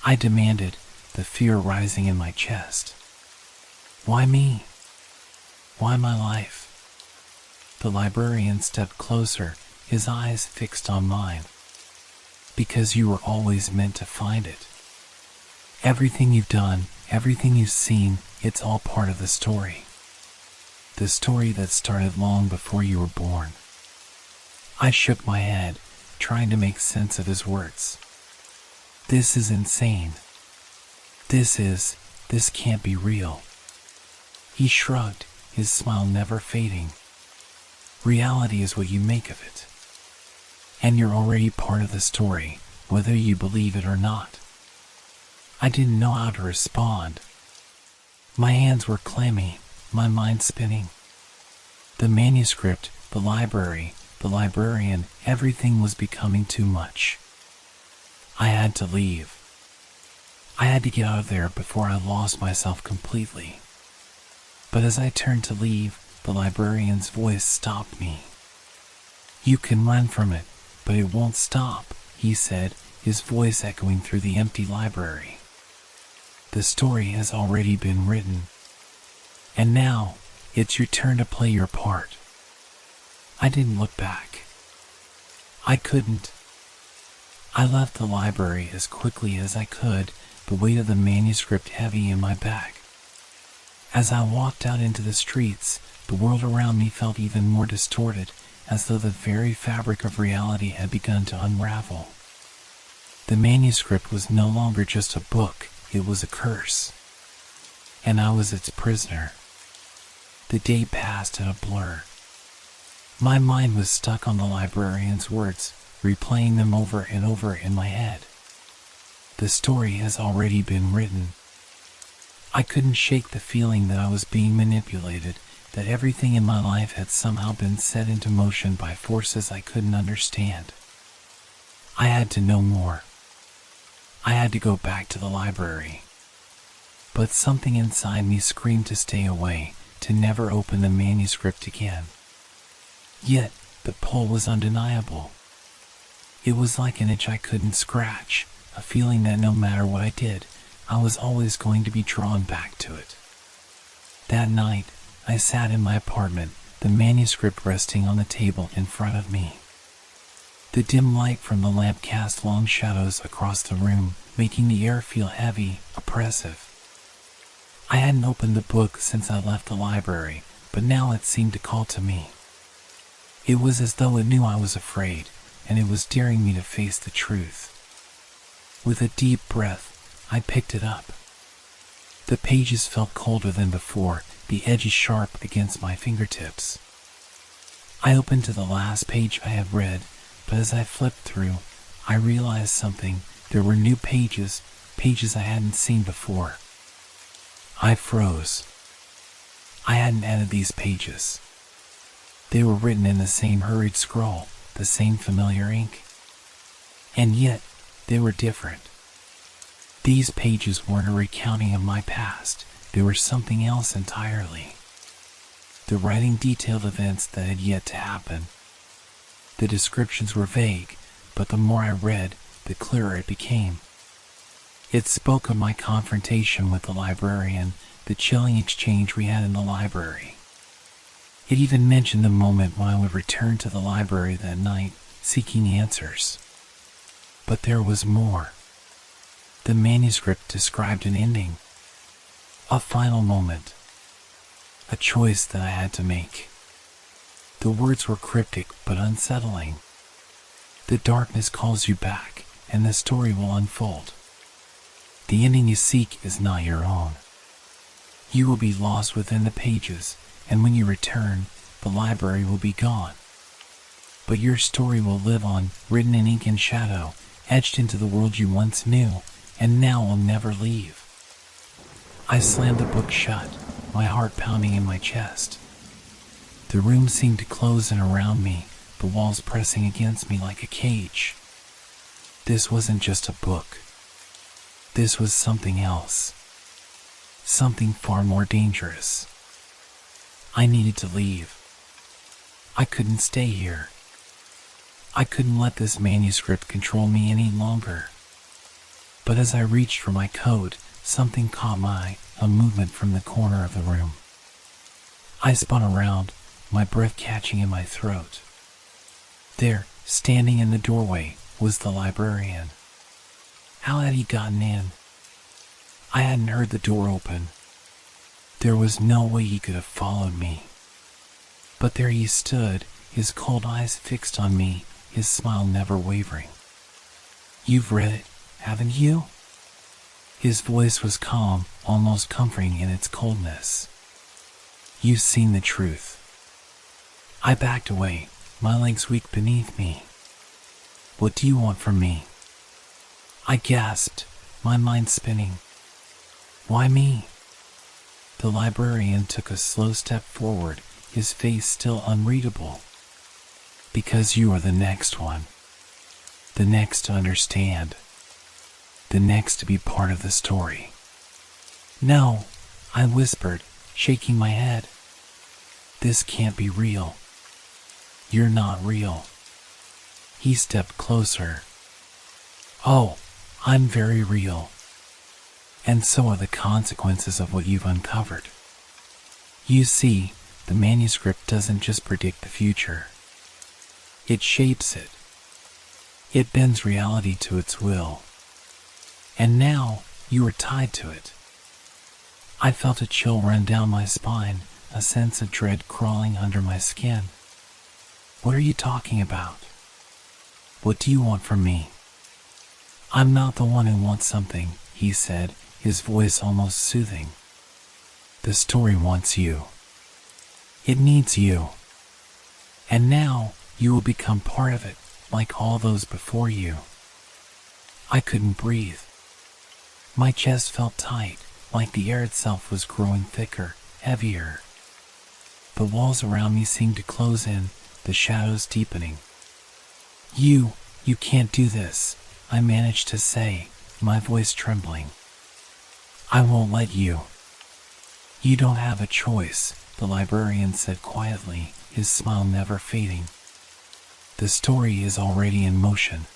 I demanded, the fear rising in my chest. Why me? Why my life? The librarian stepped closer, his eyes fixed on mine. Because you were always meant to find it. Everything you've done, everything you've seen, it's all part of the story. The story that started long before you were born. I shook my head, trying to make sense of his words. This is insane. This can't be real. He shrugged, his smile never fading. Reality is what you make of it. And you're already part of the story, whether you believe it or not. I didn't know how to respond. My hands were clammy, my mind spinning. The manuscript, the library, the librarian, everything was becoming too much. I had to leave. I had to get out of there before I lost myself completely. But as I turned to leave, the librarian's voice stopped me. You can run from it, but it won't stop, he said, his voice echoing through the empty library. The story has already been written. And now, it's your turn to play your part. I didn't look back. I couldn't. I left the library as quickly as I could, the weight of the manuscript heavy in my back. As I walked out into the streets, the world around me felt even more distorted, as though the very fabric of reality had begun to unravel. The manuscript was no longer just a book, it was a curse. And I was its prisoner. The day passed in a blur. My mind was stuck on the librarian's words, replaying them over and over in my head. The story has already been written. I couldn't shake the feeling that I was being manipulated, that everything in my life had somehow been set into motion by forces I couldn't understand. I had to know more. I had to go back to the library. But something inside me screamed to stay away, to never open the manuscript again. Yet, the pull was undeniable. It was like an itch I couldn't scratch, a feeling that no matter what I did, I was always going to be drawn back to it. That night, I sat in my apartment, the manuscript resting on the table in front of me. The dim light from the lamp cast long shadows across the room, making the air feel heavy, oppressive. I hadn't opened the book since I left the library, but now it seemed to call to me. It was as though it knew I was afraid, and it was daring me to face the truth. With a deep breath, I picked it up. The pages felt colder than before, the edges sharp against my fingertips. I opened to the last page I had read, but as I flipped through, I realized something. There were new pages, pages I hadn't seen before. I froze. I hadn't added these pages. They were written in the same hurried scroll, the same familiar ink. And yet, they were different. These pages weren't a recounting of my past, they were something else entirely. The writing detailed events that had yet to happen. The descriptions were vague, but the more I read, the clearer it became. It spoke of my confrontation with the librarian, the chilling exchange we had in the library. It even mentioned the moment when I would return to the library that night, seeking answers. But there was more. The manuscript described an ending. A final moment. A choice that I had to make. The words were cryptic but unsettling. The darkness calls you back, and the story will unfold. The ending you seek is not your own. You will be lost within the pages, and when you return, the library will be gone. But your story will live on, written in ink and shadow, etched into the world you once knew, and now will never leave. I slammed the book shut, my heart pounding in my chest. The room seemed to close in around me, the walls pressing against me like a cage. This wasn't just a book. This was something else. Something far more dangerous. I needed to leave. I couldn't stay here. I couldn't let this manuscript control me any longer. But as I reached for my coat, something caught my eye, a movement from the corner of the room. I spun around, my breath catching in my throat. There, standing in the doorway, was the librarian. How had he gotten in? I hadn't heard the door open. There was no way he could have followed me. But there he stood, his cold eyes fixed on me, his smile never wavering. You've read it, haven't you? His voice was calm, almost comforting in its coldness. You've seen the truth. I backed away, my legs weak beneath me. What do you want from me? I gasped, my mind spinning. Why me? The librarian took a slow step forward, his face still unreadable. Because you are the next one. The next to understand. The next to be part of the story. No, I whispered, shaking my head. This can't be real. You're not real. He stepped closer. Oh, I'm very real. And so are the consequences of what you've uncovered. You see, the manuscript doesn't just predict the future. It shapes it. It bends reality to its will. And now, you are tied to it. I felt a chill run down my spine, a sense of dread crawling under my skin. What are you talking about? What do you want from me? I'm not the one who wants something, he said, his voice almost soothing. The story wants you. It needs you. And now, you will become part of it, like all those before you. I couldn't breathe. My chest felt tight, like the air itself was growing thicker, heavier. The walls around me seemed to close in, the shadows deepening. You can't do this, I managed to say, my voice trembling. I won't let you. You don't have a choice, the librarian said quietly, his smile never fading. The story is already in motion.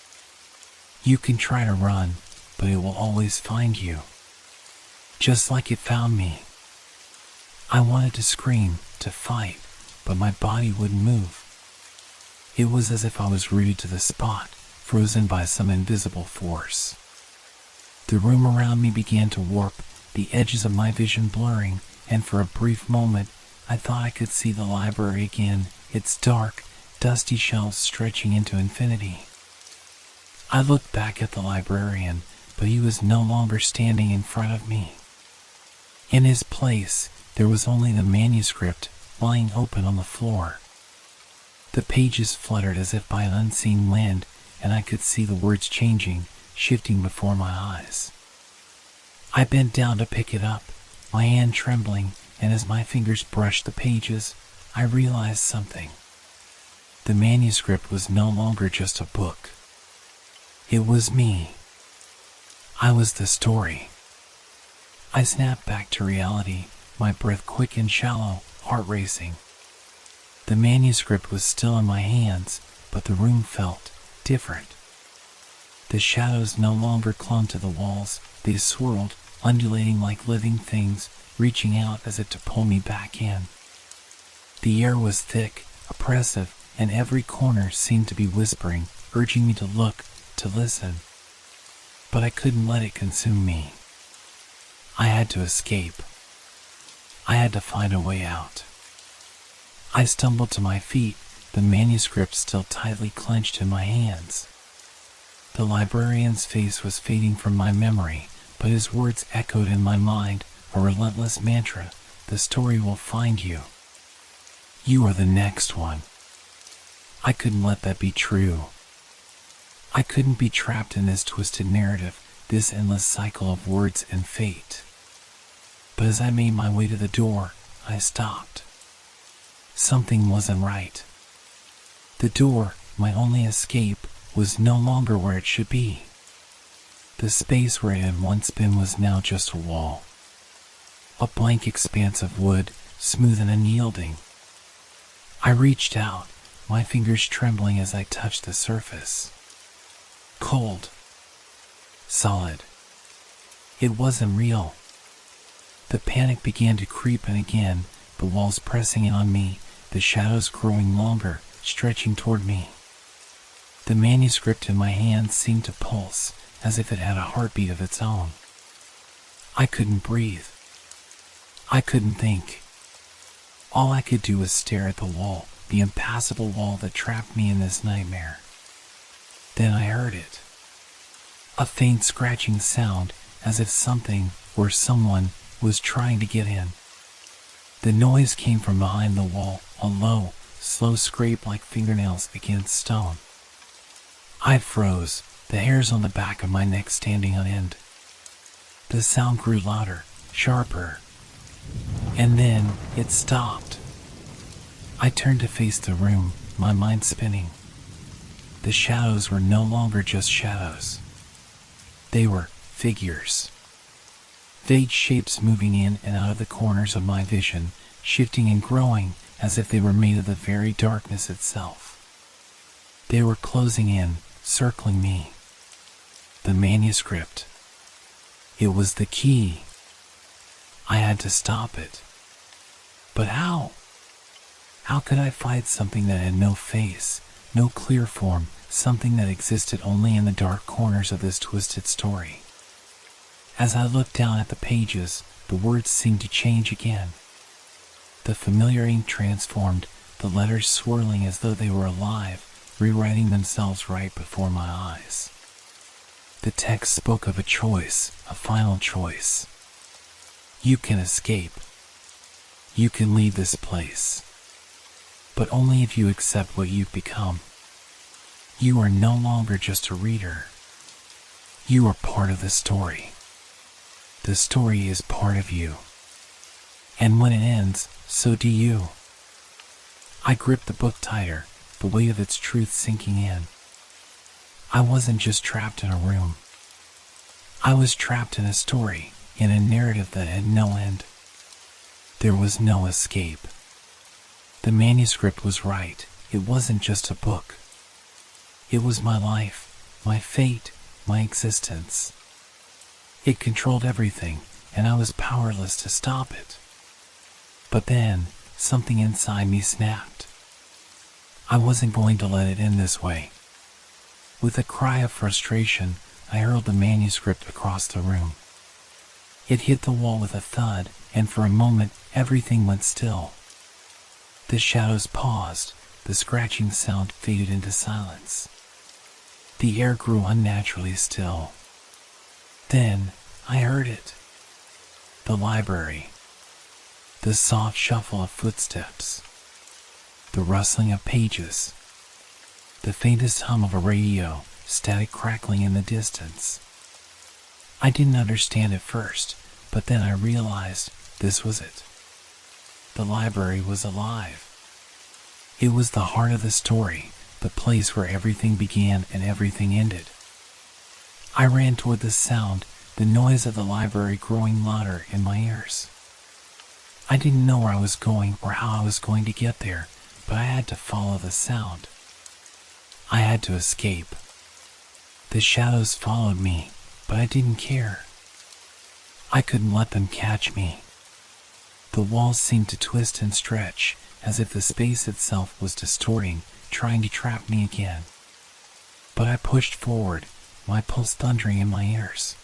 You can try to run, but it will always find you. Just like it found me. I wanted to scream, to fight, but my body wouldn't move. It was as if I was rooted to the spot, frozen by some invisible force. The room around me began to warp, the edges of my vision blurring, and for a brief moment, I thought I could see the library again, its dark, dusty shelves stretching into infinity. I looked back at the librarian, but he was no longer standing in front of me. In his place, there was only the manuscript, lying open on the floor. The pages fluttered as if by an unseen wind, and I could see the words changing, shifting before my eyes. I bent down to pick it up, my hand trembling, and as my fingers brushed the pages, I realized something. The manuscript was no longer just a book. It was me. I was the story. I snapped back to reality, my breath quick and shallow, heart racing. The manuscript was still in my hands, but the room felt different. The shadows no longer clung to the walls, they swirled, undulating like living things, reaching out as if to pull me back in. The air was thick, oppressive, and every corner seemed to be whispering, urging me to look, to listen. But I couldn't let it consume me. I had to escape. I had to find a way out. I stumbled to my feet, the manuscript still tightly clenched in my hands. The librarian's face was fading from my memory, but his words echoed in my mind, a relentless mantra: the story will find you. You are the next one. I couldn't let that be true. I couldn't be trapped in this twisted narrative, this endless cycle of words and fate. But as I made my way to the door, I stopped. Something wasn't right. The door, my only escape, was no longer where it should be. The space where it had once been was now just a wall. A blank expanse of wood, smooth and unyielding. I reached out, my fingers trembling as I touched the surface. Cold. Solid. It wasn't real. The panic began to creep in again, the walls pressing in on me, the shadows growing longer, stretching toward me. The manuscript in my hand seemed to pulse, as if it had a heartbeat of its own. I couldn't breathe. I couldn't think. All I could do was stare at the wall, the impassable wall that trapped me in this nightmare. Then I heard it. A faint scratching sound, as if something, or someone, was trying to get in. The noise came from behind the wall, a low, slow scrape like fingernails against stone. I froze, the hairs on the back of my neck standing on end. The sound grew louder, sharper. And then, it stopped. I turned to face the room, my mind spinning. The shadows were no longer just shadows. They were figures. Vague shapes moving in and out of the corners of my vision, shifting and growing as if they were made of the very darkness itself. They were closing in, circling me. The manuscript. It was the key. I had to stop it. But how? How could I fight something that had no face, no clear form, something that existed only in the dark corners of this twisted story? As I looked down at the pages, the words seemed to change again. The familiar ink transformed, the letters swirling as though they were alive, rewriting themselves right before my eyes. The text spoke of a choice, a final choice. You can escape. You can leave this place. But only if you accept what you've become. You are no longer just a reader. You are part of the story. The story is part of you. And when it ends, so do you. I gripped the book tighter, the weight of its truth sinking in. I wasn't just trapped in a room. I was trapped in a story, in a narrative that had no end. There was no escape. The manuscript was right. It wasn't just a book. It was my life, my fate, my existence. It controlled everything, and I was powerless to stop it. But then, something inside me snapped. I wasn't going to let it end this way. With a cry of frustration, I hurled the manuscript across the room. It hit the wall with a thud, and for a moment, everything went still. The shadows paused, the scratching sound faded into silence. The air grew unnaturally still. Then, I heard it. The library. The soft shuffle of footsteps. The rustling of pages. The faintest hum of a radio, static crackling in the distance. I didn't understand at first, but then I realized this was it. The library was alive. It was the heart of the story, the place where everything began and everything ended. I ran toward the sound, the noise of the library growing louder in my ears. I didn't know where I was going or how I was going to get there, but I had to follow the sound. I had to escape. The shadows followed me, but I didn't care. I couldn't let them catch me. The walls seemed to twist and stretch, as if the space itself was distorting, trying to trap me again. But I pushed forward, my pulse thundering in my ears.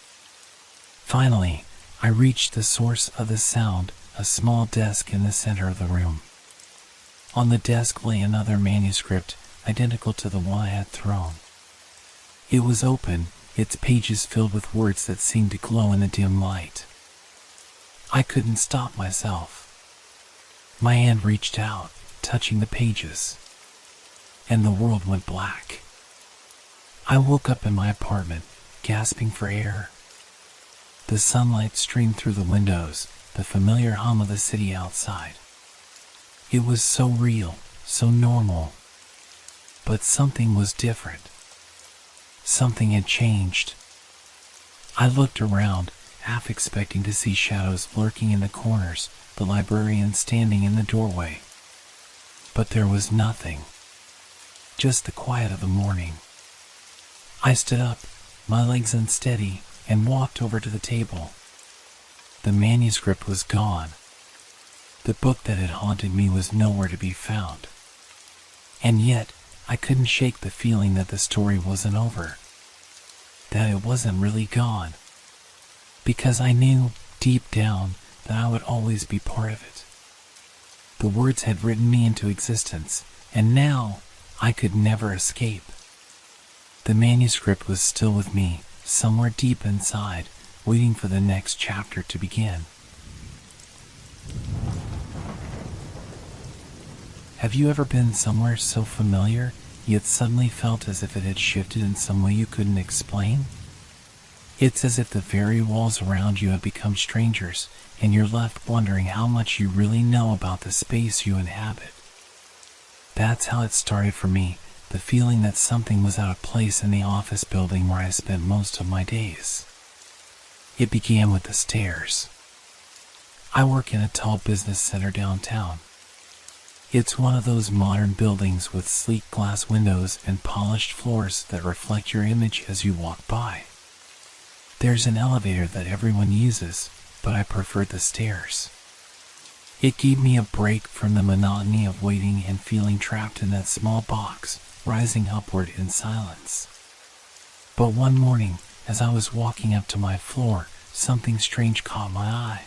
Finally, I reached the source of the sound, a small desk in the center of the room. On the desk lay another manuscript, identical to the one I had thrown. It was open, its pages filled with words that seemed to glow in the dim light. I couldn't stop myself. My hand reached out, touching the pages, and the world went black. I woke up in my apartment, gasping for air. The sunlight streamed through the windows, the familiar hum of the city outside. It was so real, so normal. But something was different. Something had changed. I looked around, half expecting to see shadows lurking in the corners, the librarian standing in the doorway. But there was nothing. Just the quiet of the morning. I stood up, my legs unsteady, and walked over to the table. The manuscript was gone. The book that had haunted me was nowhere to be found. And yet, I couldn't shake the feeling that the story wasn't over. That it wasn't really gone. Because I knew, deep down, that I would always be part of it. The words had written me into existence, and now I could never escape. The manuscript was still with me, somewhere deep inside, waiting for the next chapter to begin. Have you ever been somewhere so familiar, yet suddenly felt as if it had shifted in some way you couldn't explain? It's as if the very walls around you have become strangers, and you're left wondering how much you really know about the space you inhabit. That's how it started for me, the feeling that something was out of place in the office building where I spent most of my days. It began with the stairs. I work in a tall business center downtown. It's one of those modern buildings with sleek glass windows and polished floors that reflect your image as you walk by. There's an elevator that everyone uses, but I preferred the stairs. It gave me a break from the monotony of waiting and feeling trapped in that small box, rising upward in silence. But one morning, as I was walking up to my floor, something strange caught my eye.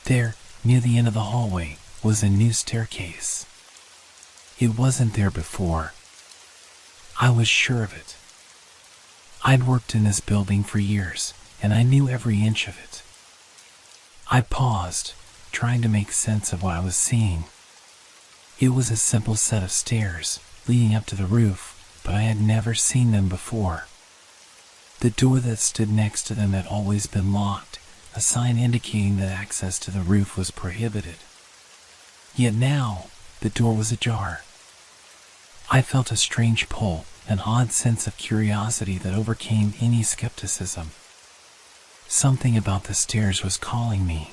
There, near the end of the hallway, was a new staircase. It wasn't there before. I was sure of it. I'd worked in this building for years, and I knew every inch of it. I paused, trying to make sense of what I was seeing. It was a simple set of stairs, leading up to the roof, but I had never seen them before. The door that stood next to them had always been locked, a sign indicating that access to the roof was prohibited. Yet now, the door was ajar. I felt a strange pull, an odd sense of curiosity that overcame any skepticism. Something about the stairs was calling me.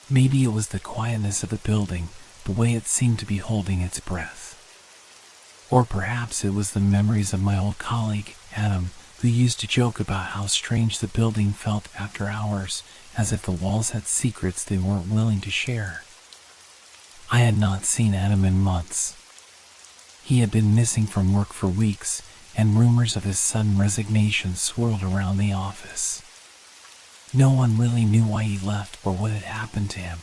Maybe it was the quietness of the building, the way it seemed to be holding its breath. Or perhaps it was the memories of my old colleague, Adam, who used to joke about how strange the building felt after hours, as if the walls had secrets they weren't willing to share. I had not seen Adam in months. He had been missing from work for weeks, and rumors of his sudden resignation swirled around the office. No one really knew why he left or what had happened to him.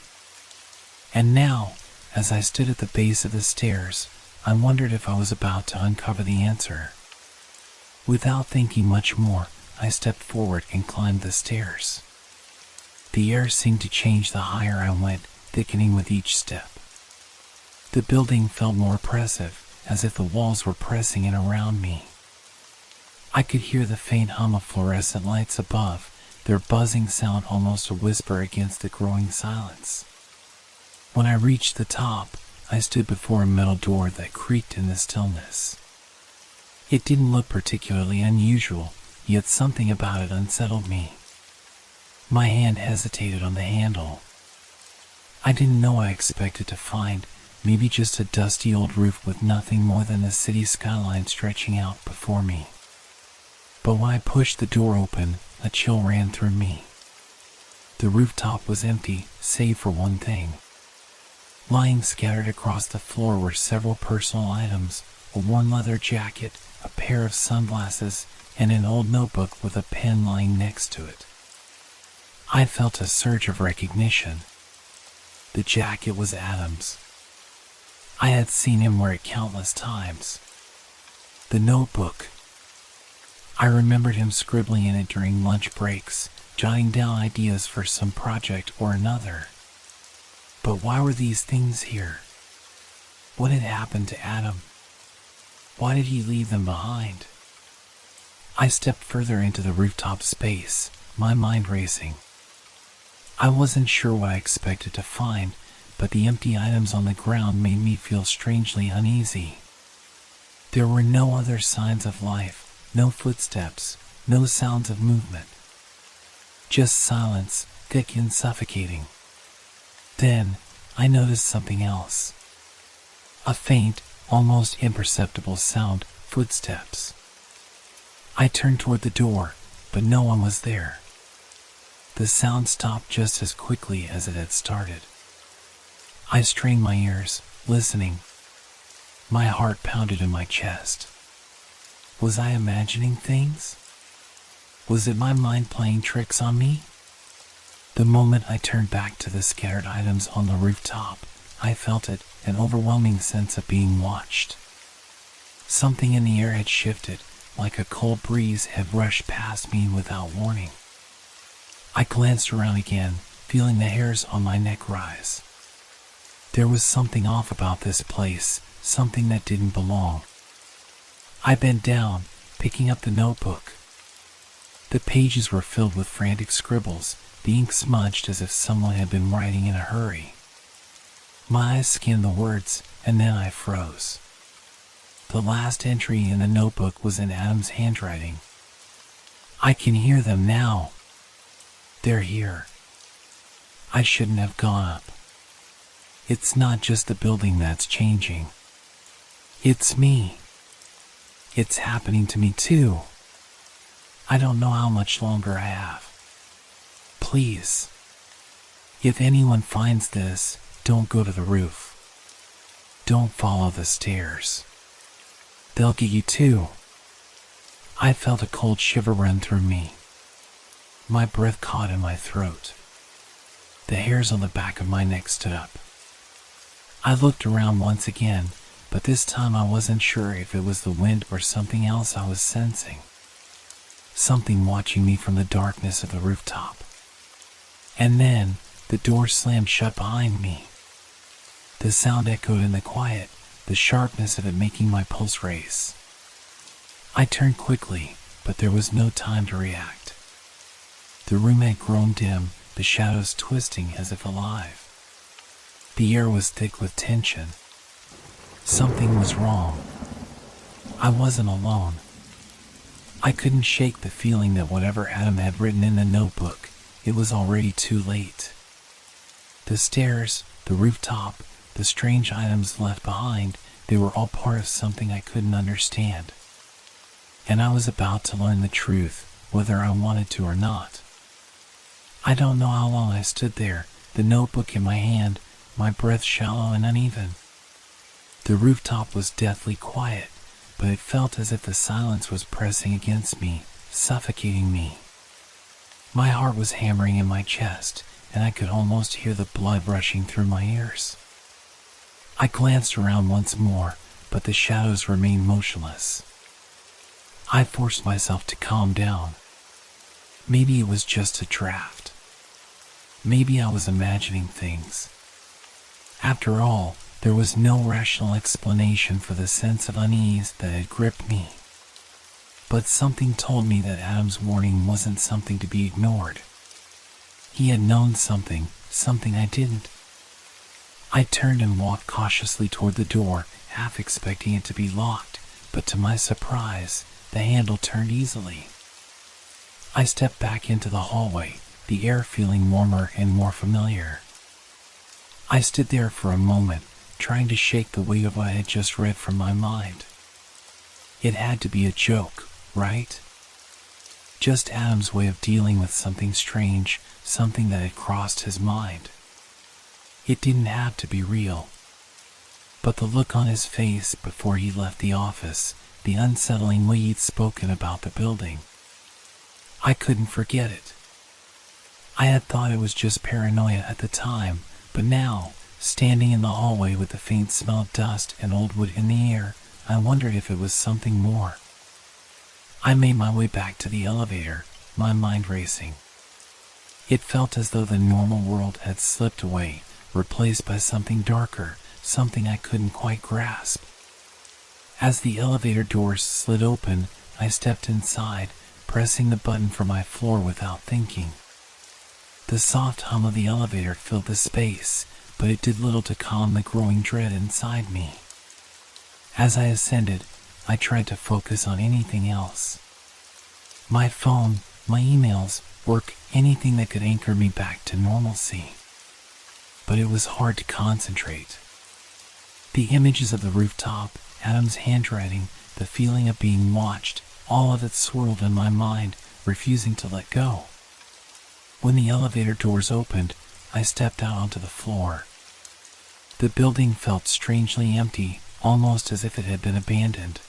And now, as I stood at the base of the stairs, I wondered if I was about to uncover the answer. Without thinking much more, I stepped forward and climbed the stairs. The air seemed to change the higher I went, thickening with each step. The building felt more oppressive, as if the walls were pressing in around me. I could hear the faint hum of fluorescent lights above, their buzzing sound almost a whisper against the growing silence. When I reached the top, I stood before a metal door that creaked in the stillness. It didn't look particularly unusual, yet something about it unsettled me. My hand hesitated on the handle. I didn't know what I expected to find, maybe just a dusty old roof with nothing more than the city skyline stretching out before me. But when I pushed the door open, a chill ran through me. The rooftop was empty, save for one thing. Lying scattered across the floor were several personal items, a worn leather jacket, a pair of sunglasses, and an old notebook with a pen lying next to it. I felt a surge of recognition. The jacket was Adam's. I had seen him wear it countless times. The notebook. I remembered him scribbling in it during lunch breaks, jotting down ideas for some project or another. But why were these things here? What had happened to Adam? Why did he leave them behind? I stepped further into the rooftop space, my mind racing. I wasn't sure what I expected to find, but the empty items on the ground made me feel strangely uneasy. There were no other signs of life, no footsteps, No sounds of movement. Just silence, thick and suffocating. Then, I noticed something else. A faint, almost imperceptible sound, footsteps. I turned toward the door, but no one was there. The sound stopped just as quickly as it had started. I strained my ears, listening. My heart pounded in my chest. Was I imagining things? Was it my mind playing tricks on me? The moment I turned back to the scattered items on the rooftop, I felt it, an overwhelming sense of being watched. Something in the air had shifted, like a cold breeze had rushed past me without warning. I glanced around again, feeling the hairs on my neck rise. There was something off about this place, something that didn't belong. I bent down, picking up the notebook. The pages were filled with frantic scribbles, the ink smudged as if someone had been writing in a hurry. My eyes scanned the words, and then I froze. The last entry in the notebook was in Adam's handwriting. I can hear them now. They're here. I shouldn't have gone up. It's not just the building that's changing. It's me. It's happening to me too. I don't know how much longer I have. Please. If anyone finds this, don't go to the roof. Don't follow the stairs. They'll get you too. I felt a cold shiver run through me. My breath caught in my throat. The hairs on the back of my neck stood up. I looked around once again, but this time I wasn't sure if it was the wind or something else I was sensing. Something watching me from the darkness of the rooftop. And then, the door slammed shut behind me. The sound echoed in the quiet, the sharpness of it making my pulse race. I turned quickly, but there was no time to react. The room had grown dim, the shadows twisting as if alive. The air was thick with tension. Something was wrong. I wasn't alone. I couldn't shake the feeling that whatever Adam had written in the notebook, it was already too late. The stairs, the rooftop, the strange items left behind, they were all part of something I couldn't understand. And I was about to learn the truth, whether I wanted to or not. I don't know how long I stood there, the notebook in my hand, my breath shallow and uneven. The rooftop was deathly quiet, but it felt as if the silence was pressing against me, suffocating me. My heart was hammering in my chest, and I could almost hear the blood rushing through my ears. I glanced around once more, but the shadows remained motionless. I forced myself to calm down. Maybe it was just a draft. Maybe I was imagining things. After all, there was no rational explanation for the sense of unease that had gripped me. But something told me that Adam's warning wasn't something to be ignored. He had known something I didn't. I turned and walked cautiously toward the door, half expecting it to be locked, but to my surprise, the handle turned easily. I stepped back into the hallway, the air feeling warmer and more familiar. I stood there for a moment, trying to shake the weight of what I had just read from my mind. It had to be a joke, right? Just Adam's way of dealing with something strange, something that had crossed his mind. It didn't have to be real. But the look on his face before he left the office, the unsettling way he'd spoken about the building, I couldn't forget it. I had thought it was just paranoia at the time, but now, standing in the hallway with the faint smell of dust and old wood in the air, I wondered if it was something more. I made my way back to the elevator, my mind racing. It felt as though the normal world had slipped away, replaced by something darker, something I couldn't quite grasp. As the elevator doors slid open, I stepped inside, pressing the button for my floor without thinking. The soft hum of the elevator filled the space, but it did little to calm the growing dread inside me. As I ascended, I tried to focus on anything else. My phone, my emails, work, anything that could anchor me back to normalcy. But it was hard to concentrate. The images of the rooftop, Adam's handwriting, the feeling of being watched, all of it swirled in my mind, refusing to let go. When the elevator doors opened, I stepped out onto the floor. The building felt strangely empty, almost as if it had been abandoned.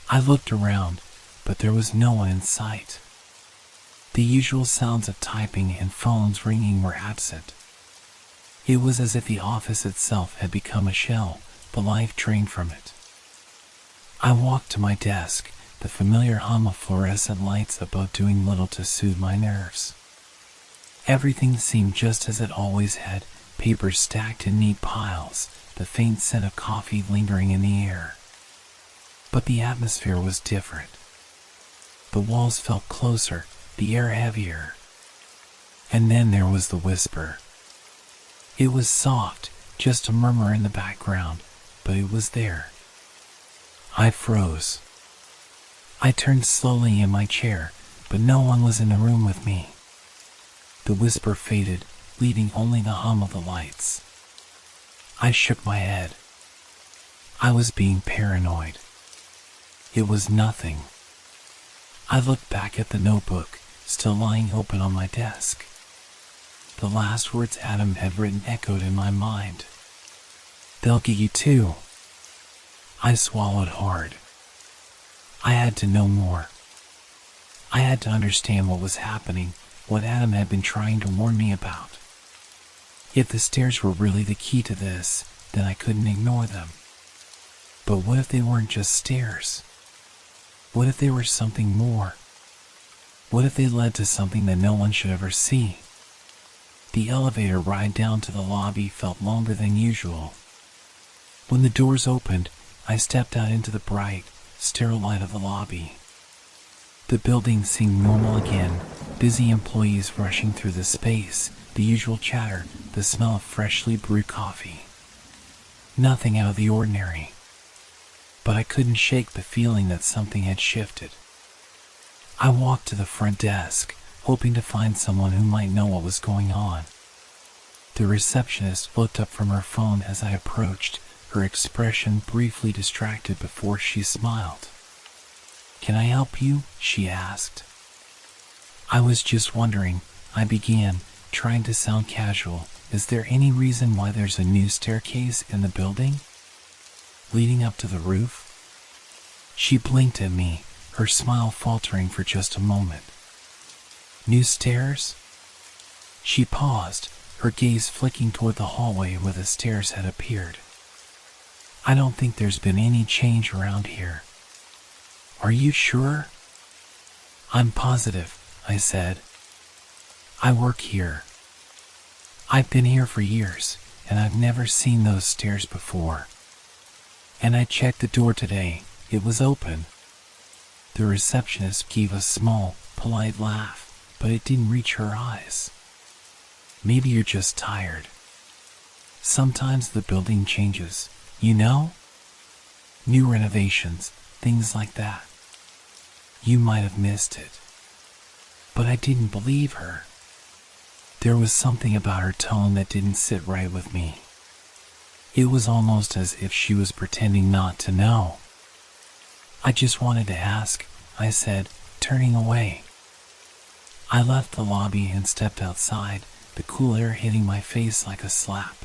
I looked around, but there was no one in sight. The usual sounds of typing and phones ringing were absent. It was as if the office itself had become a shell, the life drained from it. I walked to my desk, the familiar hum of fluorescent lights above doing little to soothe my nerves. Everything seemed just as it always had, papers stacked in neat piles, the faint scent of coffee lingering in the air. But the atmosphere was different. The walls felt closer, the air heavier. And then there was the whisper. It was soft, just a murmur in the background, but it was there. I froze. I turned slowly in my chair, but no one was in the room with me. The whisper faded, leaving only the hum of the lights. I shook my head. I was being paranoid. It was nothing. I looked back at the notebook, still lying open on my desk. The last words Adam had written echoed in my mind. "They'll get you too." I swallowed hard. I had to know more. I had to understand what was happening, what Adam had been trying to warn me about. If the stairs were really the key to this, then I couldn't ignore them. But what if they weren't just stairs? What if they were something more? What if they led to something that no one should ever see? The elevator ride down to the lobby felt longer than usual. When the doors opened, I stepped out into the bright, sterile light of the lobby. The building seemed normal again, busy employees rushing through the space, the usual chatter, the smell of freshly brewed coffee. Nothing out of the ordinary. But I couldn't shake the feeling that something had shifted. I walked to the front desk, hoping to find someone who might know what was going on. The receptionist looked up from her phone as I approached, her expression briefly distracted before she smiled. "Can I help you?" she asked. "I was just wondering," I began, trying to sound casual. "Is there any reason why there's a new staircase in the building? Leading up to the roof?" She blinked at me, her smile faltering for just a moment. "New stairs?" She paused, her gaze flicking toward the hallway where the stairs had appeared. "I don't think there's been any change around here." "Are you sure?" "I'm positive," I said. "I work here. I've been here for years, and I've never seen those stairs before. And I checked the door today, it was open." The receptionist gave a small, polite laugh, but it didn't reach her eyes. "Maybe you're just tired. Sometimes the building changes, you know? New renovations, things like that. You might have missed it." But I didn't believe her. There was something about her tone that didn't sit right with me. It was almost as if she was pretending not to know. "I just wanted to ask," I said, turning away. I left the lobby and stepped outside, the cool air hitting my face like a slap.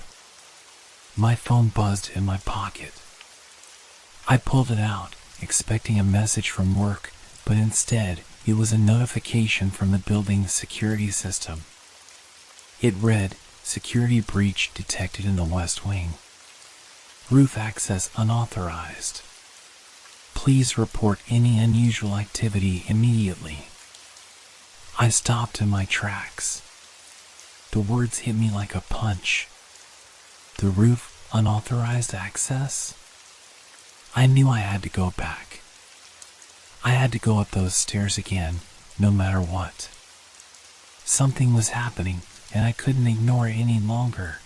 My phone buzzed in my pocket. I pulled it out, expecting a message from work, but instead, it was a notification from the building's security system. It read, "Security breach detected in the West Wing. Roof access unauthorized. Please report any unusual activity immediately." I stopped in my tracks. The words hit me like a punch. The roof, unauthorized access? I knew I had to go back. I had to go up those stairs again, no matter what. Something was happening, and I couldn't ignore it any longer.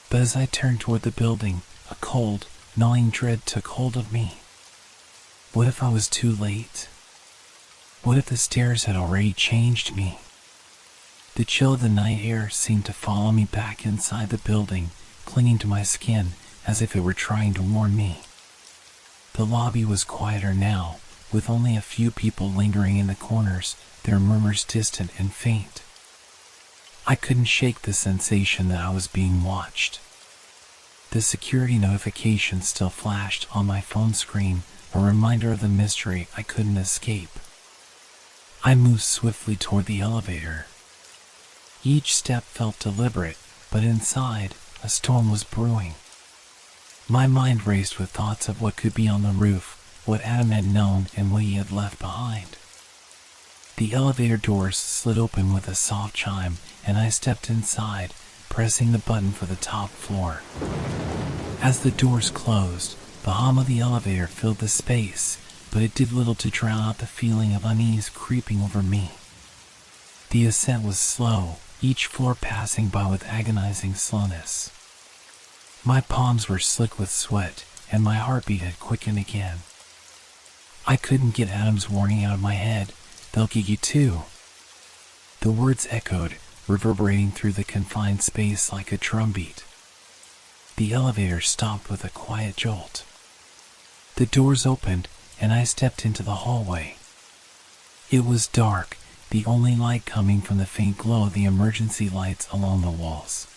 But as I turned toward the building, a cold, gnawing dread took hold of me. What if I was too late? What if the stairs had already changed me? The chill of the night air seemed to follow me back inside the building, clinging to my skin as if it were trying to warn me. The lobby was quieter now, with only a few people lingering in the corners, their murmurs distant and faint. I couldn't shake the sensation that I was being watched. The security notification still flashed on my phone screen, a reminder of the mystery I couldn't escape. I moved swiftly toward the elevator. Each step felt deliberate, but inside, a storm was brewing. My mind raced with thoughts of what could be on the roof, what Adam had known and what he had left behind. The elevator doors slid open with a soft chime, and I stepped inside, pressing the button for the top floor. As the doors closed, the hum of the elevator filled the space, but it did little to drown out the feeling of unease creeping over me. The ascent was slow, each floor passing by with agonizing slowness. My palms were slick with sweat, and my heartbeat had quickened again. I couldn't get Adam's warning out of my head. "They'll get you too." The words echoed, reverberating through the confined space like a drumbeat. The elevator stopped with a quiet jolt. The doors opened, and I stepped into the hallway. It was dark, the only light coming from the faint glow of the emergency lights along the walls.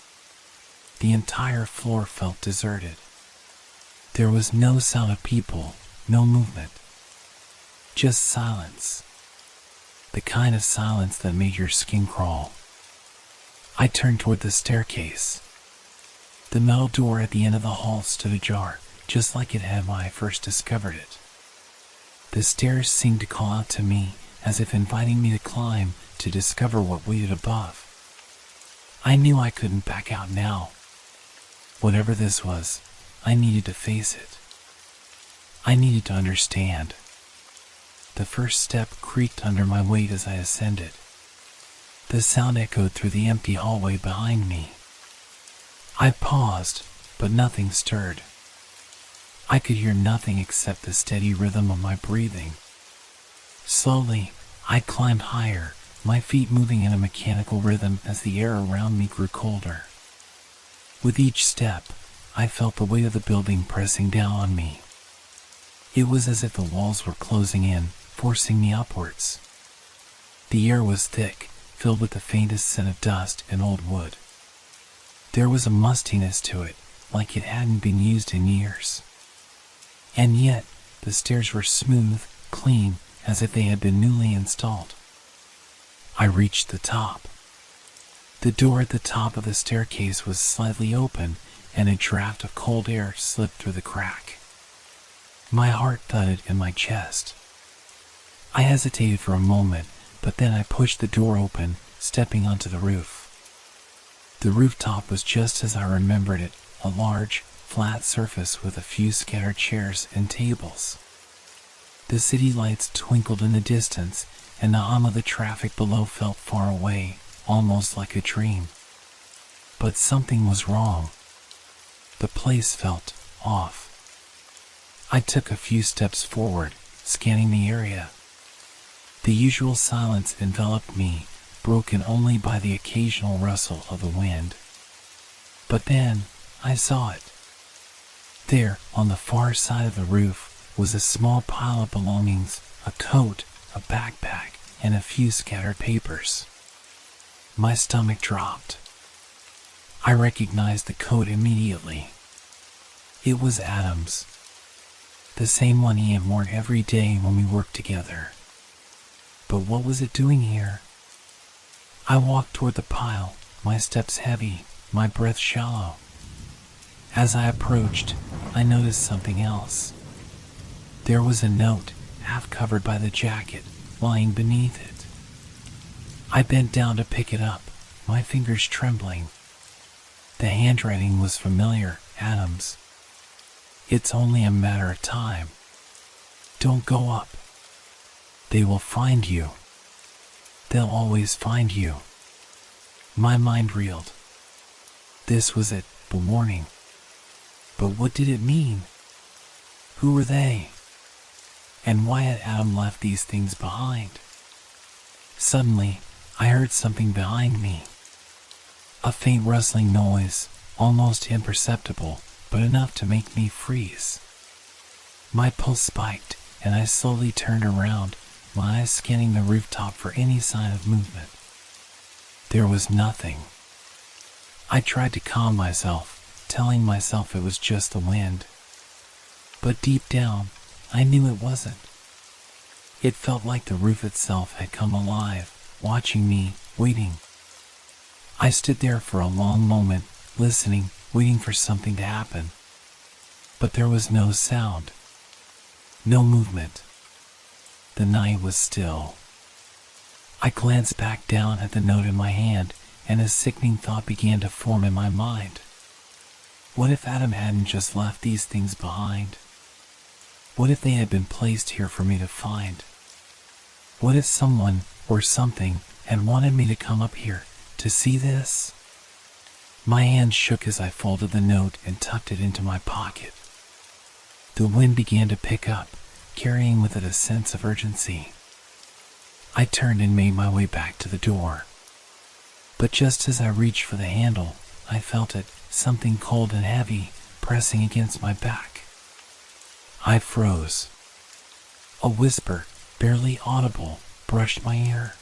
The entire floor felt deserted. There was no sound of people, no movement. Just silence. The kind of silence that made your skin crawl. I turned toward the staircase. The metal door at the end of the hall stood ajar, just like it had when I first discovered it. The stairs seemed to call out to me, as if inviting me to climb, to discover what waited above. I knew I couldn't back out now. Whatever this was, I needed to face it. I needed to understand. The first step creaked under my weight as I ascended. The sound echoed through the empty hallway behind me. I paused, but nothing stirred. I could hear nothing except the steady rhythm of my breathing. Slowly, I climbed higher, my feet moving in a mechanical rhythm as the air around me grew colder. With each step, I felt the weight of the building pressing down on me. It was as if the walls were closing in, forcing me upwards. The air was thick, filled with the faintest scent of dust and old wood. There was a mustiness to it, like it hadn't been used in years. And yet, the stairs were smooth, clean, as if they had been newly installed. I reached the top. The door at the top of the staircase was slightly open, and a draft of cold air slipped through the crack. My heart thudded in my chest. I hesitated for a moment, but then I pushed the door open, stepping onto the roof. The rooftop was just as I remembered it, a large, flat surface with a few scattered chairs and tables. The city lights twinkled in the distance, and the hum of the traffic below felt far away, almost like a dream. But something was wrong. The place felt off. I took a few steps forward, scanning the area. The usual silence enveloped me, broken only by the occasional rustle of the wind. But then, I saw it. There, on the far side of the roof, was a small pile of belongings, a coat, a backpack, and a few scattered papers. My stomach dropped. I recognized the coat immediately. It was Adam's. The same one he had worn every day when we worked together. But what was it doing here? I walked toward the pile, my steps heavy, my breath shallow. As I approached, I noticed something else. There was a note, half covered by the jacket, lying beneath it. I bent down to pick it up, my fingers trembling. The handwriting was familiar, Adam's. "It's only a matter of time. Don't go up. They will find you. They'll always find you." My mind reeled. This was it, the warning. But what did it mean? Who were they? And why had Adam left these things behind? Suddenly, I heard something behind me. A faint rustling noise, almost imperceptible, but enough to make me freeze. My pulse spiked, and I slowly turned around, my eyes scanning the rooftop for any sign of movement. There was nothing. I tried to calm myself, telling myself it was just the wind. But deep down, I knew it wasn't. It felt like the roof itself had come alive, watching me, waiting. I stood there for a long moment, listening, waiting for something to happen. But there was no sound. No movement. The night was still. I glanced back down at the note in my hand, and a sickening thought began to form in my mind. What if Adam hadn't just left these things behind? What if they had been placed here for me to find? What if someone, or something, had wanted me to come up here, to see this? My hand shook as I folded the note and tucked it into my pocket. The wind began to pick up, carrying with it a sense of urgency. I turned and made my way back to the door. But just as I reached for the handle, I felt it, something cold and heavy, pressing against my back. I froze. A whisper, barely audible, brushed my ear.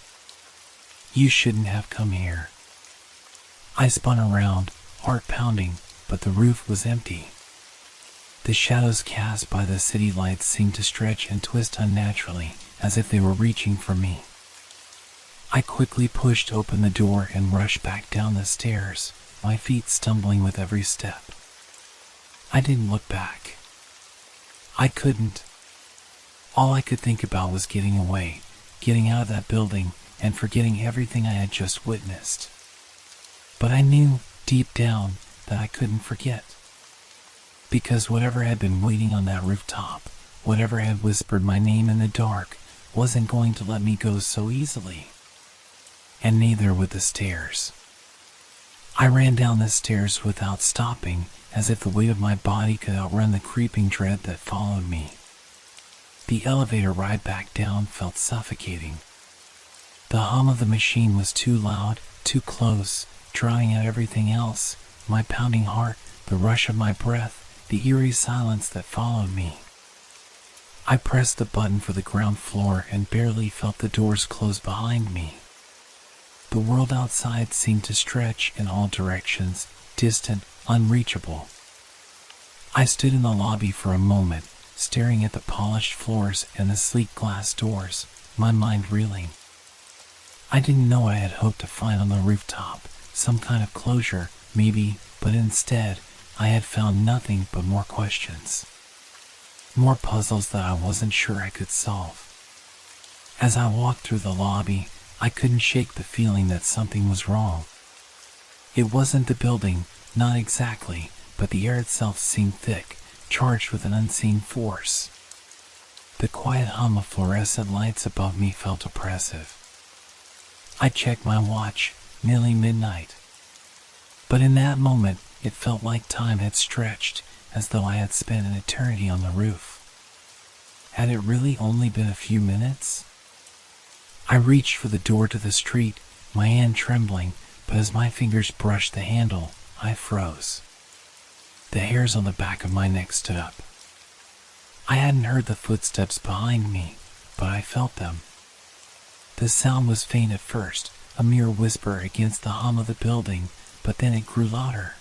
"You shouldn't have come here." I spun around, heart pounding, but the roof was empty. The shadows cast by the city lights seemed to stretch and twist unnaturally, as if they were reaching for me. I quickly pushed open the door and rushed back down the stairs, my feet stumbling with every step. I didn't look back. I couldn't. All I could think about was getting away, getting out of that building, and forgetting everything I had just witnessed. But I knew, deep down, that I couldn't forget. Because whatever had been waiting on that rooftop, whatever had whispered my name in the dark, wasn't going to let me go so easily. And neither would the stairs. I ran down the stairs without stopping, as if the weight of my body could outrun the creeping dread that followed me. The elevator ride back down felt suffocating. The hum of the machine was too loud, too close, drawing out everything else, my pounding heart, the rush of my breath, the eerie silence that followed me. I pressed the button for the ground floor and barely felt the doors close behind me. The world outside seemed to stretch in all directions, distant, unreachable. I stood in the lobby for a moment, staring at the polished floors and the sleek glass doors, my mind reeling. I didn't know what I had hoped to find on the rooftop, some kind of closure, maybe, but instead, I had found nothing but more questions. More puzzles that I wasn't sure I could solve. As I walked through the lobby, I couldn't shake the feeling that something was wrong. It wasn't the building, not exactly, but the air itself seemed thick, charged with an unseen force. The quiet hum of fluorescent lights above me felt oppressive. I checked my watch, nearly midnight. But in that moment, it felt like time had stretched, as though I had spent an eternity on the roof. Had it really only been a few minutes? I reached for the door to the street, my hand trembling, but as my fingers brushed the handle, I froze. The hairs on the back of my neck stood up. I hadn't heard the footsteps behind me, but I felt them. The sound was faint at first, a mere whisper against the hum of the building, but then it grew louder.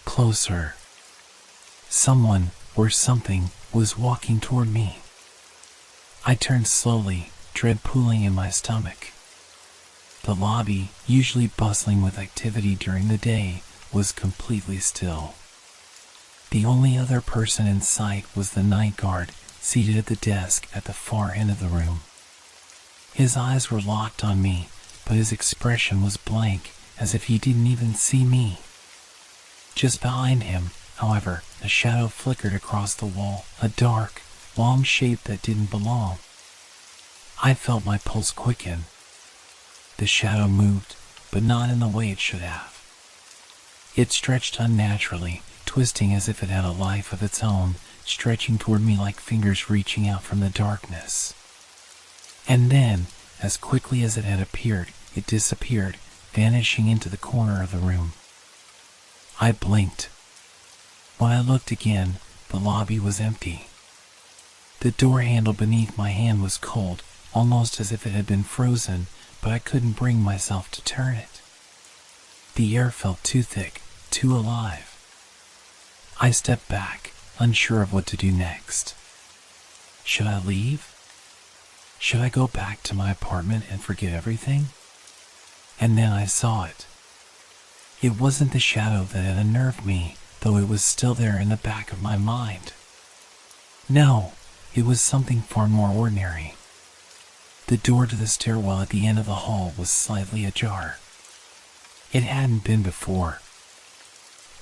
Closer. Someone, or something, was walking toward me. I turned slowly, dread pooling in my stomach. The lobby, usually bustling with activity during the day, was completely still. The only other person in sight was the night guard, seated at the desk at the far end of the room. His eyes were locked on me, but his expression was blank, as if he didn't even see me. Just behind him, however, a shadow flickered across the wall, a dark, long shape that didn't belong. I felt my pulse quicken. The shadow moved, but not in the way it should have. It stretched unnaturally, twisting as if it had a life of its own, stretching toward me like fingers reaching out from the darkness. And then, as quickly as it had appeared, it disappeared, vanishing into the corner of the room. I blinked. When I looked again, the lobby was empty. The door handle beneath my hand was cold, almost as if it had been frozen, but I couldn't bring myself to turn it. The air felt too thick, too alive. I stepped back, unsure of what to do next. Should I leave? Should I go back to my apartment and forget everything? And then I saw it. It wasn't the shadow that had unnerved me, though it was still there in the back of my mind. No, it was something far more ordinary. The door to the stairwell at the end of the hall was slightly ajar. It hadn't been before.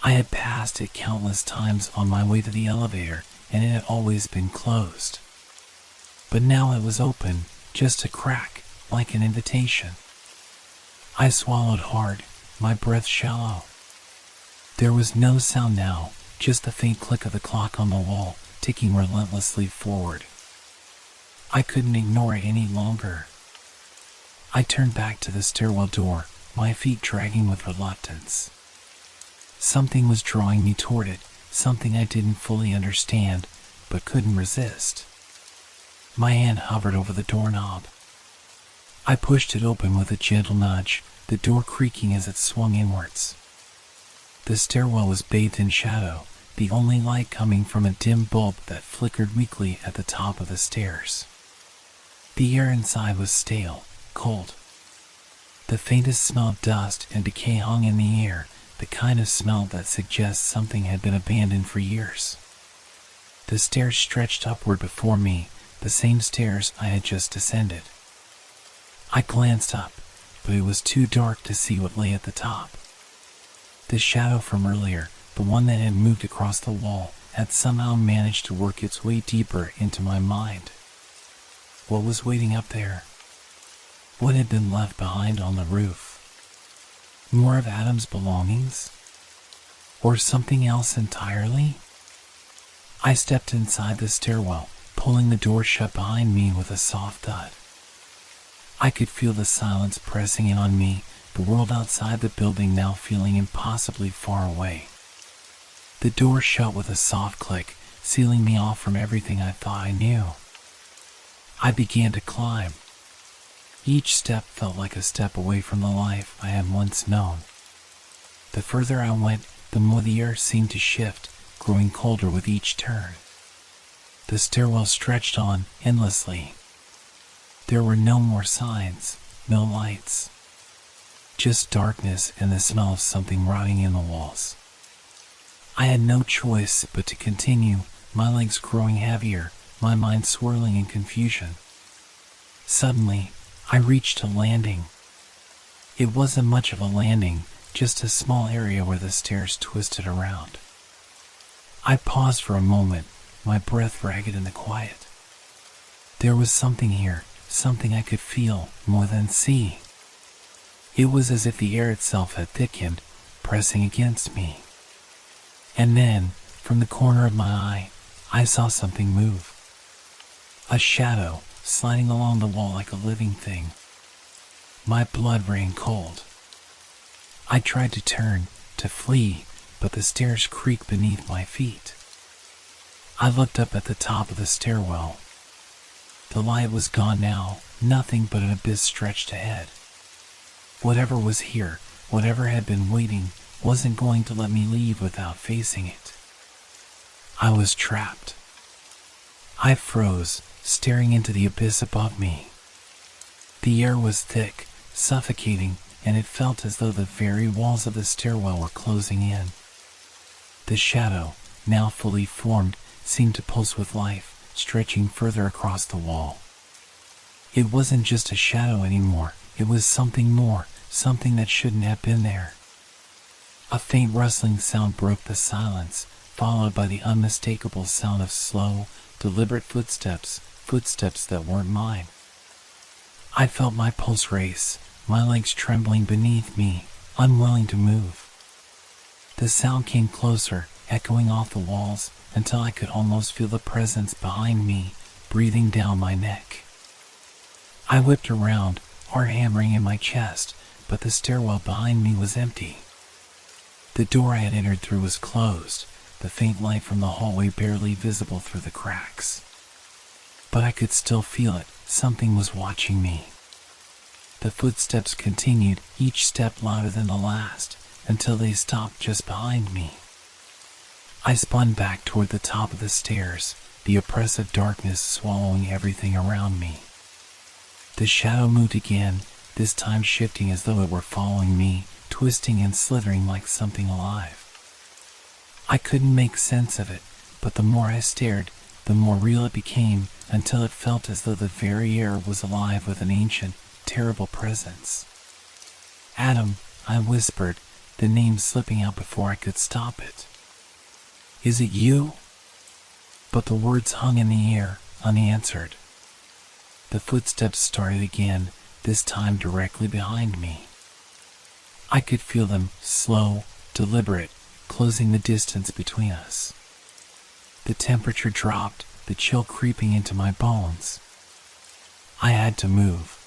I had passed it countless times on my way to the elevator, and it had always been closed. But now it was open, just a crack, like an invitation. I swallowed hard, my breath shallow. There was no sound now, just the faint click of the clock on the wall, ticking relentlessly forward. I couldn't ignore it any longer. I turned back to the stairwell door, my feet dragging with reluctance. Something was drawing me toward it, something I didn't fully understand, but couldn't resist. My hand hovered over the doorknob. I pushed it open with a gentle nudge, the door creaking as it swung inwards. The stairwell was bathed in shadow, the only light coming from a dim bulb that flickered weakly at the top of the stairs. The air inside was stale, cold. The faintest smell of dust and decay hung in the air, the kind of smell that suggests something had been abandoned for years. The stairs stretched upward before me, the same stairs I had just descended. I glanced up, but it was too dark to see what lay at the top. The shadow from earlier, the one that had moved across the wall, had somehow managed to work its way deeper into my mind. What was waiting up there? What had been left behind on the roof? More of Adam's belongings? Or something else entirely? I stepped inside the stairwell, pulling the door shut behind me with a soft thud. I could feel the silence pressing in on me, the world outside the building now feeling impossibly far away. The door shut with a soft click, sealing me off from everything I thought I knew. I began to climb. Each step felt like a step away from the life I had once known. The further I went, the more the air seemed to shift, growing colder with each turn. The stairwell stretched on endlessly. There were no more signs, no lights. Just darkness and the smell of something rotting in the walls. I had no choice but to continue, my legs growing heavier, my mind swirling in confusion. Suddenly, I reached a landing. It wasn't much of a landing, just a small area where the stairs twisted around. I paused for a moment, my breath ragged in the quiet. There was something here, something I could feel more than see. It was as if the air itself had thickened, pressing against me. And then, from the corner of my eye, I saw something move. A shadow, sliding along the wall like a living thing. My blood ran cold. I tried to turn, to flee, but the stairs creaked beneath my feet. I looked up at the top of the stairwell. The light was gone now, nothing but an abyss stretched ahead. Whatever was here, whatever had been waiting, wasn't going to let me leave without facing it. I was trapped. I froze, staring into the abyss above me. The air was thick, suffocating, and it felt as though the very walls of the stairwell were closing in. The shadow, now fully formed, seemed to pulse with life, stretching further across the wall. It wasn't just a shadow anymore, it was something more, something that shouldn't have been there. A faint rustling sound broke the silence, followed by the unmistakable sound of slow, deliberate footsteps that weren't mine. I felt my pulse race, my legs trembling beneath me, unwilling to move. The sound came closer, echoing off the walls, until I could almost feel the presence behind me, breathing down my neck. I whipped around, heart hammering in my chest, but the stairwell behind me was empty. The door I had entered through was closed, the faint light from the hallway barely visible through the cracks. But I could still feel it. Something was watching me. The footsteps continued, each step louder than the last, until they stopped just behind me. I spun back toward the top of the stairs, the oppressive darkness swallowing everything around me. The shadow moved again, this time shifting as though it were following me, twisting and slithering like something alive. I couldn't make sense of it, but the more I stared, the more real it became, until it felt as though the very air was alive with an ancient, terrible presence. Adam, I whispered, the name slipping out before I could stop it. Is it you? But the words hung in the air, unanswered. The footsteps started again, this time directly behind me. I could feel them, slow, deliberate, closing the distance between us. The temperature dropped, the chill creeping into my bones. I had to move.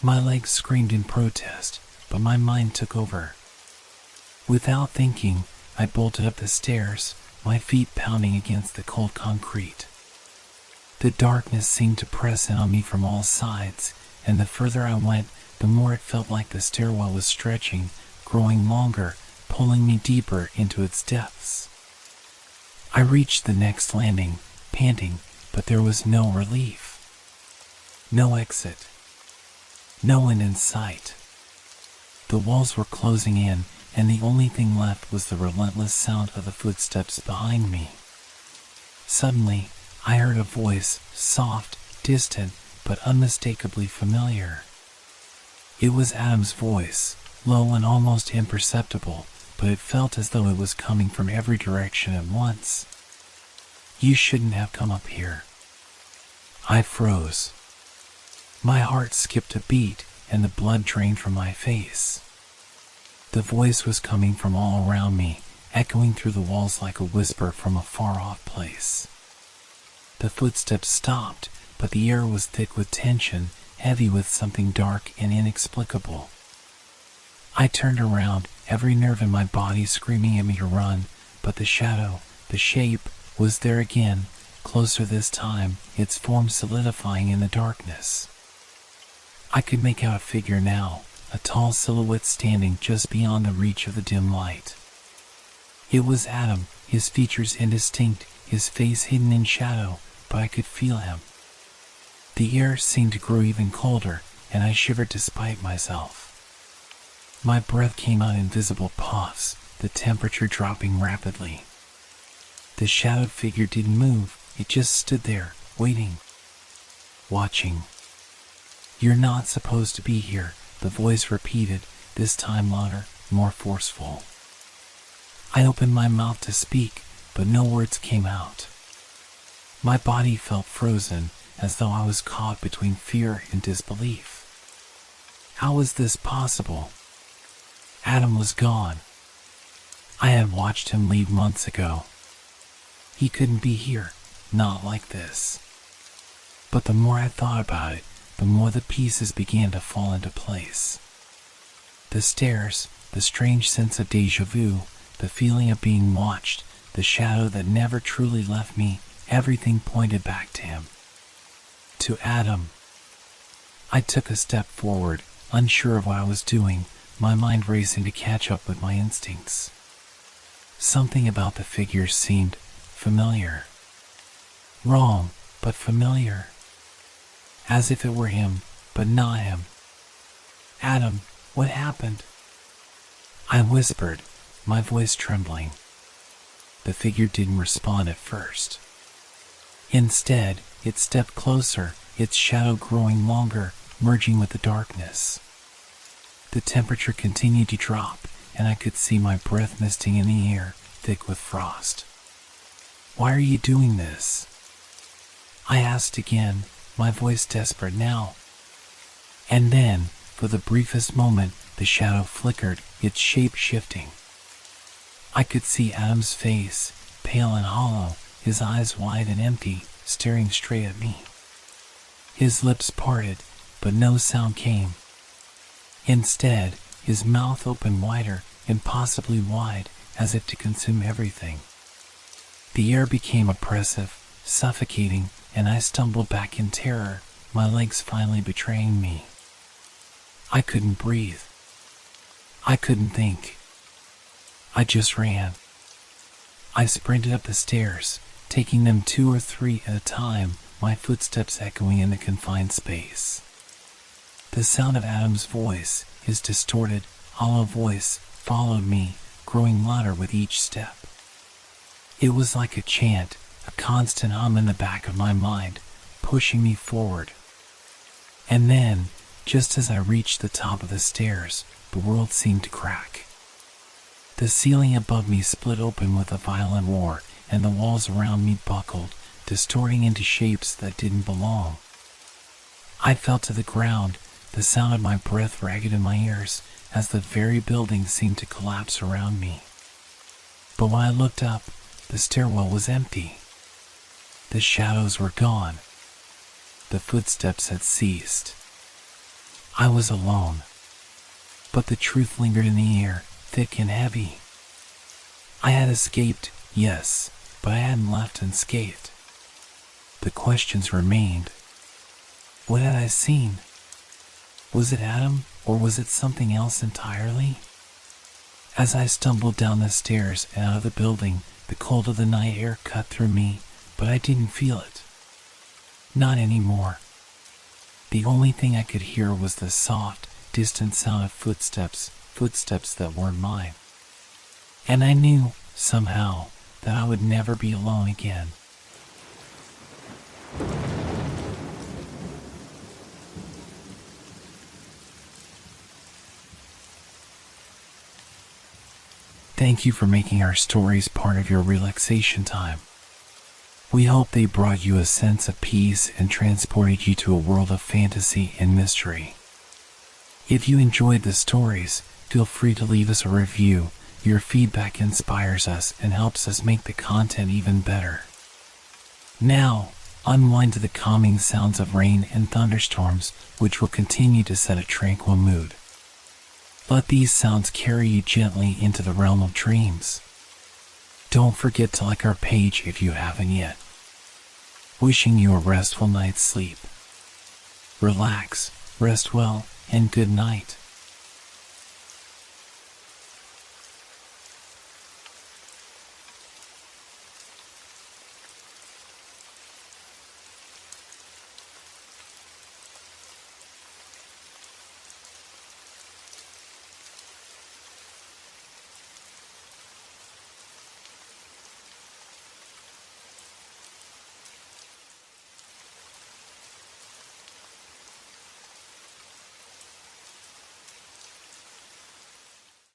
My legs screamed in protest, but my mind took over. Without thinking, I bolted up the stairs, my feet pounding against the cold concrete. The darkness seemed to press in on me from all sides, and the further I went, the more it felt like the stairwell was stretching, growing longer, pulling me deeper into its depths. I reached the next landing, panting, but there was no relief. No exit. No end in sight. The walls were closing in, and the only thing left was the relentless sound of the footsteps behind me. Suddenly, I heard a voice, soft, distant, but unmistakably familiar. It was Adam's voice, low and almost imperceptible, but it felt as though it was coming from every direction at once. You shouldn't have come up here. I froze. My heart skipped a beat, and the blood drained from my face. The voice was coming from all around me, echoing through the walls like a whisper from a far-off place. The footsteps stopped, but the air was thick with tension, heavy with something dark and inexplicable. I turned around, every nerve in my body screaming at me to run, but the shadow, the shape, was there again, closer this time, its form solidifying in the darkness. I could make out a figure now, a tall silhouette standing just beyond the reach of the dim light. It was Adam, his features indistinct, his face hidden in shadow, but I could feel him. The air seemed to grow even colder, and I shivered despite myself. My breath came out in visible puffs, the temperature dropping rapidly. The shadowed figure didn't move, it just stood there, waiting. Watching. You're not supposed to be here, the voice repeated, this time louder, more forceful. I opened my mouth to speak, but no words came out. My body felt frozen, as though I was caught between fear and disbelief. How was this possible? Adam was gone. I had watched him leave months ago. He couldn't be here, not like this. But the more I thought about it, the more the pieces began to fall into place. The stairs, the strange sense of déjà vu, the feeling of being watched, the shadow that never truly left me, everything pointed back to him. To Adam. I took a step forward, unsure of what I was doing, my mind racing to catch up with my instincts. Something about the figure seemed familiar. Wrong, but familiar. As if it were him, but not him. Adam, what happened? I whispered, my voice trembling. The figure didn't respond at first. Instead, it stepped closer, its shadow growing longer, merging with the darkness. The temperature continued to drop, and I could see my breath misting in the air, thick with frost. Why are you doing this? I asked again, my voice desperate now. And then, for the briefest moment, the shadow flickered, its shape shifting. I could see Adam's face, pale and hollow, his eyes wide and empty, staring straight at me. His lips parted, but no sound came. Instead, his mouth opened wider, impossibly wide, as if to consume everything. The air became oppressive, suffocating, and I stumbled back in terror, my legs finally betraying me. I couldn't breathe. I couldn't think. I just ran. I sprinted up the stairs, taking them 2 or 3 at a time, my footsteps echoing in the confined space. The sound of Adam's voice, his distorted, hollow voice, followed me, growing louder with each step. It was like a chant, a constant hum in the back of my mind, pushing me forward. And then, just as I reached the top of the stairs, the world seemed to crack. The ceiling above me split open with a violent roar, and the walls around me buckled, distorting into shapes that didn't belong. I fell to the ground, the sound of my breath ragged in my ears, as the very building seemed to collapse around me. But when I looked up, the stairwell was empty. The shadows were gone. The footsteps had ceased. I was alone. But the truth lingered in the air, thick and heavy. I had escaped, yes, but I hadn't left unscathed. The questions remained. What had I seen? Was it Adam, or was it something else entirely? As I stumbled down the stairs and out of the building, the cold of the night air cut through me, but I didn't feel it. Not anymore. The only thing I could hear was the soft, distant sound of footsteps that weren't mine. And I knew, somehow, that I would never be alone again. Thank you for making our stories part of your relaxation time. We hope they brought you a sense of peace and transported you to a world of fantasy and mystery. If you enjoyed the stories, feel free to leave us a review. Your feedback inspires us and helps us make the content even better. Now, unwind to the calming sounds of rain and thunderstorms, which will continue to set a tranquil mood. Let these sounds carry you gently into the realm of dreams. Don't forget to like our page if you haven't yet. Wishing you a restful night's sleep. Relax, rest well, and good night.